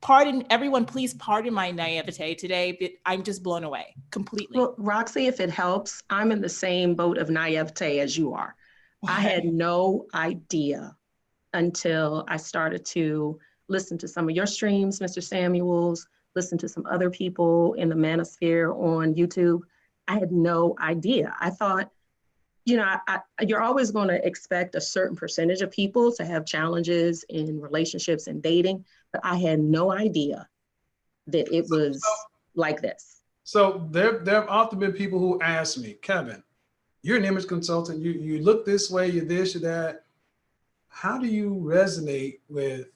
Pardon everyone, please pardon my naivete today, but I'm just blown away completely. Well, Roxy, if it helps, I'm in the same boat of naivete as you are. Okay. I had no idea until I started to listen to some of your streams, Mr. Samuels, listened to some other people in the manosphere on YouTube. I had no idea. I thought, you know, you're always going to expect a certain percentage of people to have challenges in relationships and dating, but I had no idea that it was like this. So there have often been people who ask me, Kevin, you're an image consultant. You look this way, you're this, you're that. How do you resonate with,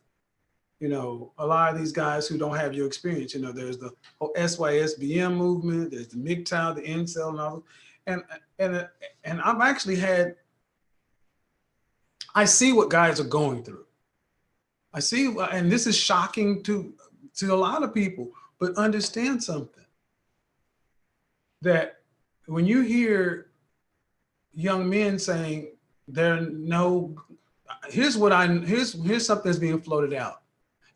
you know, a lot of these guys who don't have your experience? You know, there's the whole SYSBM movement, there's the MGTOW, the IN CEL, and all. And I've actually had, I see what guys are going through. I see, and this is shocking to a lot of people, but understand something, that when you hear young men saying here's something that's being floated out.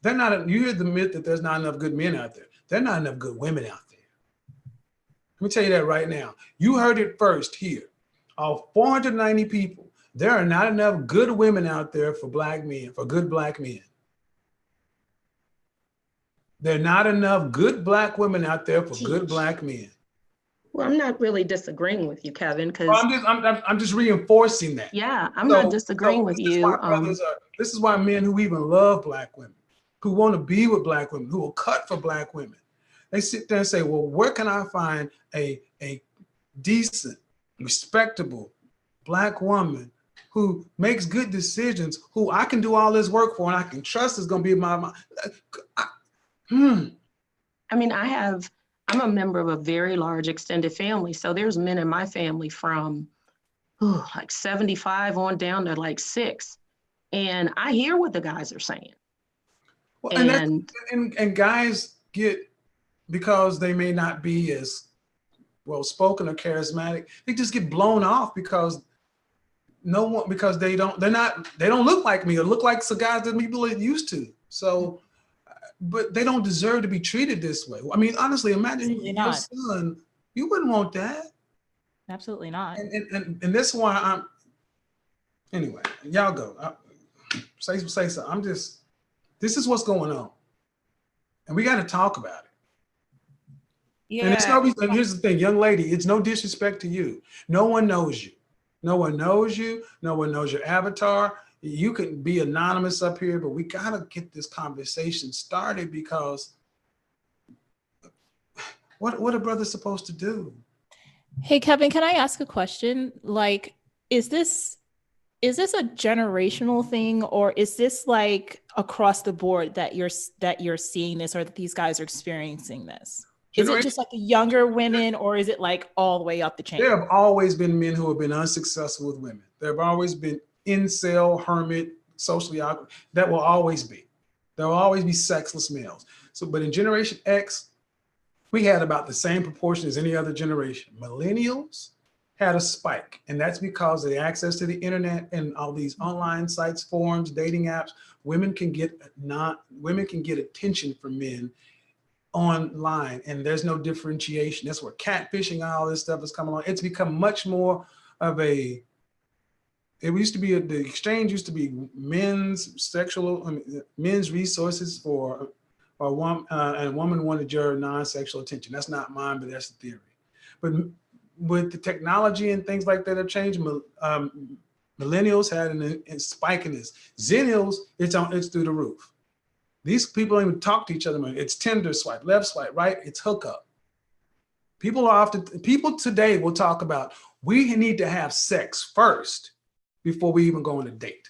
You hear the myth that there's not enough good men out there. There are not enough good women out there. Let me tell you that right now. You heard it first here. Of 490 people, there are not enough good women out there for black men, for good black men. There are not enough good black women out there for good black men. Well, I'm not really disagreeing with you, Kevin, because I'm just reinforcing that. Yeah, I'm not disagreeing with you. This is why men who even love black women, who want to be with black women, who will cut for black women, they sit there and say, well, where can I find a decent, respectable black woman who makes good decisions, who I can do all this work for and I can trust is going to be I mean, I'm a member of a very large extended family. So there's men in my family from like 75 on down to like 6. And I hear what the guys are saying. Well, and guys get, because they may not be as well spoken or charismatic, they just get blown off because they don't look like me or look like some guys that people are used to. So, but they don't deserve to be treated this way. I mean, honestly, imagine your son, you wouldn't want that. Absolutely not. And that's why anyway, y'all go. Say something. This is what's going on. And we got to talk about it. Yeah. And here's the thing, young lady, it's no disrespect to you. No one knows you. No one knows you. No one knows your avatar. You can be anonymous up here, but we got to get this conversation started, because what are brothers supposed to do? Hey, Kevin, can I ask a question? Like, is this a generational thing, or is this like across the board that you're seeing this, or that these guys are experiencing this? Is it just like the younger women, or is it like all the way up the chain? There have always been men who have been unsuccessful with women. There have always been incel, hermit, socially awkward. That will always be. There will always be sexless males. So, but in Generation X, we had about the same proportion as any other generation. Millennials had a spike, and that's because of the access to the internet and all these online sites, forums, dating apps. Women can get attention from men online, and there's no differentiation. That's where catfishing and all this stuff is coming on. It's become much more of the exchange used to be men's resources for a woman, and a woman wanted your non-sexual attention. That's not mine, but that's the theory. But with the technology and things like that have changed, millennials had a spike in this. Zennials, it's through the roof. These people don't even talk to each other. It's Tinder swipe, left swipe, right? It's hookup. People today will talk about, we need to have sex first before we even go on a date.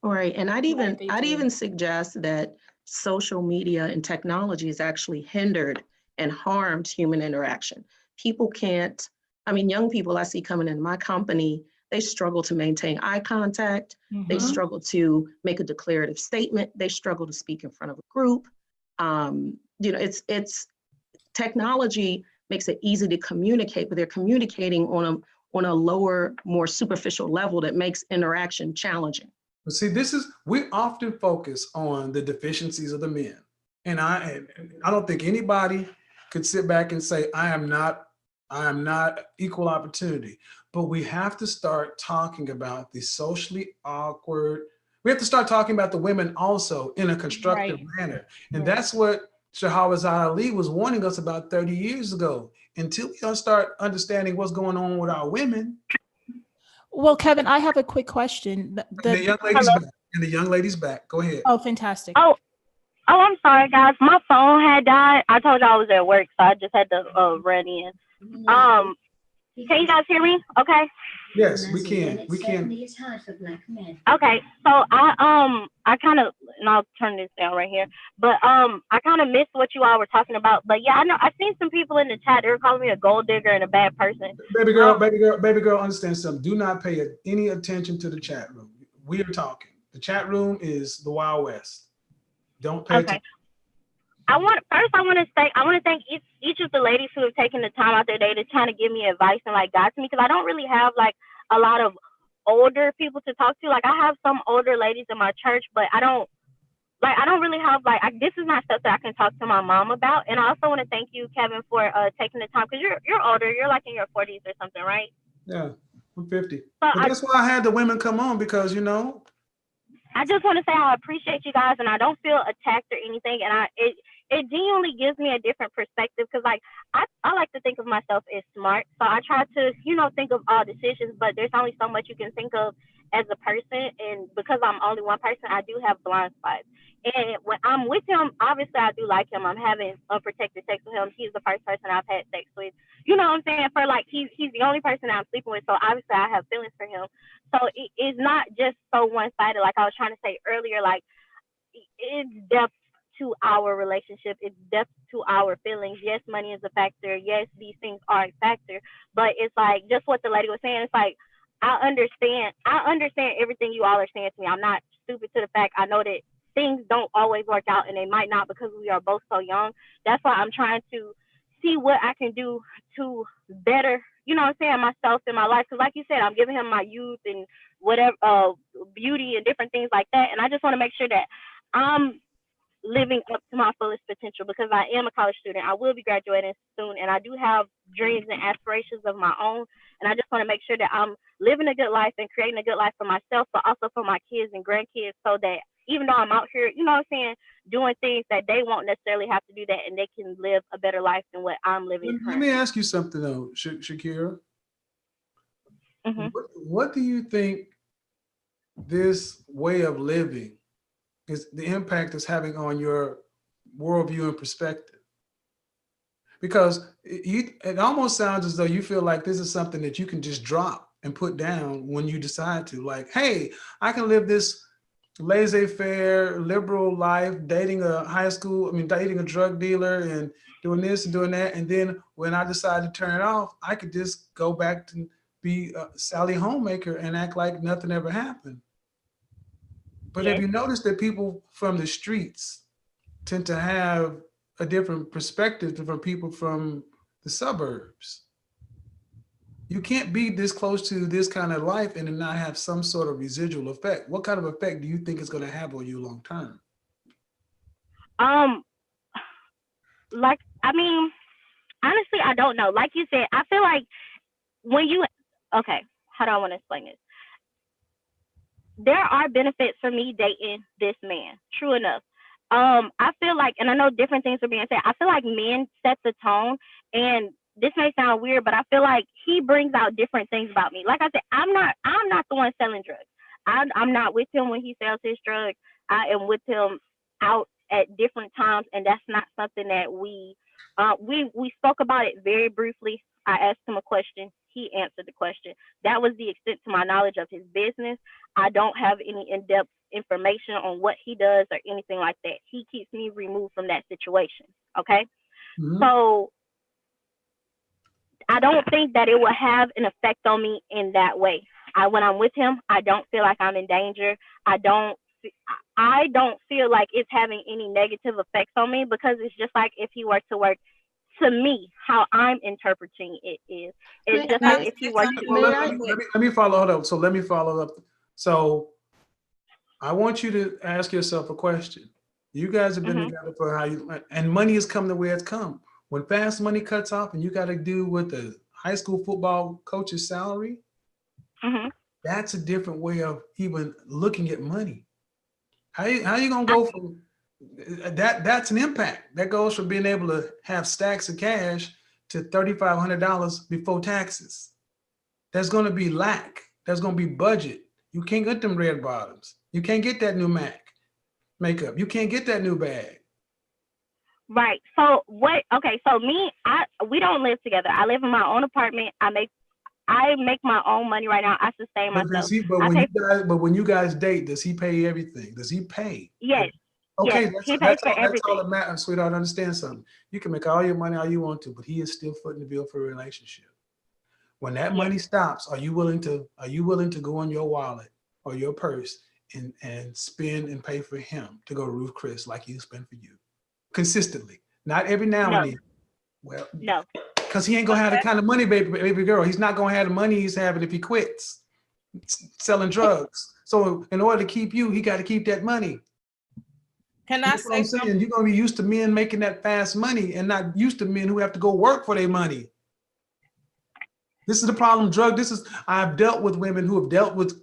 All right, and I'd even suggest that social media and technology has actually hindered and harmed human interaction. Young people I see coming into my company, they struggle to maintain eye contact. Mm-hmm. They struggle to make a declarative statement. They struggle to speak in front of a group. It's technology makes it easy to communicate, but they're communicating on a lower, more superficial level that makes interaction challenging. But see, we often focus on the deficiencies of the men. And I don't think anybody could sit back and say, I am not equal opportunity. But we have to start talking about the socially awkward. We have to start talking about the women also in a constructive manner. And that's what Shahrazad Ali was warning us about 30 years ago. Until we start understanding what's going on with our women. Well, Kevin, I have a quick question. The young lady's back. And the young lady's back. Go ahead. Oh, fantastic. Oh, I'm sorry, guys. My phone had died. I told you I was at work, so I just had to run in. Can you guys hear me? Okay. Yes, we can. We can. Okay, so I kind of, and I'll turn this down right here. But I kind of missed what you all were talking about. But yeah, I know I've seen some people in the chat. They were calling me a gold digger and a bad person. Baby girl, understand something. Do not pay any attention to the chat room. We are talking. The chat room is the Wild West. Don't pay attention. I want to thank each of the ladies who have taken the time out their day to try to give me advice and like guide to me, because I don't really have like a lot of older people to talk to. Like I have some older ladies in my church, but I don't really have this is not stuff that I can talk to my mom about. And I also want to thank you, Kevin, for taking the time, because you're older. You're like in your 40s or something, right? Yeah, I'm 50. But that's why I had the women come on, because I just want to say I appreciate you guys, and I don't feel attacked or anything. And it genuinely gives me a different perspective, because like I like to think of myself as smart. So I try to, think of all decisions, but there's only so much you can think of as a person. And because I'm only one person, I do have blind spots. And when I'm with him, obviously I do like him. I'm having unprotected sex with him. He's the first person I've had sex with. You know what I'm saying? For like, he's the only person I'm sleeping with. So obviously I have feelings for him. So it's not just so one-sided. Like I was trying to say earlier, like it's depth to our relationship. It's depth to our feelings. Yes, money is a factor. Yes, these things are a factor. But it's like just what the lady was saying. It's like I understand everything you all are saying to me. I'm not stupid to the fact I know that things don't always work out, and they might not, because we are both so young. That's why I'm trying to see what I can do to better, myself in my life. Because like you said, I'm giving him my youth and whatever, beauty and different things like that. And I just want to make sure that I'm living up to my fullest potential, because I am a college student. I will be graduating soon, and I do have dreams and aspirations of my own. And I just want to make sure that I'm living a good life and creating a good life for myself, but also for my kids and grandkids, so that even though I'm out here, doing things that they won't necessarily have to do that, and they can live a better life than what I'm living. Let me ask you something though, Shakira. Mm-hmm. What do you think this way of living is, the impact it's having on your worldview and perspective? Because it almost sounds as though you feel like this is something that you can just drop and put down when you decide to. Like, hey, I can live this laissez-faire liberal life, dating a drug dealer and doing this and doing that, and then when I decide to turn it off, I could just go back to be Sally Homemaker and act like nothing ever happened. But have you noticed that people from the streets tend to have a different perspective from people from the suburbs? You can't be this close to this kind of life and then not have some sort of residual effect. What kind of effect do you think it's going to have on you long term? Honestly, I don't know. Like you said, I feel like how do I want to explain this? There are benefits for me dating this man. True enough. I feel like, and I know different things are being said, I feel like men set the tone, and this may sound weird, but I feel like he brings out different things about me. Like I said, I'm not the one selling drugs. I'm not with him when he sells his drugs. I am with him out at different times, and that's not something that we spoke about it very briefly. I asked him a question. He answered the question. That was the extent to my knowledge of his business. I don't have any in-depth information on what he does or anything like that. He keeps me removed from that situation. Okay. Mm-hmm. So I don't think that it will have an effect on me in that way. When I'm with him, I don't feel like I'm in danger. I don't feel like it's having any negative effects on me, because it's just like if he were to work, to me, how I'm interpreting it is. It's just like if he were to. Let me follow up. So let me follow up. So I want you to ask yourself a question. You guys have been together for and money has come the way it's come. When fast money cuts off and you got to do with the high school football coach's salary, that's a different way of even looking at money. How you gonna go from That's an impact. That goes from being able to have stacks of cash to $3,500 before taxes. There's going to be lack. There's going to be budget. You can't get them red bottoms. You can't get that new Mac makeup. You can't get that new bag. Right. So what? Okay. So we don't live together. I live in my own apartment. I make my own money right now. I sustain myself. But when you guys date, does he pay everything? Does he pay? Yes. Okay, yes, he pays for everything. that's all that matters, sweetheart. Understand something. You can make all your money all you want to, but he is still footing the bill for a relationship. When that money stops, are you willing to go in your wallet or your purse and spend and pay for him to go to Ruth Chris like you spend for you? Consistently. Not every now and then. Well, no. Because he ain't gonna have the kind of money, baby girl. He's not gonna have the money he's having if he quits selling drugs. So in order to keep you, he got to keep that money. Can I say something? You're gonna be used to men making that fast money and not used to men who have to go work for their money. This is the problem. I've dealt with women who have dealt with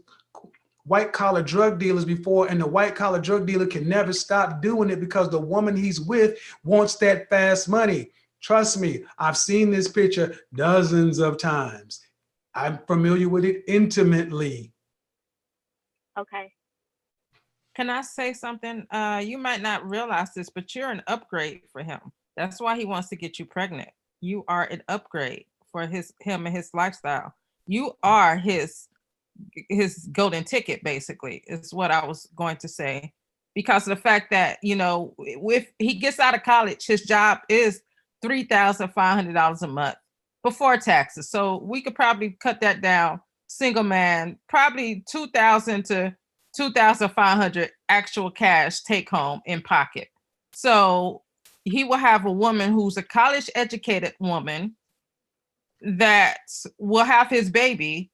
white collar drug dealers before, and the white collar drug dealer can never stop doing it because the woman he's with wants that fast money. Trust me, I've seen this picture dozens of times. I'm familiar with it intimately. Okay. Can I say something? You might not realize this, but you're an upgrade for him. That's why he wants to get you pregnant. You are an upgrade for him and his lifestyle. You are his golden ticket, basically, is what I was going to say. Because of the fact that, if he gets out of college, his job is $3,500 a month before taxes. So we could probably cut that down. Single man, probably $2,000 to $2,500 actual cash take home in pocket. So he will have a woman who's a college educated woman that will have his baby,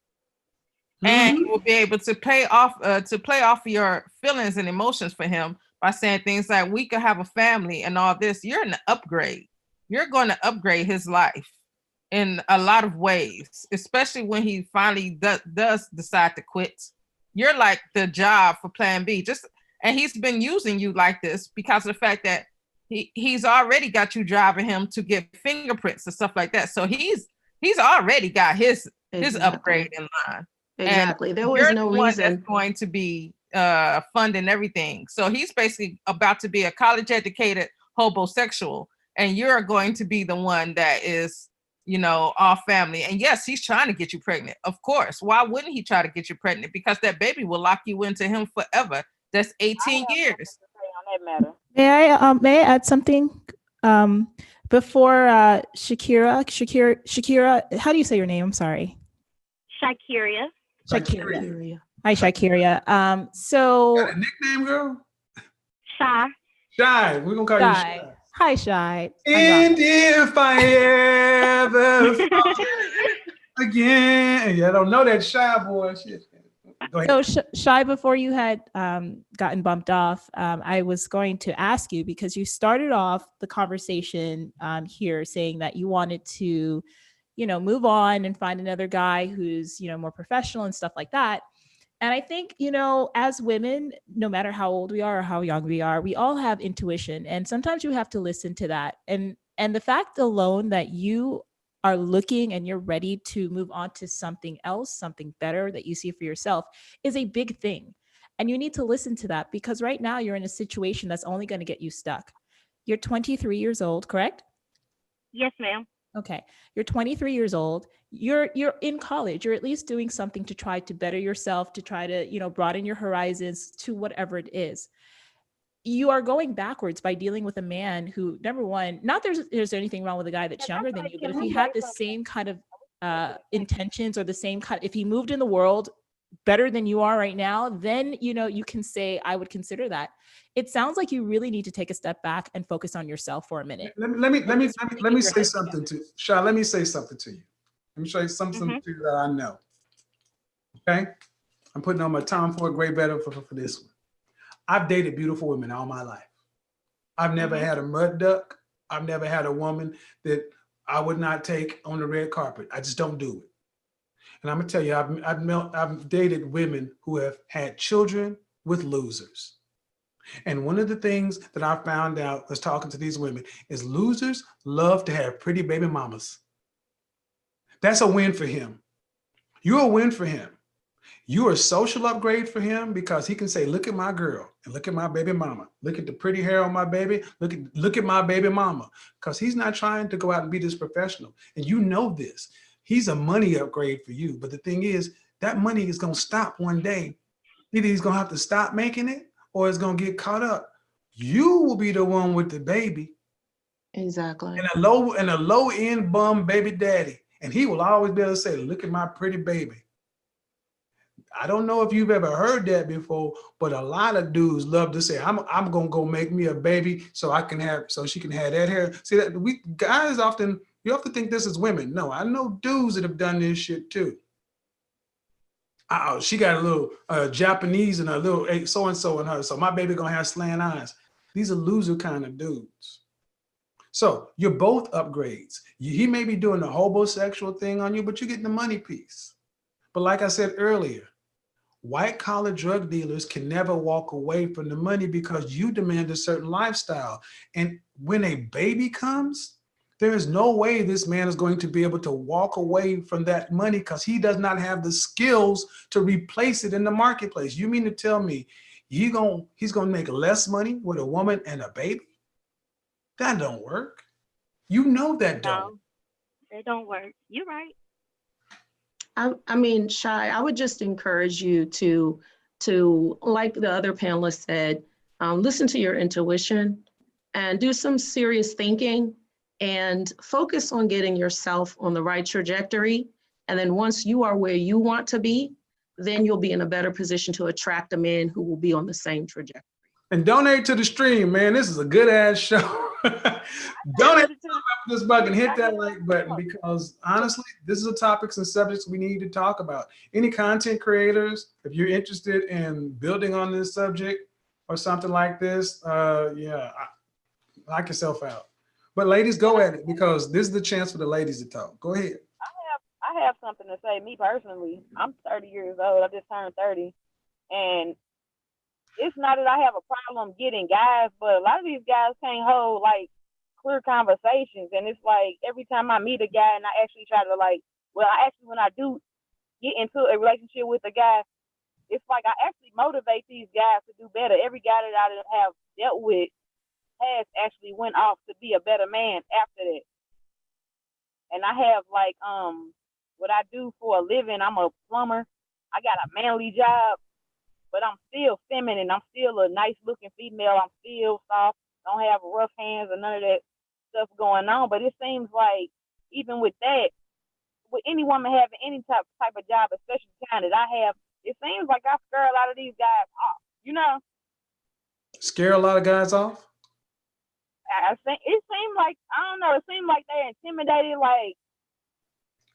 and you will be able to play off your feelings and emotions for him by saying things like, we could have a family and all this. You're an upgrade. You're going to upgrade his life in a lot of ways, especially when he finally does decide to quit. You're like the job for plan B. And he's been using you like this because of the fact that he's already got you driving him to get fingerprints and stuff like that. So he's already got his upgrade in line. Exactly. And there was no reason that's going to be funding everything. So he's basically about to be a college educated homosexual, and you're going to be the one that is, all family. And yes, he's trying to get you pregnant. Of course. Why wouldn't he try to get you pregnant? Because that baby will lock you into him forever. That's 18 years. May I add something? Before Shakira, how do you say your name? I'm sorry. Shakiria. Hi, Shakiria. So got a nickname, girl? Shy. Shy. We're gonna call you Shy. Hi, Shy. And if I ever fall again, I don't know that Shy boy. Shit. Go ahead. So Shy, before you had gotten bumped off, I was going to ask you, because you started off the conversation here saying that you wanted to move on and find another guy who's, more professional and stuff like that. And I think, as women, no matter how old we are or how young we are, we all have intuition. And sometimes you have to listen to that. And the fact alone that you are looking and you're ready to move on to something else, something better that you see for yourself, is a big thing. And you need to listen to that, because right now you're in a situation that's only going to get you stuck. You're 23 years old, correct? Yes, ma'am. Okay. You're 23 years old. You're in college. You're at least doing something to try to better yourself, to try to, broaden your horizons to whatever it is. You are going backwards by dealing with a man who, number one, not there's anything wrong with a guy that's younger than you, but if he had the same kind of intentions, or the same kind, if he moved in the world better than you are right now, then, you can say, I would consider that. It sounds like you really need to take a step back and focus on yourself for a minute. Let me say something to Shy. Let me say something to you. Let me show you something to you that I know. Okay, I'm putting on my Tom Ford gray better for this one. I've dated beautiful women all my life. I've never had a mud duck. I've never had a woman that I would not take on the red carpet. I just don't do it. And I'm gonna tell you, I've dated women who have had children with losers. And one of the things that I found out was talking to these women is losers love to have pretty baby mamas. That's a win for him. You're a win for him. You're a social upgrade for him because he can say, look at my girl and look at my baby mama. Look at the pretty hair on my baby. Look at my baby mama. Because he's not trying to go out and be this professional. And you know this. He's a money upgrade for you. But the thing is, that money is going to stop one day. Either he's going to have to stop making it or it's going to get caught up. You will be the one with the baby. Exactly. And a low end bum baby daddy. And he will always be able to say, look at my pretty baby. I don't know if you've ever heard that before, but a lot of dudes love to say, I'm gonna go make me a baby so she can have that hair. See that we guys often, you often think this is women. No, I know dudes that have done this shit too. Oh, she got a little Japanese and a little so-and-so in her. So my baby gonna have slant eyes. These are loser kind of dudes. So you're both upgrades. He may be doing the homosexual thing on you, but you get the money piece. But like I said earlier, white collar drug dealers can never walk away from the money because you demand a certain lifestyle. And when a baby comes, there is no way this man is going to be able to walk away from that money because he does not have the skills to replace it in the marketplace. You mean to tell me he's going to make less money with a woman and a baby? That don't work. You know that don't. No, it don't work. You're right. I mean, Shy, I would just encourage you to like the other panelists said, listen to your intuition and do some serious thinking and focus on getting yourself on the right trajectory. And then once you are where you want to be, then you'll be in a better position to attract a man who will be on the same trajectory. And donate to the stream, man. This is a good ass show. Donate to this button and hit that like button because honestly, this is the topics and subjects we need to talk about. Any content creators, if you're interested in building on this subject or something like this, knock yourself out. But ladies, go at it because this is the chance for the ladies to talk. Go ahead. I have something to say. Me personally, I'm 30 years old. I just turned 30, and it's not that I have a problem getting guys, but a lot of these guys can't hold like clear conversations. And it's like every time I meet a guy and I actually try to when I do get into a relationship with a guy, it's like I actually motivate these guys to do better. Every guy that I have dealt with has actually went off to be a better man after that. And I have what I do for a living. I'm a plumber. I got a manly job. But I'm still feminine. I'm still a nice looking female. I'm still soft. Don't have rough hands or none of that stuff going on. But it seems like even with that, with any woman having any type of job, especially the kind that I have, it seems like I scare a lot of these guys off. You know? Scare a lot of guys off? It seemed like, I don't know, it seemed like they're intimidated. Like,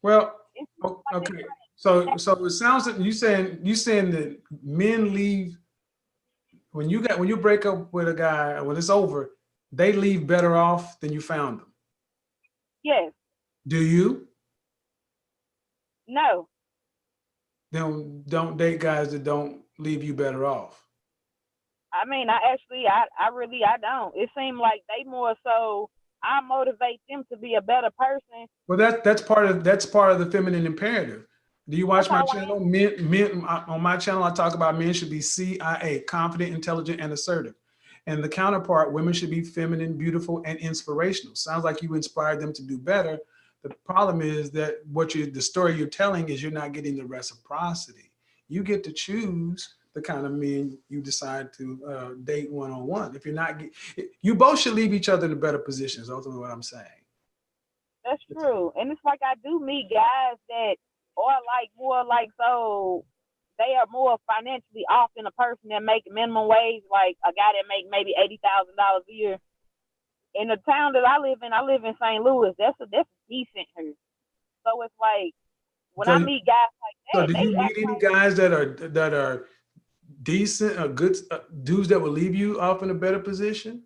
well, okay. So it sounds like you saying that men leave when you break up with a guy, when it's over, they leave better off than you found them. Yes. Do you? No. Then don't date guys that don't leave you better off. I mean, I don't. It seemed like they more so I motivate them to be a better person. Well, that's part of the feminine imperative. Do you watch my channel? Men on my channel, I talk about men should be CIA, confident, intelligent, and assertive. And the counterpart, women should be feminine, beautiful, and inspirational. Sounds like you inspired them to do better. The problem is that the story you're telling is you're not getting the reciprocity. You get to choose the kind of men you decide to date one-on-one. If you're not, you both should leave each other in a better position. Is ultimately what I'm saying. That's true, and it's like I do meet guys that are like more like so they are more financially off than a person that make minimum wage, like a guy that make maybe $80,000 a year. In the town that I live in St. Louis. That's decent here. So it's like when I meet guys like that. So do you meet any guys that are decent or good dudes that will leave you off in a better position?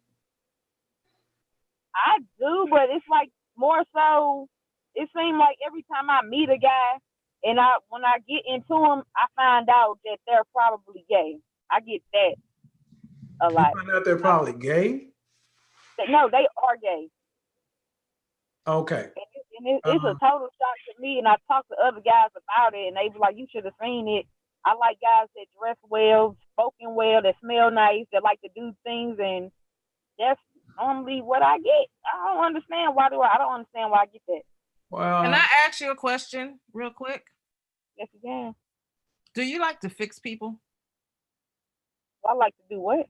I do, but it's like more so. It seems like every time I meet a guy, and when I get into them, I find out that they're probably gay. I get that. a You lot. find out they're probably gay? No, they are gay. Okay. And it's a total shock to me. And I talked to other guys about it, and they were like, "You should have seen it." I like guys that dress well, spoken well, that smell nice, that like to do things, and that's normally what I get. I don't understand why I get that. Well, Can I ask you a question real quick? Yes, you can. Do you like to fix people? I like to do what?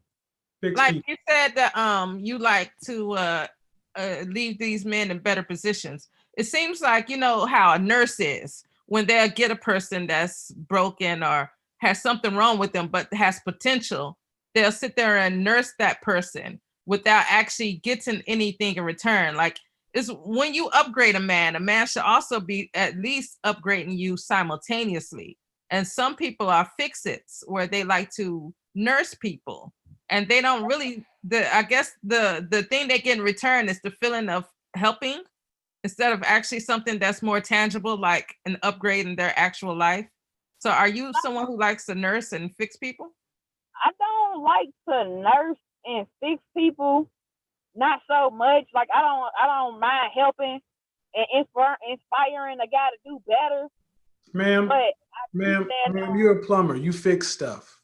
Fix Like people. you said that you like to leave these men in better positions. It seems like, you know how a nurse is when they'll get a person that's broken or has something wrong with them but has potential. They'll sit there and nurse that person without actually getting anything in return. Like, it's when you upgrade a man should also be at least upgrading you simultaneously. And some people are fix-its where they like to nurse people, and they don't really, I guess the thing they get in return is the feeling of helping instead of actually something that's more tangible, like an upgrade in their actual life. So are you someone who likes to nurse and fix people? I don't like to nurse and fix people. Not so much. Like I don't mind helping and inspiring a guy to do better. Ma'am, But ma'am, you're a plumber. You fix stuff.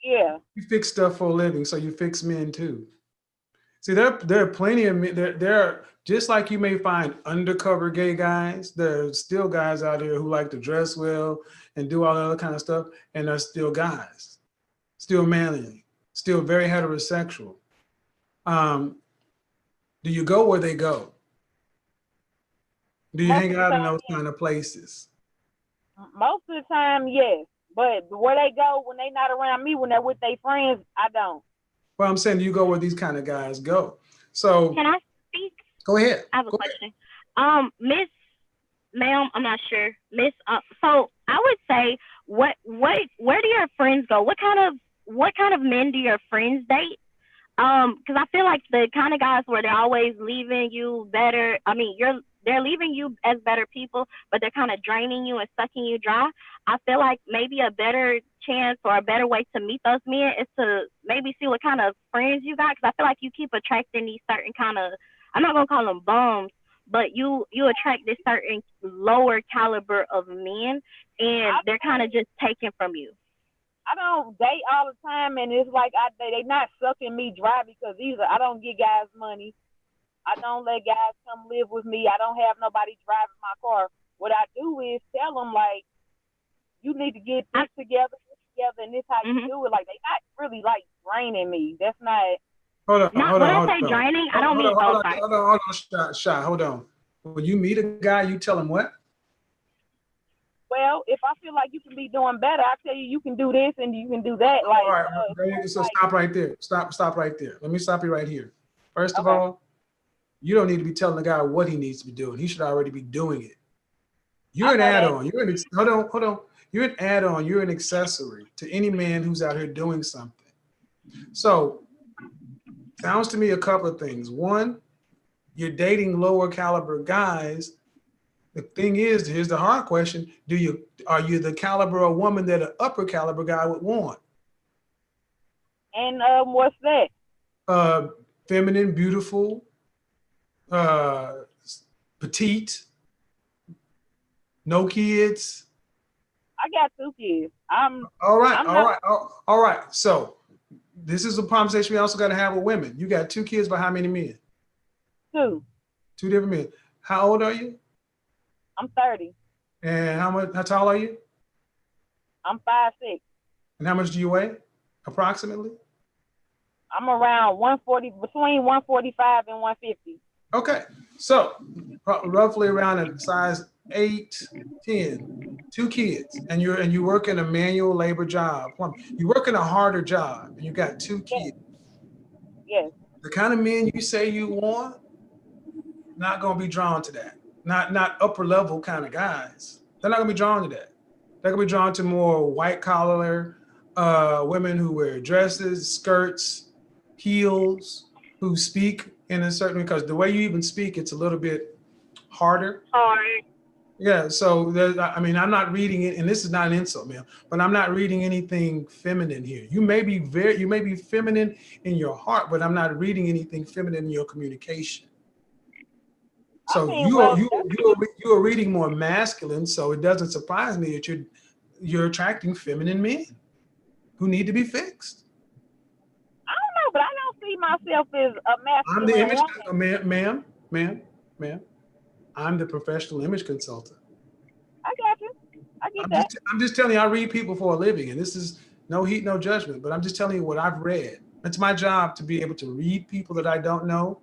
Yeah. You fix stuff for a living, so you fix men too. See, there are plenty of men. There are, just like you may find undercover gay guys, there are still guys out here who like to dress well and do all that other kind of stuff, and they're still guys, still manly, still very heterosexual. Do you go where they go? Do you hang out in those kind of places? Most of the time, yes. But where they go when they not around me, when they're with their friends, I don't. Well, I'm saying you go where these kind of guys go. So Can I speak? Go ahead. I have a Go question. Miss, ma'am, I'm not sure. Miss, so I would say, where do your friends go? What kind of men do your friends date? Because I feel like the kind of guys where they're always leaving you better. I mean, they're leaving you as better people, but they're kind of draining you and sucking you dry. I feel like maybe a better chance or a better way to meet those men is to maybe see what kind of friends you got. Because I feel like you keep attracting these certain kind of, I'm not gonna call them bums, but you attract this certain lower caliber of men, and they're kind of just taken from you. I don't date all the time, and it's like they not sucking me dry because either I don't get guys money. I don't let guys come live with me. I don't have nobody driving my car. What I do is tell them, like, you need to get this together, and this how you do it. Like, they not really, like, draining me. That's not. Hold on, When I say draining, I don't mean both sides. Hold on, Shy, hold on. When you meet a guy, you tell him what? Well, if I feel like you can be doing better, I tell you, you can do this and you can do that. Like, all right, so stop right there. Stop right there. Let me stop you right here. First of all, you don't need to be telling the guy what he needs to be doing. He should already be doing it. You're an add-on. Hold on. You're an add-on. You're an accessory to any man who's out here doing something. So, sounds to me a couple of things. One, you're dating lower caliber guys. The thing is, here's the hard question: are you the caliber of woman that an upper caliber guy would want? And what's that? Feminine, beautiful, petite, no kids. I got 2 kids. All right. So this is a conversation we also got to have with women. You got 2 kids by how many men? 2. 2 different men. How old are you? I'm 30. And how tall are you? I'm 5'6". And how much do you weigh, approximately? I'm around 140, between 145 and 150. Okay, so roughly around a size 8, 10, 2 kids, and you work in a manual labor job. You work in a harder job, and you got 2 kids. Yes. The kind of men you say you want, not gonna be drawn to that. Not upper level kind of guys. They're not gonna be drawn to that. They're gonna be drawn to more white collar women who wear dresses, skirts, heels, who speak in a certain, because the way you even speak, it's a little bit harder. Hard. Yeah, so I mean, I'm not reading it, and this is not an insult, man, but I'm not reading anything feminine here. You may be feminine in your heart, but I'm not reading anything feminine in your communication. I So mean, well, you are reading more masculine, so it doesn't surprise me that you're attracting feminine men who need to be fixed. I don't know, but I don't see myself as a I'm the masculine image, woman. ma'am. I'm the professional image consultant. I got you. I get that. I'm just telling you, I read people for a living, and this is no heat, no judgment, but I'm just telling you what I've read. It's my job to be able to read people that I don't know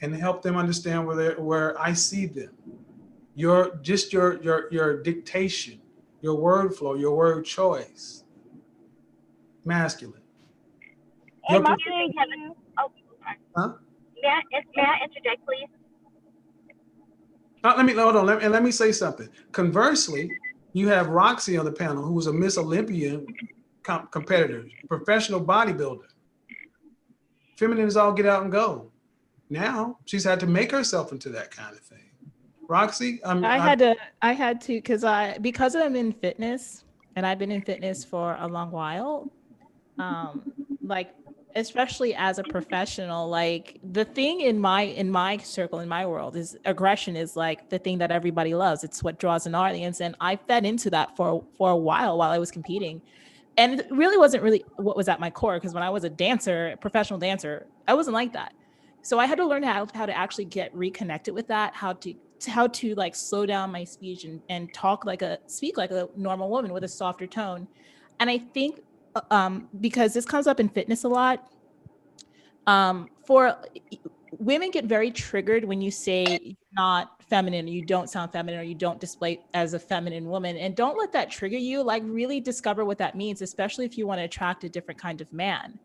and help them understand where I see them. Your dictation, your word flow, your word choice, masculine. And Your my Excuse thing me, Kevin. is, Oh, huh? may I interject, please? Let me hold on. Let me say something. Conversely, you have Roxy on the panel, who was a Miss Olympia competitor, professional bodybuilder. Feminine is all get out and go. Now she's had to make herself into that kind of thing. Roxy, I had to because I'm in fitness and I've been in fitness for a long while. Like especially as a professional, like the thing in my circle, in my world, is aggression is like the thing that everybody loves. It's what draws an audience, and I fed into that for a while I was competing. And it really wasn't really what was at my core, because when I was a dancer, professional dancer, I wasn't like that. So I had to learn how to actually get reconnected with that, how to like slow down my speech and speak like a normal woman with a softer tone. And I think because this comes up in fitness a lot, for women get very triggered when you say you're not feminine, or you don't sound feminine, or you don't display as a feminine woman. And don't let that trigger you. Like really discover what that means, especially if you want to attract a different kind of man.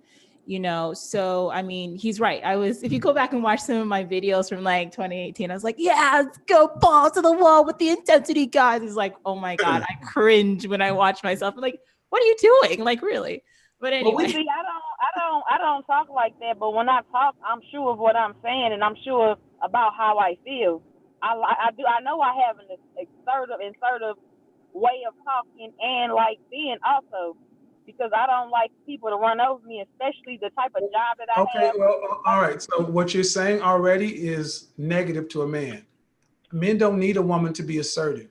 So I mean, he's right. If you go back and watch some of my videos from like 2018, I was like, yeah, let's go balls to the wall with the intensity, guys. It's like, oh my God, I cringe when I watch myself. I'm like, what are you doing? Like, really? But anyway. see, I don't talk like that. But when I talk, I'm sure of what I'm saying, and I'm sure about how I feel. I know I have an assertive way of talking and like being also, because I don't like people to run over me, especially the type of job that I Okay, have. well, all right. So what you're saying already is negative to a man. Men don't need a woman to be assertive.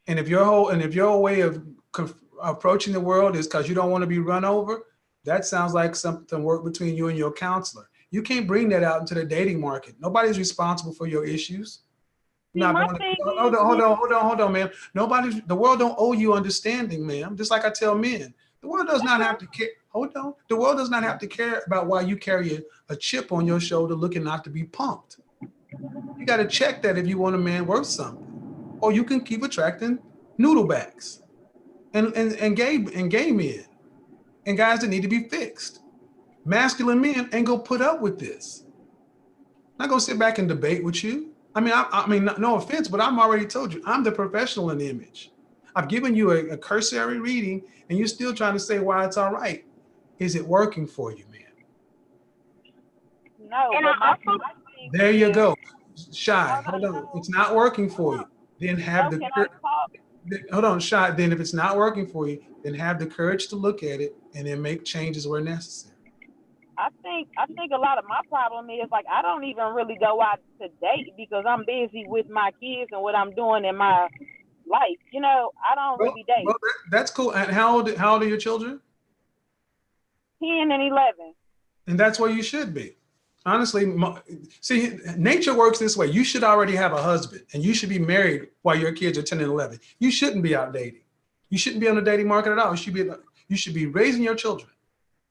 And if your whole way of approaching the world is because you don't want to be run over, that sounds like something work between you and your counselor. You can't bring that out into the dating market. Nobody's responsible for your issues. See, my thing Hold on, ma'am. The world don't owe you understanding, ma'am. Just like I tell men, the world does not have to care. Hold on. The world does not have to care about why you carry a chip on your shoulder looking not to be pumped. You got to check that if you want a man worth something. Or you can keep attracting noodlebacks and gay men and guys that need to be fixed. Masculine men ain't gonna put up with this. I'm not gonna sit back and debate with you. I mean, no offense, but I'm already told you I'm the professional in image. I've given you a cursory reading, and you're still trying to say why it's all right. Is it working for you, man? No, And but I also There you go. Shy, hold on. It's not working for you. Then have no, the can I talk? hold on, Shy. Then if it's not working for you, then have the courage to look at it and then make changes where necessary. I think a lot of my problem is like I don't even really go out to date because I'm busy with my kids and what I'm doing in my life. I don't really date. Well, that's cool. And how old are your children? 10 and 11. And that's where you should be. Honestly, see, nature works this way. You should already have a husband, and you should be married while your kids are 10 and 11. You shouldn't be out dating. You shouldn't be on the dating market at all. You should be raising your children.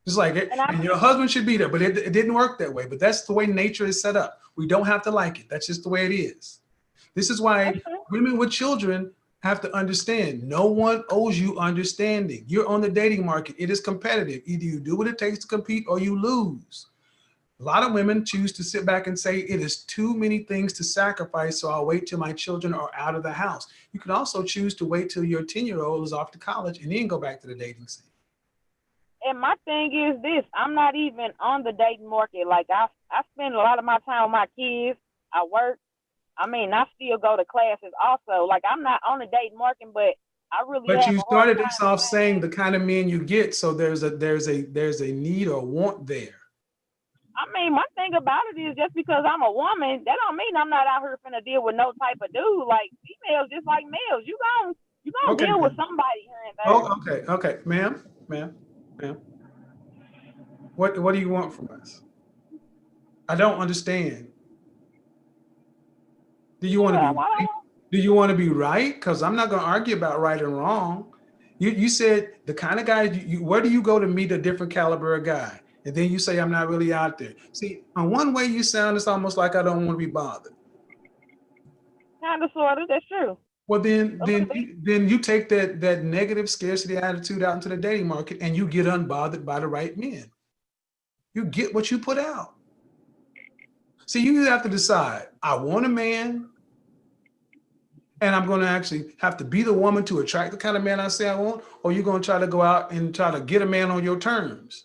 Just like it, and your husband should be there, but it didn't work that way. But that's the way nature is set up. We don't have to like it. That's just the way it is. This is why women with children have to understand no one owes you understanding. You're on the dating market. It is competitive. Either you do what it takes to compete or you lose. A lot of women choose to sit back and say it is too many things to sacrifice, so I'll wait till my children are out of the house. You can also choose to wait till your 10-year-old is off to college and then go back to the dating scene. And my thing is this: I'm not even on the dating market. Like I spend a lot of my time with my kids. I work, I mean, I still go to classes also. Like, I'm not on the dating market, but I really But have you a hard started time. this off saying the kind of men you get, so there's a need or want there. I mean, my thing about it is just because I'm a woman, that don't mean I'm not out here finna deal with no type of dude. Like, females just like males. You gonna Okay, deal with ma'am. somebody here and there. Oh, okay, ma'am. What do you want from us? I don't understand. Do you want to Yeah, be right? Do you want to be right? Because I'm not going to argue about right and wrong. You said the kind of guy where do you go to meet a different caliber of guy? And then you say I'm not really out there. See, on one way you sound, it's almost like I don't want to be bothered. Kind of, sort of. That's true. Well, then you take that negative scarcity attitude out into the dating market, and you get unbothered by the right men. You get what you put out. See, you have to decide. I want a man, and I'm going to actually have to be the woman to attract the kind of man I say I want, or you're going to try to go out and try to get a man on your terms.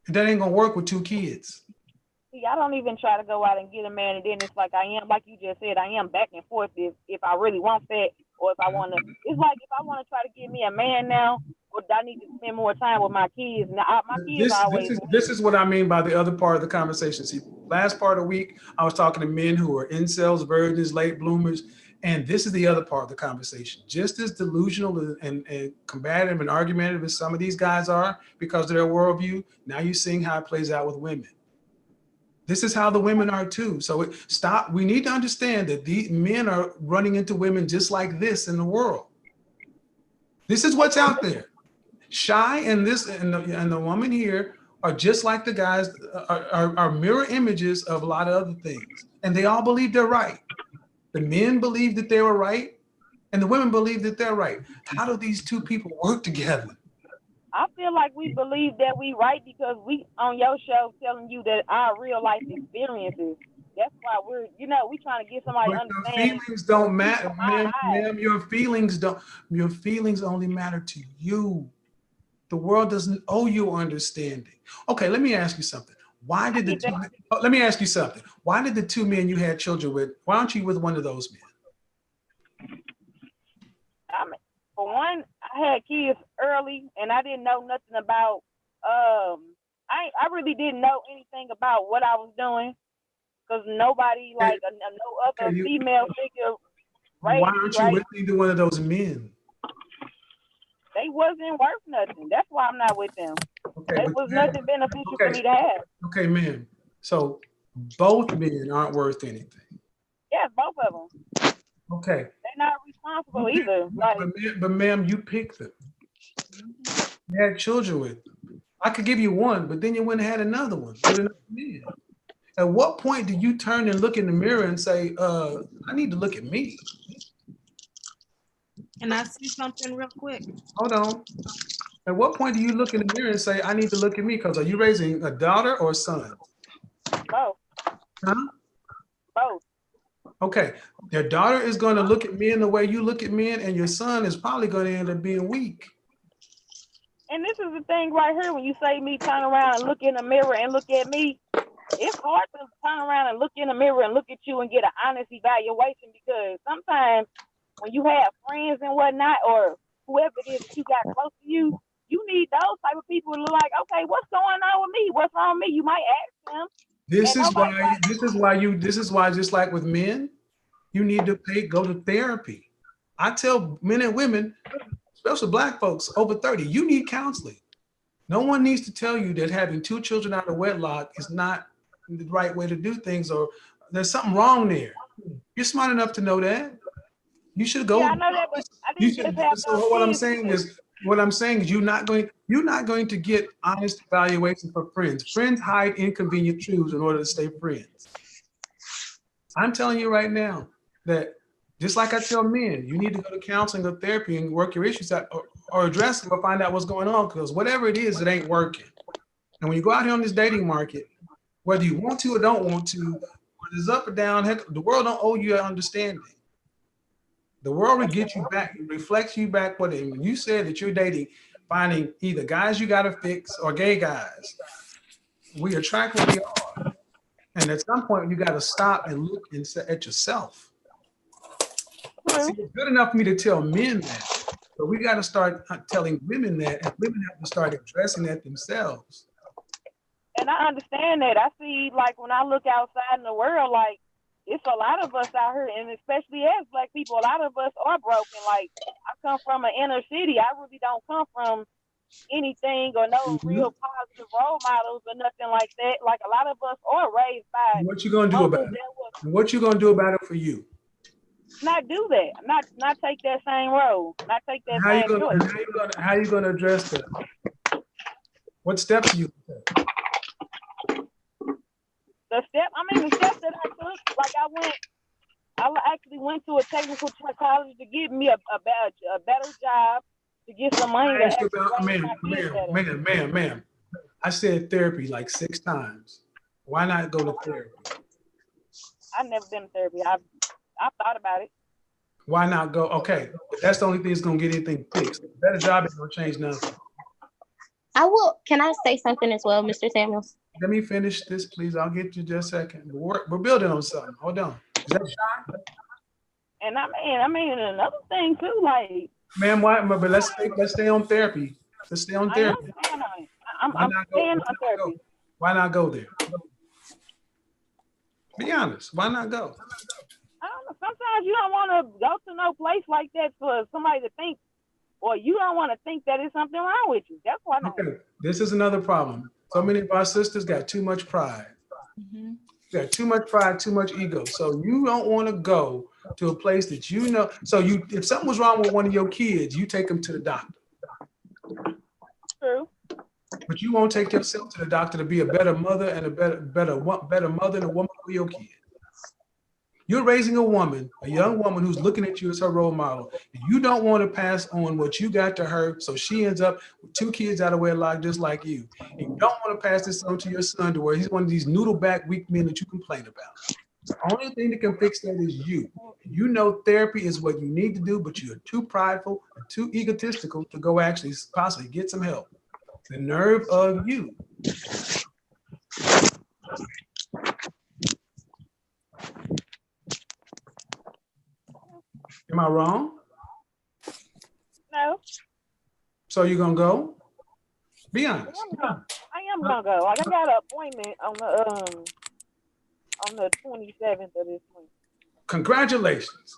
And that ain't going to work with 2 kids. See, I don't even try to go out and get a man, and then it's like I am, like you just said, I am back and forth if I really want that, or if I want to. It's like if I want to try to get me a man now, or I need to spend more time with my kids. Now, my kids always. This is what I mean by the other part of the conversation. See, last part of the week, I was talking to men who are incels, virgins, late bloomers, and this is the other part of the conversation. Just as delusional and combative and argumentative as some of these guys are because of their worldview, now you're seeing how it plays out with women. This is how the women are too. So we need to understand that the men are running into women just like this in the world. This is what's out there. Shy and the woman here are just like the guys, are mirror images of a lot of other things. And they all believe they're right. The men believe that they were right, and the women believe that they're right. How do these 2 people work together? I feel like we believe that we right because we on your show telling you that our real life experiences. That's why we trying to get somebody to understand. Your feelings don't matter, ma'am. Your feelings only matter to you. The world doesn't owe you understanding. Okay, let me ask you something. Why did the 2 men you had children with, why aren't you with one of those men? For one, I had kids early, and I didn't know nothing about. I really didn't know anything about what I was doing, because nobody no other female figure. Why aren't you with either one of those men? They wasn't worth nothing. That's why I'm not with them. Okay, it was nothing beneficial for me to have. Okay, ma'am. So both men aren't worth anything. Yes, both of them. Okay. They're not responsible either. But ma'am, you picked them. You had children with them. I could give you one, but then you went and had another one with another man. At what point do you turn and look in the mirror and say, I need to look at me? Can I see something real quick? Hold on. At what point do you look in the mirror and say, I need to look at me? Because are you raising a daughter or a son? Both. Huh? Both. Okay. Your daughter is going to look at men the way you look at men, and your son is probably going to end up being weak. And this is the thing right here, when you say me turn around and look in the mirror and look at me, it's hard to turn around and look in the mirror and look at you and get an honest evaluation, because sometimes when you have friends and whatnot, or whoever it is that you got close to you, you need those type of people to like, okay, what's going on with me? What's wrong with me? You might ask them. This is why, just like with men, you need to go to therapy. I tell men and women, especially Black folks over 30, you need counseling. No one needs to tell you that having 2 children out of wedlock is not the right way to do things, or there's something wrong there. You're smart enough to know that. You should go. Yeah, I know that, but I didn't just have so what I'm saying is you're not going to get honest evaluation for friends. Friends hide inconvenient truths in order to stay friends. I'm telling you right now that, just like I tell men, you need to go to counseling or therapy and work your issues out, or address them, or find out what's going on, because whatever it is, it ain't working. And when you go out here on this dating market, whether you want to or don't want to, whether it's up or down, heck, the world don't owe you an understanding. The world will get you back, reflects you back. When you said that you're dating, finding either guys you got to fix or gay guys, we attract what we are. And at some point, you got to stop and look at yourself. See, it's good enough for me to tell men that, but we got to start telling women that, and women have to start addressing that themselves. And I understand that. I see, like, when I look outside in the world, like, it's a lot of us out here, and especially as Black people, a lot of us are broken. Like, I come from an inner city. I really don't come from anything or no real positive role models or nothing like that. Like, a lot of us are raised by What you gonna do about it? What you gonna do about it for you? Not do that. Not take that same road. Not take that How same choice. how you gonna address that? What steps are you gonna take? The steps that I took, like I actually went to a technical college to get me a better job, to get some money to actually raise my kids better. Ma'am. I said therapy like 6 times. Why not go to therapy? I've never been to therapy. I've thought about it. Why not go? Okay, but that's the only thing that's gonna get anything fixed. A better job ain't gonna change nothing. Can I say something as well, Mr. Samuels? Let me finish this, please. I'll get you just a second. We're building on something. Hold on. Is that shy? And I mean another thing too, like, ma'am, why? But let's stay on therapy. Let's stay on therapy. I'm staying on therapy. Why not go there? Be honest. Why not go? I don't know. Sometimes you don't want to go to no place like that for somebody to think, or you don't want to think that it's something wrong with you. That's why. Okay. This is another problem. So many of our sisters got too much pride. Got too much pride, too much ego. So you don't want to go to a place that you know. So if something was wrong with one of your kids, you take them to the doctor. True. But you won't take yourself to the doctor to be a better mother and a better mother and a woman for your kids. You're raising a young woman who's looking at you as her role model, and you don't want to pass on what you got to her, so she ends up with 2 kids out of wedlock just like you. And you don't want to pass this on to your son to where he's one of these noodle-back weak men that you complain about. The only thing that can fix that is you. You know therapy is what you need to do, but you're too prideful and too egotistical to go actually possibly get some help. The nerve of you. Am I wrong? No. So you're gonna go? Be honest. I am gonna go. Like, I got an appointment on the 27th of this month. Congratulations.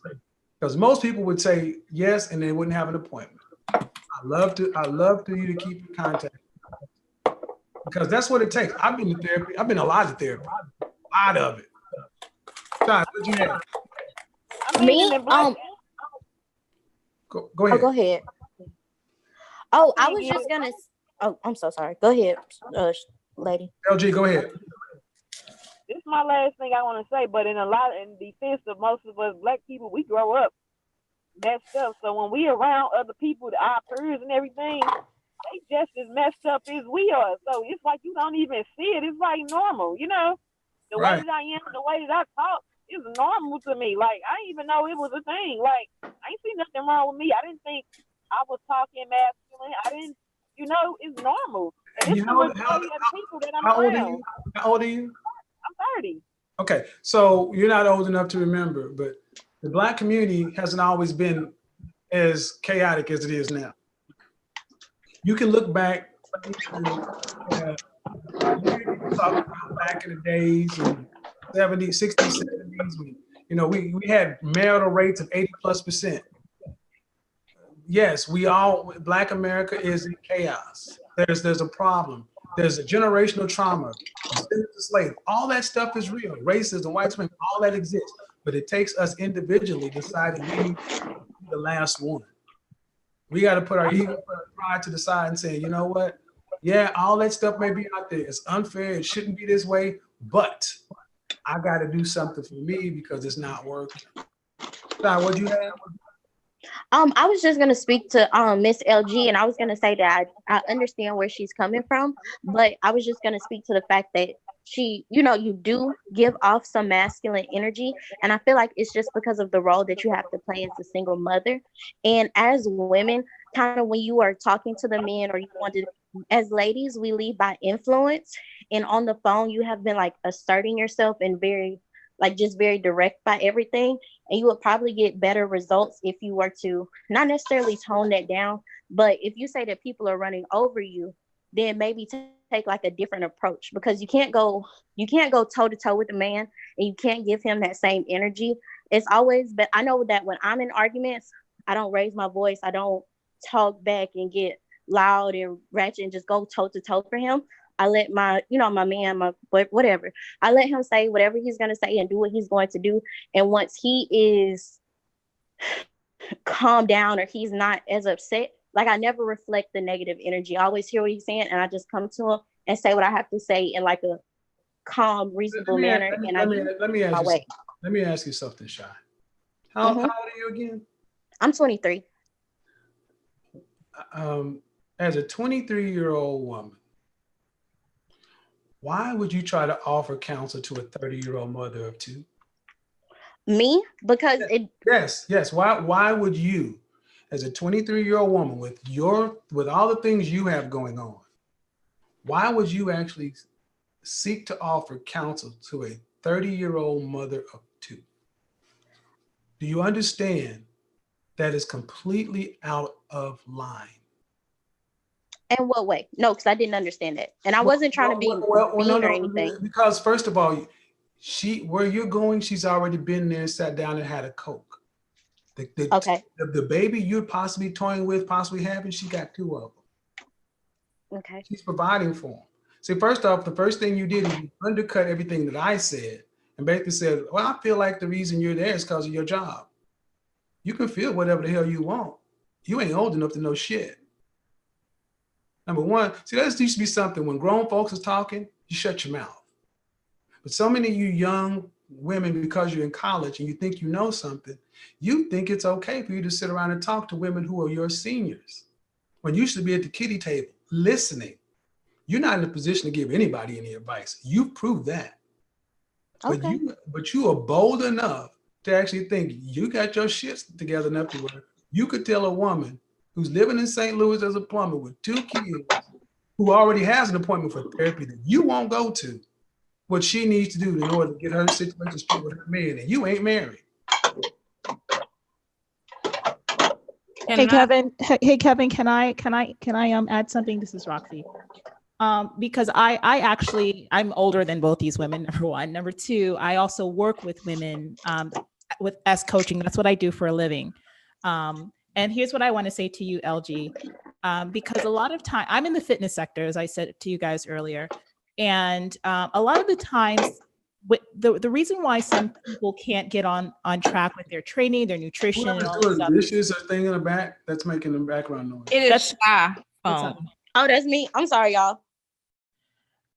Because most people would say yes and they wouldn't have an appointment. I love for you to keep in contact. Because that's what it takes. I've been to therapy. I've been a lot of therapy. A lot of it. John, what'd you have? Go ahead. Oh, go ahead. Oh, I was just gonna. Oh, I'm so sorry. Go ahead, lady. LG, go ahead. This is my last thing I want to say, but in defense of most of us Black people, we grow up messed up. So when we around other people, our peers and everything, they just as messed up as we are. So it's like you don't even see it. It's like normal, you know. The way that I am, the way that I talk is normal to me. Like, I didn't even know it was a thing. Like, I ain't see nothing wrong with me. I didn't think I was talking masculine. I didn't, you know, it's normal. And it's the majority of the people that I'm around. How old are you? I'm 30. Okay, so you're not old enough to remember, but the Black community hasn't always been as chaotic as it is now. You can look back back in the days, in 70s, 60s, 70s, when, you know, we had marital rates of 80+%. Yes, Black America is in chaos. There's a problem. There's a generational trauma, slave. All that stuff is real. Racism, white supremacy, all that exists. But it takes us individually deciding we need to be the last one. We got to put our ego, pride to the side and say, you know what? Yeah, all that stuff may be out there. It's unfair. It shouldn't be this way. But I got to do something for me because it's not working. Sorry, what'd you have? I was just gonna speak to Miss LG, and I was gonna say that I understand where she's coming from, but I was just gonna speak to the fact that she, you know, you do give off some masculine energy, and I feel like it's just because of the role that you have to play as a single mother. And as women, kind of when you are talking to the men or you want to as ladies, we lead by influence. And on the phone, you have been like asserting yourself and very, like just very direct by everything. And you would probably get better results if you were to not necessarily tone that down, but if you say that people are running over you, then maybe take like a different approach, because you can't go toe to toe with a man and you can't give him that same energy. It's always, but I know that when I'm in arguments, I don't raise my voice. I don't talk back and get loud and ratchet and just go toe to toe for him. I let my, my man, my whatever. I let him say whatever he's gonna say and do what he's going to do. And once he is calmed down or he's not as upset, like I never reflect the negative energy. I always hear what he's saying and I just come to him and say what I have to say in like a calm, reasonable manner. And I let me ask my you way. let me ask you something, Shy. How old are you again? I'm 23. As a 23-year-old woman, why would you try to offer counsel to a 30-year-old mother of two? Me? Because Yes. Why would you, as a 23-year-old woman with all the things you have going on, why would you actually seek to offer counsel to a 30-year-old mother of two? Do you understand that is completely out of line? In what way? No, because I didn't understand that. And I wasn't trying to be mean or anything. Because first of all, where you're going, she's already been there, sat down and had a Coke. Okay. The baby you're possibly toying with, possibly having, she got two of them. Okay. She's providing for them. See, first off, the first thing you did is you undercut everything that I said and basically said, well, I feel like the reason you're there is because of your job. You can feel whatever the hell you want. You ain't old enough to know shit. Number one, see, that used to be something when grown folks is talking, you shut your mouth. But so many of you young women, because you're in college and you think you know something, you think it's okay for you to sit around and talk to women who are your seniors when you should be at the kiddie table listening. You're not in a position to give anybody any advice. You've proved that. Okay. But you are bold enough to actually think you got your shit together enough to where you could tell a woman who's living in St. Louis as a plumber with 2 kids, who already has an appointment for therapy that you won't go to, what she needs to do in order to get her situation straight with her man, and you ain't married. Hey Kevin, can I add something? This is Roxy. Because I'm older than both these women, number one. Number two, I also work with women as coaching. That's what I do for a living. And here's what I want to say to you, LG, because a lot of time I'm in the fitness sector, as I said to you guys earlier. And a lot of the times, the reason why some people can't get on track with their training, their nutrition, and all that stuff. Dishes or thing in the back that's making the background noise. It is Shy phone. Oh, that's me. I'm sorry, y'all.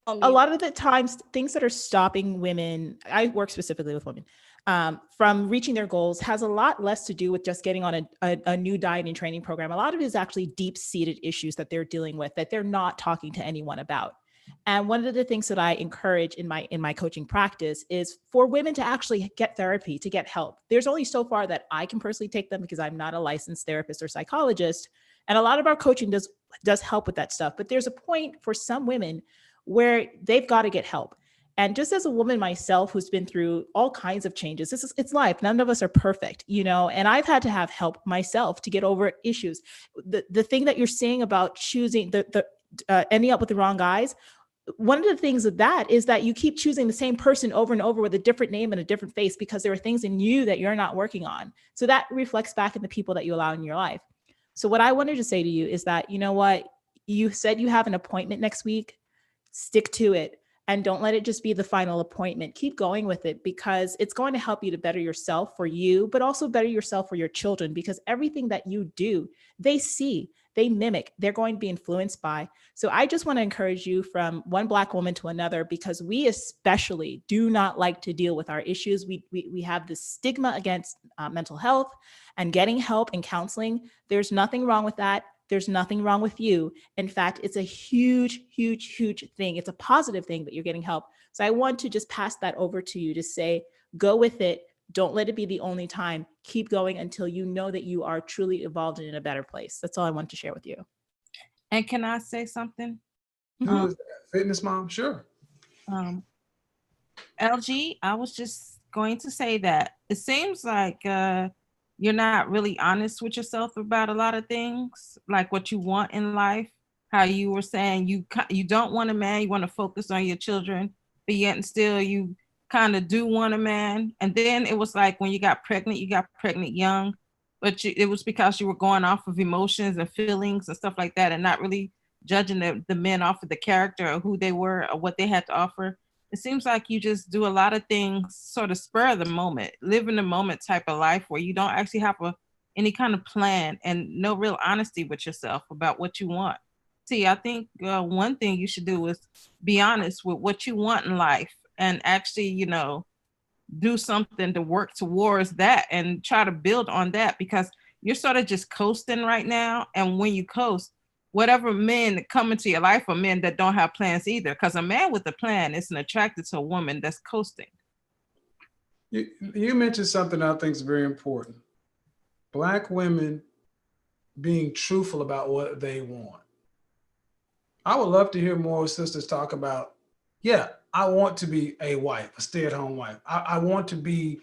A lot of the times, things that are stopping women, I work specifically with women, from reaching their goals has a lot less to do with just getting on a new diet and training program. A lot of it is actually deep-seated issues that they're dealing with that they're not talking to anyone about. And one of the things that I encourage in my coaching practice is for women to actually get therapy, to get help. There's only so far that I can personally take them because I'm not a licensed therapist or psychologist. And a lot of our coaching does help with that stuff. But there's a point for some women where they've got to get help. And just as a woman myself who's been through all kinds of changes, it's life. None of us are perfect, and I've had to have help myself to get over issues. The thing that you're saying about choosing ending up with the wrong guys, one of the things of that is that you keep choosing the same person over and over with a different name and a different face because there are things in you that you're not working on. So that reflects back in the people that you allow in your life. So what I wanted to say to you is that, you know what, you said you have an appointment next week. Stick to it and don't let it just be the final appointment. Keep going with it because it's going to help you to better yourself for you, but also better yourself for your children, because everything that you do, they see, they mimic, they're going to be influenced by. So I just want to encourage you from one Black woman to another, because we especially do not like to deal with our issues. We have this stigma against mental health and getting help and counseling. There's nothing wrong with that. There's nothing wrong with you. In fact, it's a huge, huge, huge thing. It's a positive thing that you're getting help. So I want to just pass that over to you to say, go with it. Don't let it be the only time. Keep going until you know that you are truly evolved and in a better place. That's all I want to share with you. And can I say something? Who is that? Fitness mom? Sure. LG, I was just going to say that it seems like you're not really honest with yourself about a lot of things, like what you want in life. How you were saying you don't want a man, you want to focus on your children, but yet and still you kind of do want a man. And then it was like when you got pregnant young, but it was because you were going off of emotions and feelings and stuff like that, and not really judging the men off of the character or who they were or what they had to offer. It seems like you just do a lot of things sort of spur of the moment, live in the moment type of life where you don't actually have any kind of plan and no real honesty with yourself about what you want. See, I think one thing you should do is be honest with what you want in life and actually, do something to work towards that and try to build on that, because you're sort of just coasting right now. And when you coast, whatever men that come into your life are men that don't have plans either, because a man with a plan isn't attracted to a woman that's coasting. You mentioned something I think is very important. Black women being truthful about what they want. I would love to hear more sisters talk about, yeah, I want to be a wife, a stay-at-home wife. I want to be,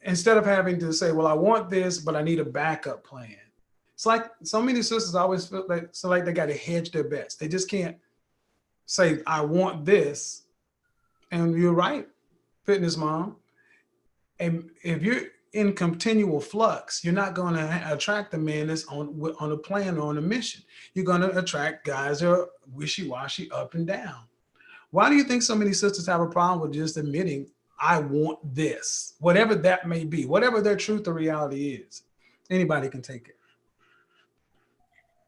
instead of having to say, well, I want this, but I need a backup plan. It's like so many sisters always feel like they got to hedge their bets. They just can't say, I want this. And you're right, fitness mom. And if you're in continual flux, you're not going to attract the man that's on a plan or on a mission. You're going to attract guys that are wishy-washy, up and down. Why do you think so many sisters have a problem with just admitting, I want this, whatever that may be, whatever their truth or reality is? Anybody can take it.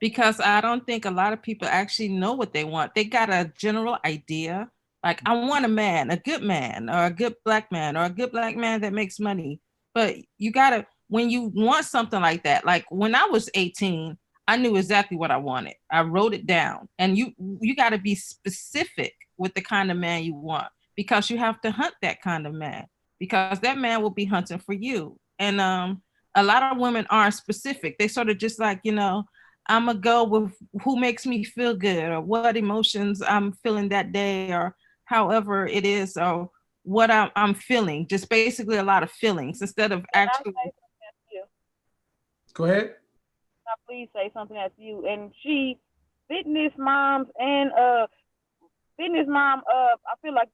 Because I don't think a lot of people actually know what they want. They got a general idea. Like, I want a good man, or a good black man, or a good black man that makes money. But you gotta, when you want something like that, like when I was 18, I knew exactly what I wanted. I wrote it down. And you gotta be specific with the kind of man you want, because you have to hunt that kind of man, because that man will be hunting for you. And a lot of women aren't specific. They sort of just like, I'm gonna go with who makes me feel good, or what emotions I'm feeling that day, or however it is, or what I'm feeling. Just basically a lot of feelings instead of actually. Go ahead. Now, please say something that's you. And fitness moms and fitness mom, I feel like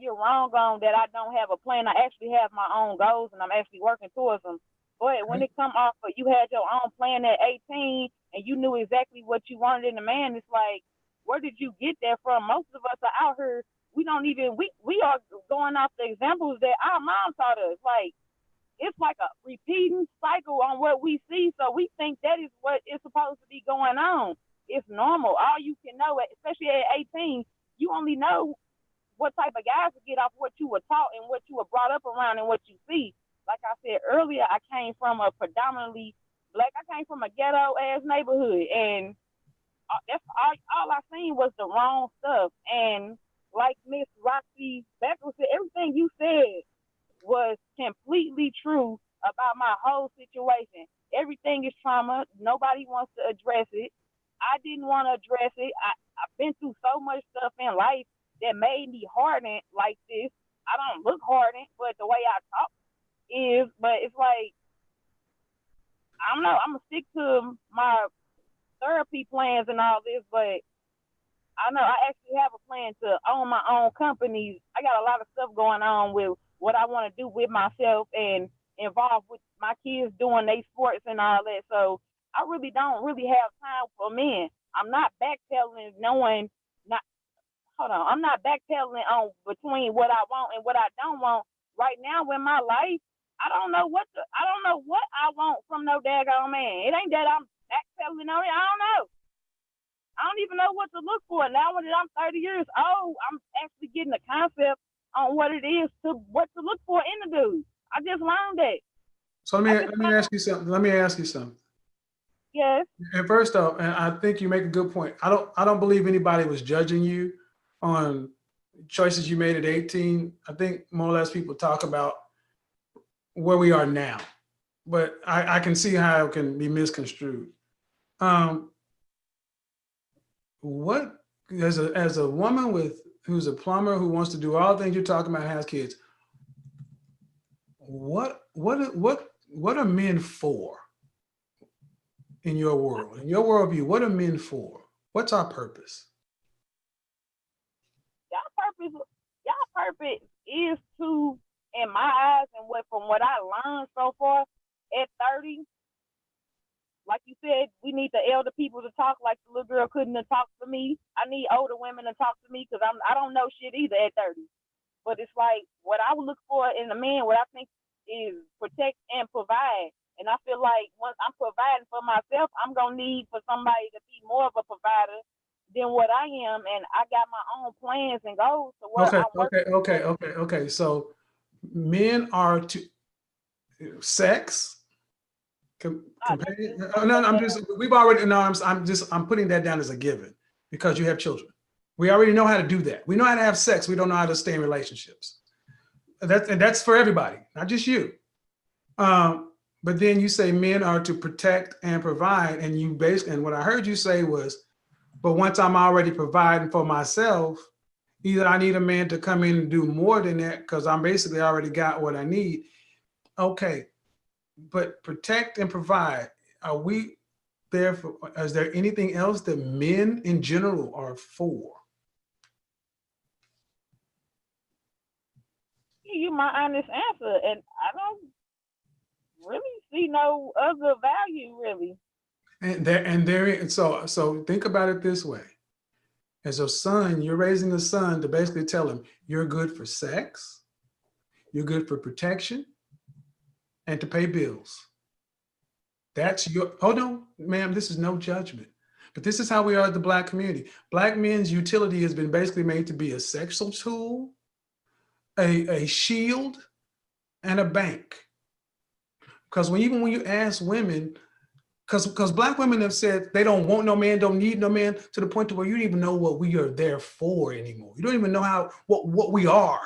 you're wrong on that. I don't have a plan. I actually have my own goals, and I'm actually working towards them. But when it come off of you had your own plan at 18 and you knew exactly what you wanted in a man, it's like, where did you get that from? Most of us are out here, we are going off the examples that our mom taught us. Like, it's like a repeating cycle on what we see. So we think that is what is supposed to be going on. It's normal. All you can know, especially at 18, you only know what type of guys to get off what you were taught and what you were brought up around and what you see. Like I said earlier, I came from a predominantly black, I came from a ghetto ass neighborhood, and that's all I seen was the wrong stuff. And like Miss Roxy Becker said, everything you said was completely true about my whole situation. Everything is trauma. Nobody wants to address it. I didn't want to address it. I've been through so much stuff in life that made me hardened like this. I don't look hardened, but the way I talk is, but it's like, I don't know, I'm gonna stick to my therapy plans and all this, but I know I actually have a plan to own my own companies. I got a lot of stuff going on with what I want to do with myself and involved with my kids doing their sports and all that. So I really don't have time for men. I'm not backpedaling I'm not backpedaling on between what I want and what I don't want. Right now in my life, I don't know what I want from no daggone man. It ain't that I'm backpedaling on it. I don't know. I don't even know what to look for. Now when I'm 30 years old, I'm actually getting a concept on what it is what to look for in the dude. I just learned that. So let me ask you something. Yes. And first off, and I think you make a good point. I don't believe anybody was judging you on choices you made at 18. I think more or less people talk about where we are now, but I can see how it can be misconstrued. what as a woman who's a plumber who wants to do all the things you're talking about, has kids, what are men for in your world, in your worldview? What are men for? What's our purpose? Y'all purpose is to, in my eyes, and from what I learned so far at 30, like you said, we need the elder people to talk like the little girl couldn't have talked to me. I need older women to talk to me because I don't know shit either at 30. But it's like what I would look for in a man, what I think is protect and provide. And I feel like once I'm providing for myself, I'm gonna need for somebody to be more of a provider than what I am. And I got my own plans and goals to where I'm working. Okay. So men are to sex. We've already, no, I'm putting that down as a given because you have children. We already know how to do that. We know how to have sex. We don't know how to stay in relationships. That's for everybody, not just you. But then you say men are to protect and provide, and what I heard you say was, but once I'm already providing for myself, either I need a man to come in and do more than that because I'm basically already got what I need. Okay, but protect and provide. Are we there for? Is there anything else that men in general are for? Give you my honest answer, and I don't really see no other value really. So think about it this way. As a son, you're raising a son to basically tell him you're good for sex, you're good for protection, and to pay bills. That's hold on, ma'am, this is no judgment. But this is how we are at the Black community. Black men's utility has been basically made to be a sexual tool, a shield, and a bank. Because even when you ask women, because Black women have said they don't want no man, don't need no man, to the point to where you don't even know what we are there for anymore. You don't even know what we are.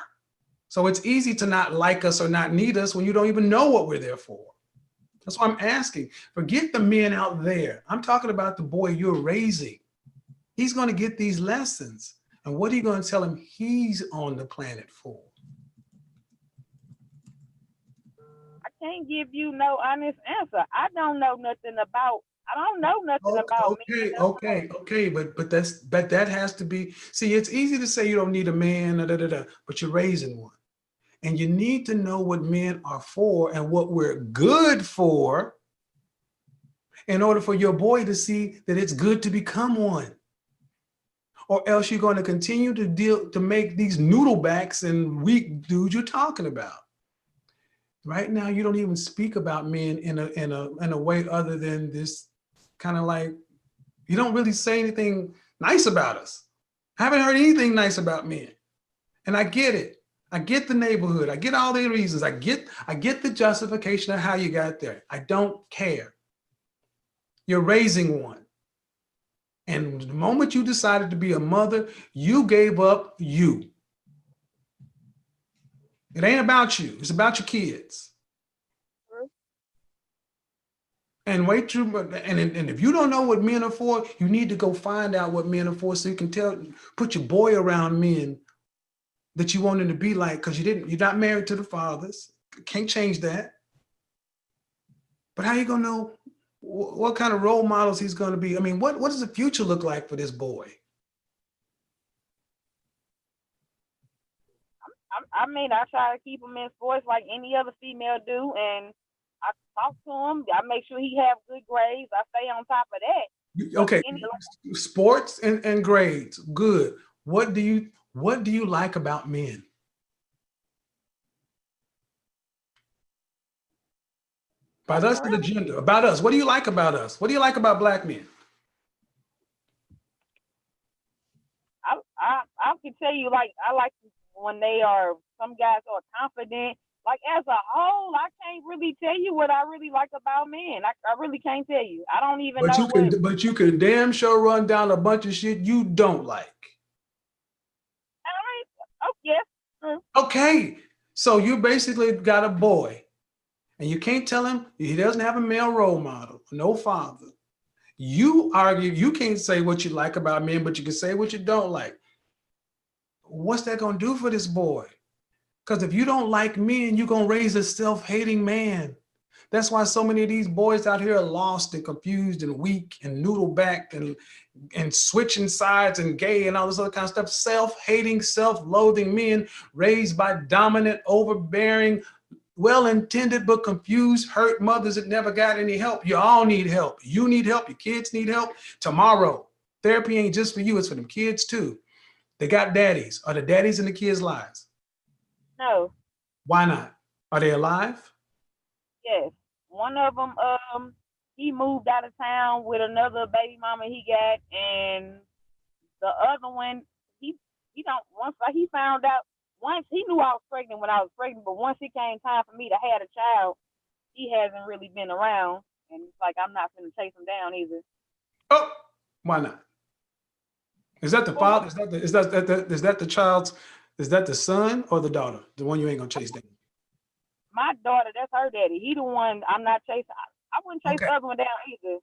So it's easy to not like us or not need us when you don't even know what we're there for. That's why I'm asking. Forget the men out there. I'm talking about the boy you're raising. He's going to get these lessons. And what are you going to tell him he's on the planet for? I can't give you no honest answer. I don't know nothing about men. Okay. But that has to be. See, it's easy to say you don't need a man, but you're raising one. And you need to know what men are for and what we're good for in order for your boy to see that it's good to become one. Or else you're going to continue to make these noodlebacks and weak dudes you're talking about. Right now, you don't even speak about men in a way other than this kind of like, you don't really say anything nice about us. I haven't heard anything nice about men. And I get it. I get the neighborhood. I get all the reasons. I get the justification of how you got there. I don't care. You're raising one. And the moment you decided to be a mother, you gave up you. It ain't about you. It's about your kids. And and if you don't know what men are for, you need to go find out what men are for so you can put your boy around men that you want him to be like, because you're not married to the fathers. Can't change that. But how you gonna know what kind of role models he's gonna be? I mean, what does the future look like for this boy? I mean, I try to keep him in sports like any other female do, and I talk to him. I make sure he have good grades. I stay on top of that. Okay, sports and grades, good. What do you like about men? About us to the gender, about us. What do you like about us? What do you like about Black men? I can tell you, like, I like when some guys are confident. Like, as a whole, I can't really tell you what I really like about men. I really can't tell you. I don't even know. But you can damn sure run down a bunch of shit you don't like. Oh, yes. Okay, so you basically got a boy, and you can't tell him he doesn't have a male role model, no father. You argue, you can't say what you like about men, but you can say what you don't like. What's that going to do for this boy? Because if you don't like men, you're going to raise a self-hating man. That's why so many of these boys out here are lost and confused and weak and noodle-backed and switching sides and gay and all this other kind of stuff. Self-hating, self-loathing men raised by dominant, overbearing, well-intended but confused, hurt mothers that never got any help. You all need help. You need help. Your kids need help. Tomorrow, therapy ain't just for you. It's for them kids too. They got daddies. Are the daddies in the kids' lives? No. Why not? Are they alive? Yes. One of them, he moved out of town with another baby mama he got, and the other one, he don't. He found out. Once he knew I was pregnant when I was pregnant, but once it came time for me to have a child, he hasn't really been around, and it's like I'm not gonna chase him down either. Oh, why not? Is that the father? Is that the child's? Is that the son or the daughter? The one you ain't gonna chase down? My daughter, that's her daddy. He the one I'm not chasing. I wouldn't chase the other one down either.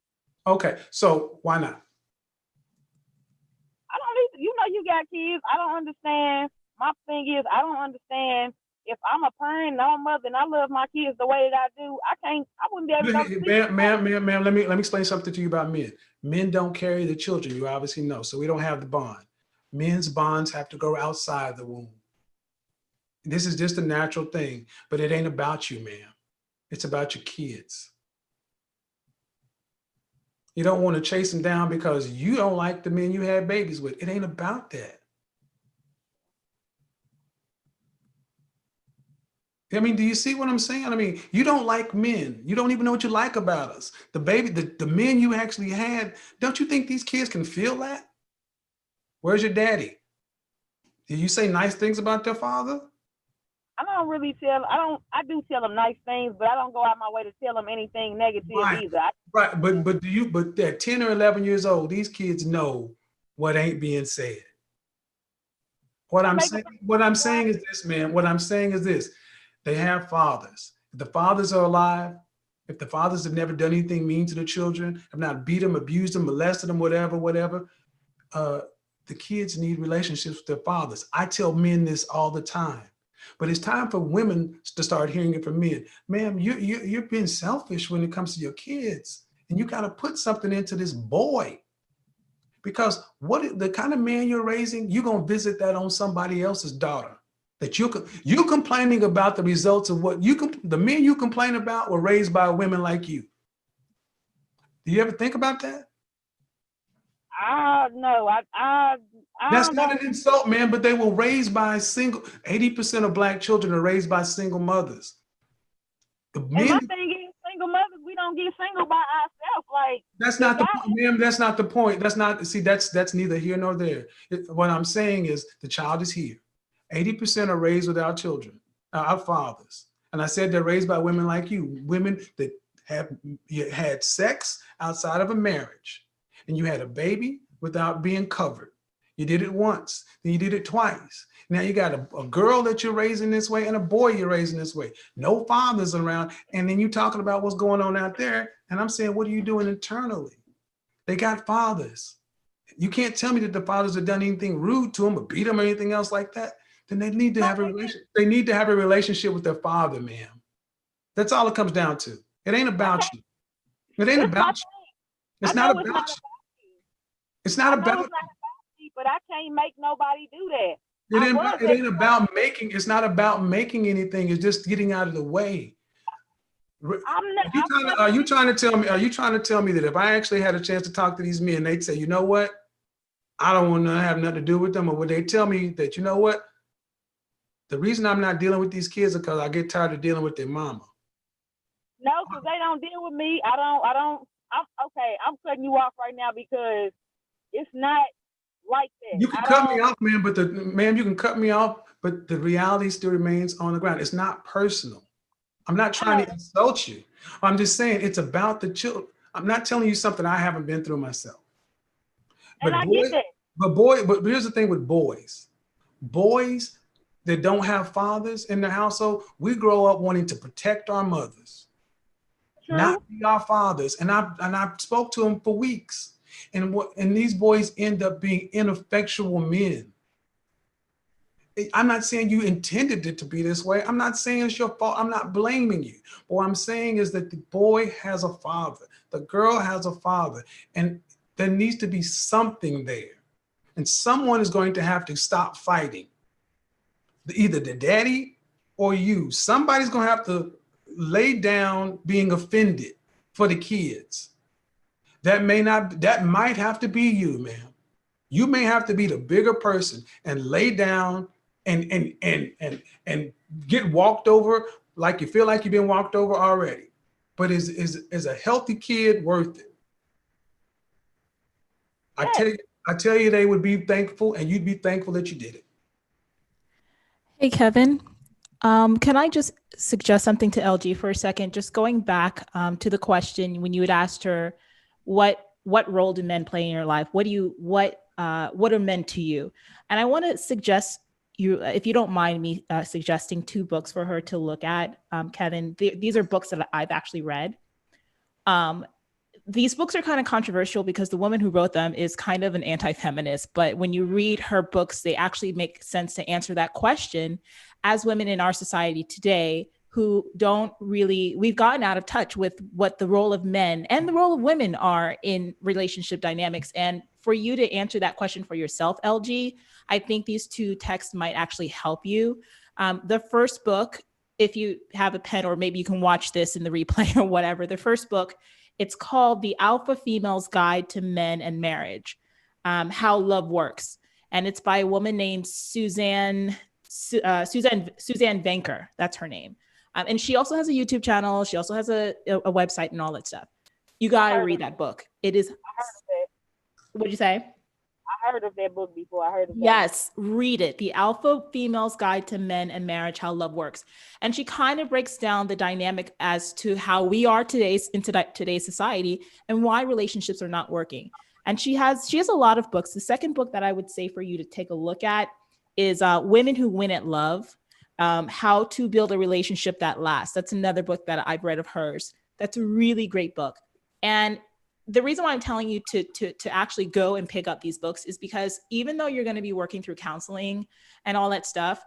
Okay, so why not? I don't need to, you got kids. I don't understand. My thing is, I don't understand if I'm a parent and I'm a mother and I love my kids the way that I do. I wouldn't be able to. Ma'am, let me explain something to you about men. Men don't carry the children, you obviously know, so we don't have the bond. Men's bonds have to go outside the womb. This is just a natural thing, but it ain't about you, ma'am. It's about your kids. You don't want to chase them down because you don't like the men you had babies with. It ain't about that. I mean, do you see what I'm saying? I mean, you don't like men. You don't even know what you like about us. The men you actually had, don't you think these kids can feel that? Where's your daddy? Did you say nice things about their father? I don't really I do tell them nice things, but I don't go out my way to tell them anything negative either. Right, but they're 10 or 11 years old. These kids know what ain't being said. What I'm saying is this, man. What I'm saying is this. They have fathers. If the fathers are alive, if the fathers have never done anything mean to the children, have not beat them, abused them, molested them, whatever, the kids need relationships with their fathers. I tell men this all the time. But it's time for women to start hearing it from men. Ma'am, you're being selfish when it comes to your kids. And you got to put something into this boy. Because the kind of man you're raising, you're going to visit that on somebody else's daughter. That you're complaining about the results of the men you complain about were raised by women like you. Do you ever think about that? No, That's not an insult, man, but they were raised by 80% of Black children are raised by single mothers. And my thing is, single mothers, we don't get single by ourselves. Like, that's not the point, ma'am. That's not the point. That's neither here nor there. What I'm saying is the child is here. 80% are raised without children, our fathers. And I said they're raised by women like you, women that have had sex outside of a marriage. And you had a baby without being covered. You did it once, then you did it twice. Now you got a girl that you're raising this way and a boy you're raising this way. No fathers around. And then you're talking about what's going on out there. And I'm saying, what are you doing internally? They got fathers. You can't tell me that the fathers have done anything rude to them or beat them or anything else like that. Then they need to have a relationship. They need to have a relationship with their father, ma'am. That's all it comes down to. It ain't about you. It ain't about you. It's not about you. It's not about you, but I can't make nobody do that. It ain't about making. It's not about making anything. It's just getting out of the way. Are you trying to tell me that if I actually had a chance to talk to these men, they'd say, you know what? I don't want to have nothing to do with them, or would they tell me that, you know what? The reason I'm not dealing with these kids is because I get tired of dealing with their mama. No, because they don't deal with me. I'm cutting you off right now because it's not like that. You can cut me off, man, you can cut me off, but the reality still remains on the ground. It's not personal. I'm not trying to insult you. I'm just saying it's about the children. I'm not telling you something I haven't been through myself. But I get that. But here's the thing with boys. Boys that don't have fathers in their household, we grow up wanting to protect our mothers. not be our fathers. And I spoke to them for weeks. And these boys end up being ineffectual men. I'm not saying you intended it to be this way. I'm not saying it's your fault. I'm not blaming you. But what I'm saying is that the boy has a father. The girl has a father. And there needs to be something there. And someone is going to have to stop fighting. Either the daddy or you. Somebody's going to have to lay down being offended for the kids. That might have to be you, ma'am. You may have to be the bigger person and lay down and get walked over like you feel like you've been walked over already. But is a healthy kid worth it? I tell you they would be thankful, and you'd be thankful that you did it. Hey, Kevin, can I just suggest something to LG for a second? Just going back to the question when you had asked her, what role do men play in your life? What are men to you? And I want to suggest you, if you don't mind me suggesting 2 books for her to look at, Kevin. These are books that I've actually read. These books are kind of controversial because the woman who wrote them is kind of an anti-feminist, but when you read her books, they actually make sense to answer that question. As women in our society today who we've gotten out of touch with what the role of men and the role of women are in relationship dynamics. And for you to answer that question for yourself, LG, I think these 2 texts might actually help you. The first book, if you have a pen, or maybe you can watch this in the replay or whatever, the first book, it's called The Alpha Female's Guide to Men and Marriage, How Love Works. And it's by a woman named Suzanne Venker. That's her name. And she also has a YouTube channel. She also has a website and all that stuff. You got to read that book. It is. What'd you say? I heard of that book before. I heard of that. Yes, read it. The Alpha Female's Guide to Men and Marriage, How Love Works. And she kind of breaks down the dynamic as to how we are in today's society and why relationships are not working. And she has a lot of books. The second book that I would say for you to take a look at is Women Who Win at Love, How to Build a Relationship That Lasts. That's another book that I've read of hers. That's a really great book. And the reason why I'm telling you to actually go and pick up these books is because even though you're going to be working through counseling and all that stuff,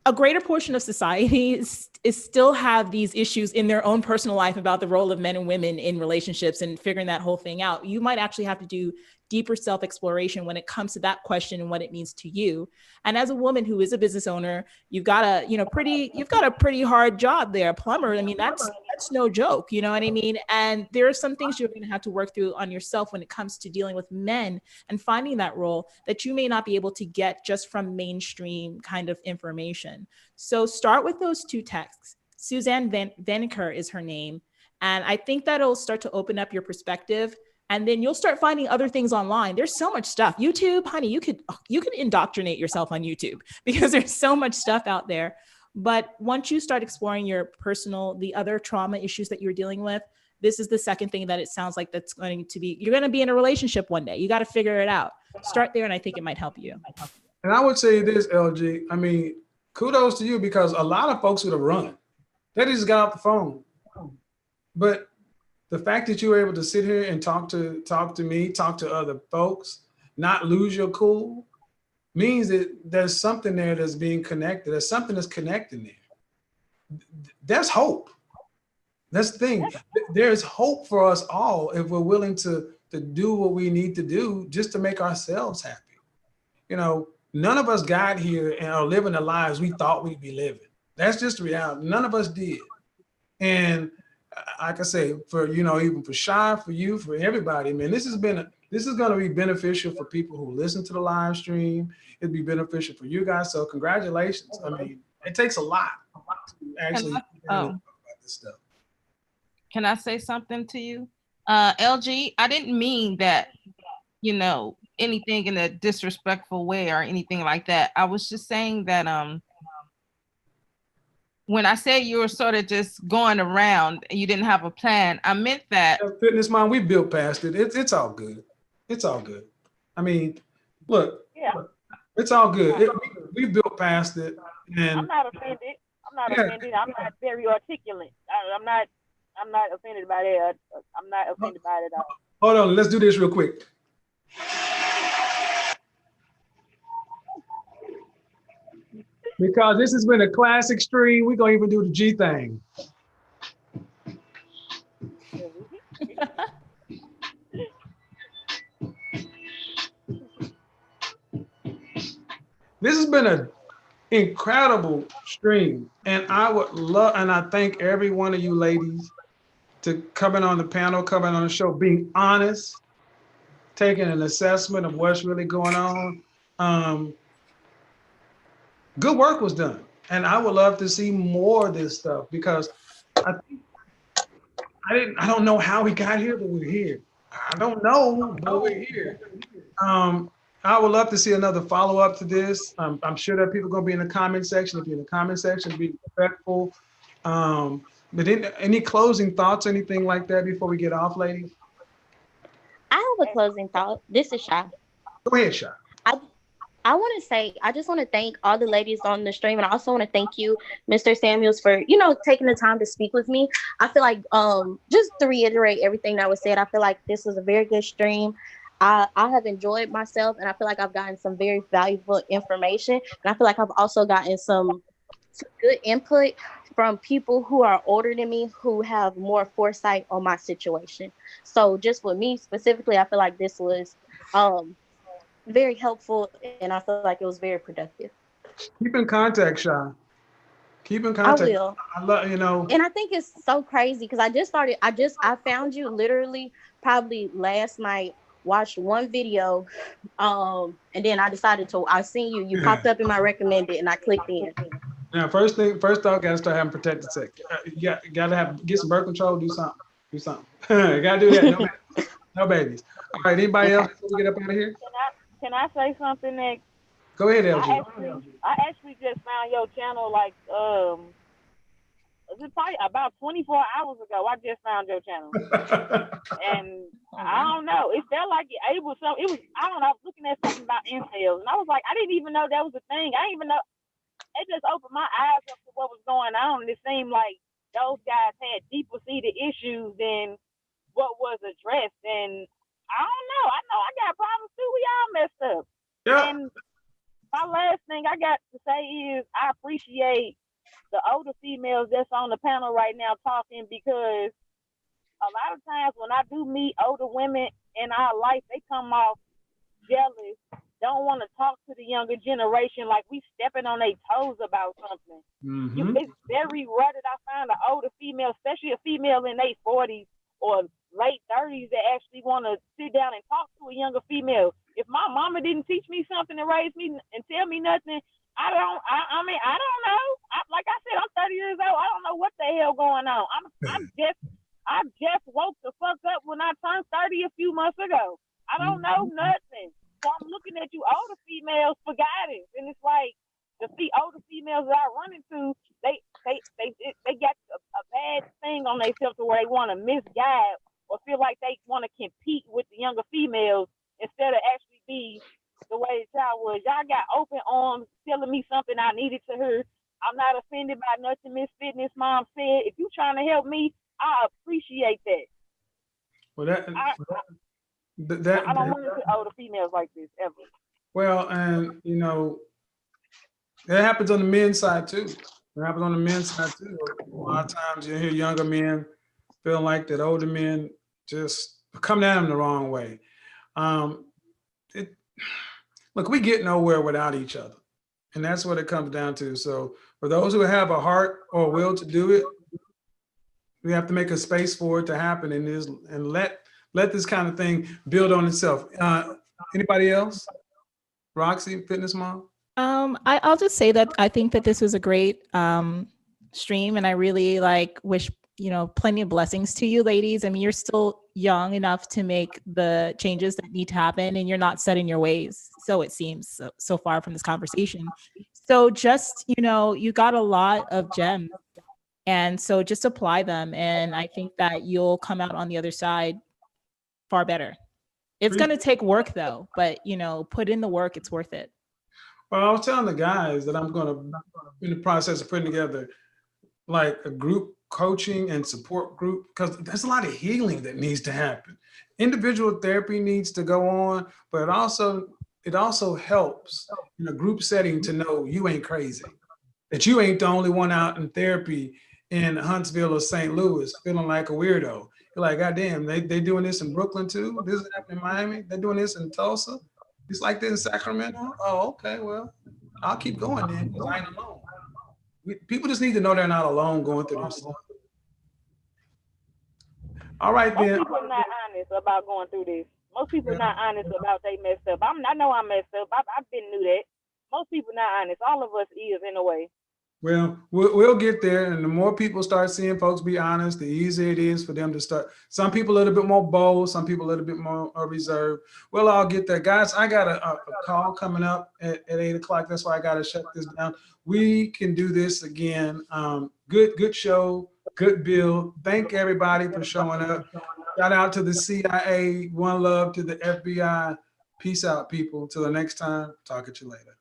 a greater portion of society is still have these issues in their own personal life about the role of men and women in relationships and figuring that whole thing out. You might actually have to do deeper self-exploration when it comes to that question and what it means to you. And as a woman who is a business owner, you've got a pretty hard job there, plumber. I mean, that's no joke, you know what I mean? And there are some things you're going to have to work through on yourself when it comes to dealing with men and finding that role that you may not be able to get just from mainstream kind of information. So start with those 2 texts. Suzanne Venker is her name. And I think that'll start to open up your perspective. And then you'll start finding other things online. There's so much stuff. YouTube, honey, you could indoctrinate yourself on YouTube because there's so much stuff out there. But once you start exploring the other trauma issues that you're dealing with, this is the second thing that it sounds like that's going to be, you're going to be in a relationship one day. You got to figure it out. Start there. And I think it might help you. And I would say this, LG, I mean, kudos to you because a lot of folks would have run. They just got off the phone. But the fact that you were able to sit here and talk to me, talk to other folks, not lose your cool, means that there's something there that's being connected. There's something that's connecting there. There's hope. That's the thing. There's hope for us all if we're willing to do what we need to do just to make ourselves happy. You know, none of us got here and are living the lives we thought we'd be living. That's just the reality. None of us did. And like I say, for, you know, even for Shy, for you, for everybody, man, this is going to be beneficial for people who listen to the live stream. It'd be beneficial for you guys. So congratulations. I mean, it takes a lot to actually talk about this stuff. Can I say something to you? LG, I didn't mean that, you know, anything in a disrespectful way or anything like that. I was just saying that when I say you were sort of just going around and you didn't have a plan, I meant that. Fitness Mind, we built past it. It's all good. It's all good. I mean, look, it's all good. We built past it. And I'm not offended. I'm not offended. I'm not very articulate. I'm not I'm not offended by that. I'm not offended by it at all. Hold on, let's do this real quick. Because this has been a classic stream, we're gonna even do the G thing. This has been an incredible stream, and I would love, and I thank every one of you ladies to coming on the panel, coming on the show, being honest, taking an assessment of what's really going on. Good work was done, and I would love to see more of this stuff because I don't know how we got here, but we're here. I don't know, but we're here. I would love to see another follow-up to this. I'm sure that people are going to be in the comment section. If you're in the comment section, be respectful. But any closing thoughts, anything like that before we get off, ladies? I have a closing thought. This is Sha. Go ahead, Sha. I want to say, I just want to thank all the ladies on the stream, and I also want to thank you, Mr. Samuels, for, taking the time to speak with me. I feel like, just to reiterate everything that was said, I feel like this was a very good stream. I have enjoyed myself, and I feel like I've gotten some very valuable information, and I feel like I've also gotten some good input from people who are older than me, who have more foresight on my situation. So just with me specifically, I feel like this was, very helpful, and I feel like it was very productive. Keep in contact, Sha. Keep in contact. I will. I love, And I think it's so crazy because I found you literally probably last night, watched one video, and then I seen you popped up in my recommended, and I clicked in. Now, first off, gotta start having protected sex. You gotta get some birth control, do something. You gotta do that. No babies. All right, anybody else before we get up out of here? Can I say something next? Go ahead, LG. I actually just found your channel like it's probably about 24 hours ago. I just found your channel. And I don't know. It felt like it was I don't know, I was looking at something about incels, and I was like, I didn't even know that was a thing. I didn't even know. It just opened my eyes up to what was going on, and it seemed like those guys had deeper seated issues than what was addressed. And I don't know. I know I got problems too. We all messed up. Yeah. And my last thing I got to say is I appreciate the older females that's on the panel right now talking, because a lot of times when I do meet older women in our life, they come off jealous, don't want to talk to the younger generation like we stepping on their toes about something. Mm-hmm. It's very rare that I find an older female, especially a female in their 40s or late 30s, that actually want to sit down and talk to a younger female. If my mama didn't teach me something to raise me and tell me nothing, I don't know. Like I said, I'm 30 years old. I don't know what the hell going on. I just woke the fuck up when I turned 30 a few months ago. I don't know nothing. So I'm looking at you older females for guidance, and it's like the older females that I run into, they got a bad thing on themselves to where they want to misguide or feel like they want to compete with the younger females instead of actually be the way the child was. Y'all got open arms telling me something I needed to hear. I'm not offended by nothing Miss Fitness Mom said. If you're trying to help me, I appreciate that. Well, I don't want to see older females like this ever. Well, and that happens on the men's side too. It happens on the men's side too. A lot of times you hear younger men feeling like that older men just come at them the wrong way. Look, we get nowhere without each other, and that's what it comes down to. So for those who have a heart or will to do it, we have to make a space for it to happen, and let this kind of thing build on itself. Anybody else? Roxy, Fitness Mom? I'll just say that I think that this was a great stream, and I really wish plenty of blessings to you ladies. I mean, you're still young enough to make the changes that need to happen, and you're not set in your ways. So it seems so far from this conversation. So just, you got a lot of gems, and so just apply them. And I think that you'll come out on the other side far better. It's going to take work though, but put in the work, it's worth it. Well, I was telling the guys that I'm going to, in the process of putting together like a group coaching and support group, because there's a lot of healing that needs to happen. Individual therapy needs to go on, but it also helps in a group setting to know you ain't crazy, that you ain't the only one out in therapy in Huntsville or St. Louis feeling like a weirdo. You're like, God damn, they doing this in Brooklyn too? This is happening in Miami? They're doing this in Tulsa? It's like this in Sacramento? Oh, okay, well, I'll keep going then because I ain't alone. People just need to know they're not alone going through this stuff. All right, Most then. people are not honest about going through this. Most people are not honest about they messed up. I know I messed up. I've been knew that. Most people not honest. All of us is in a way. Well, we'll get there. And the more people start seeing folks be honest, the easier it is for them to start. Some people a little bit more bold, some people a little bit more reserved. We'll all get there. Guys, I got a call coming up at 8 o'clock. That's why I got to shut this down. We can do this again. Good show, good bill. Thank everybody for showing up. Shout out to the CIA. One love to the FBI. Peace out, people. Till the next time. Talk at you later.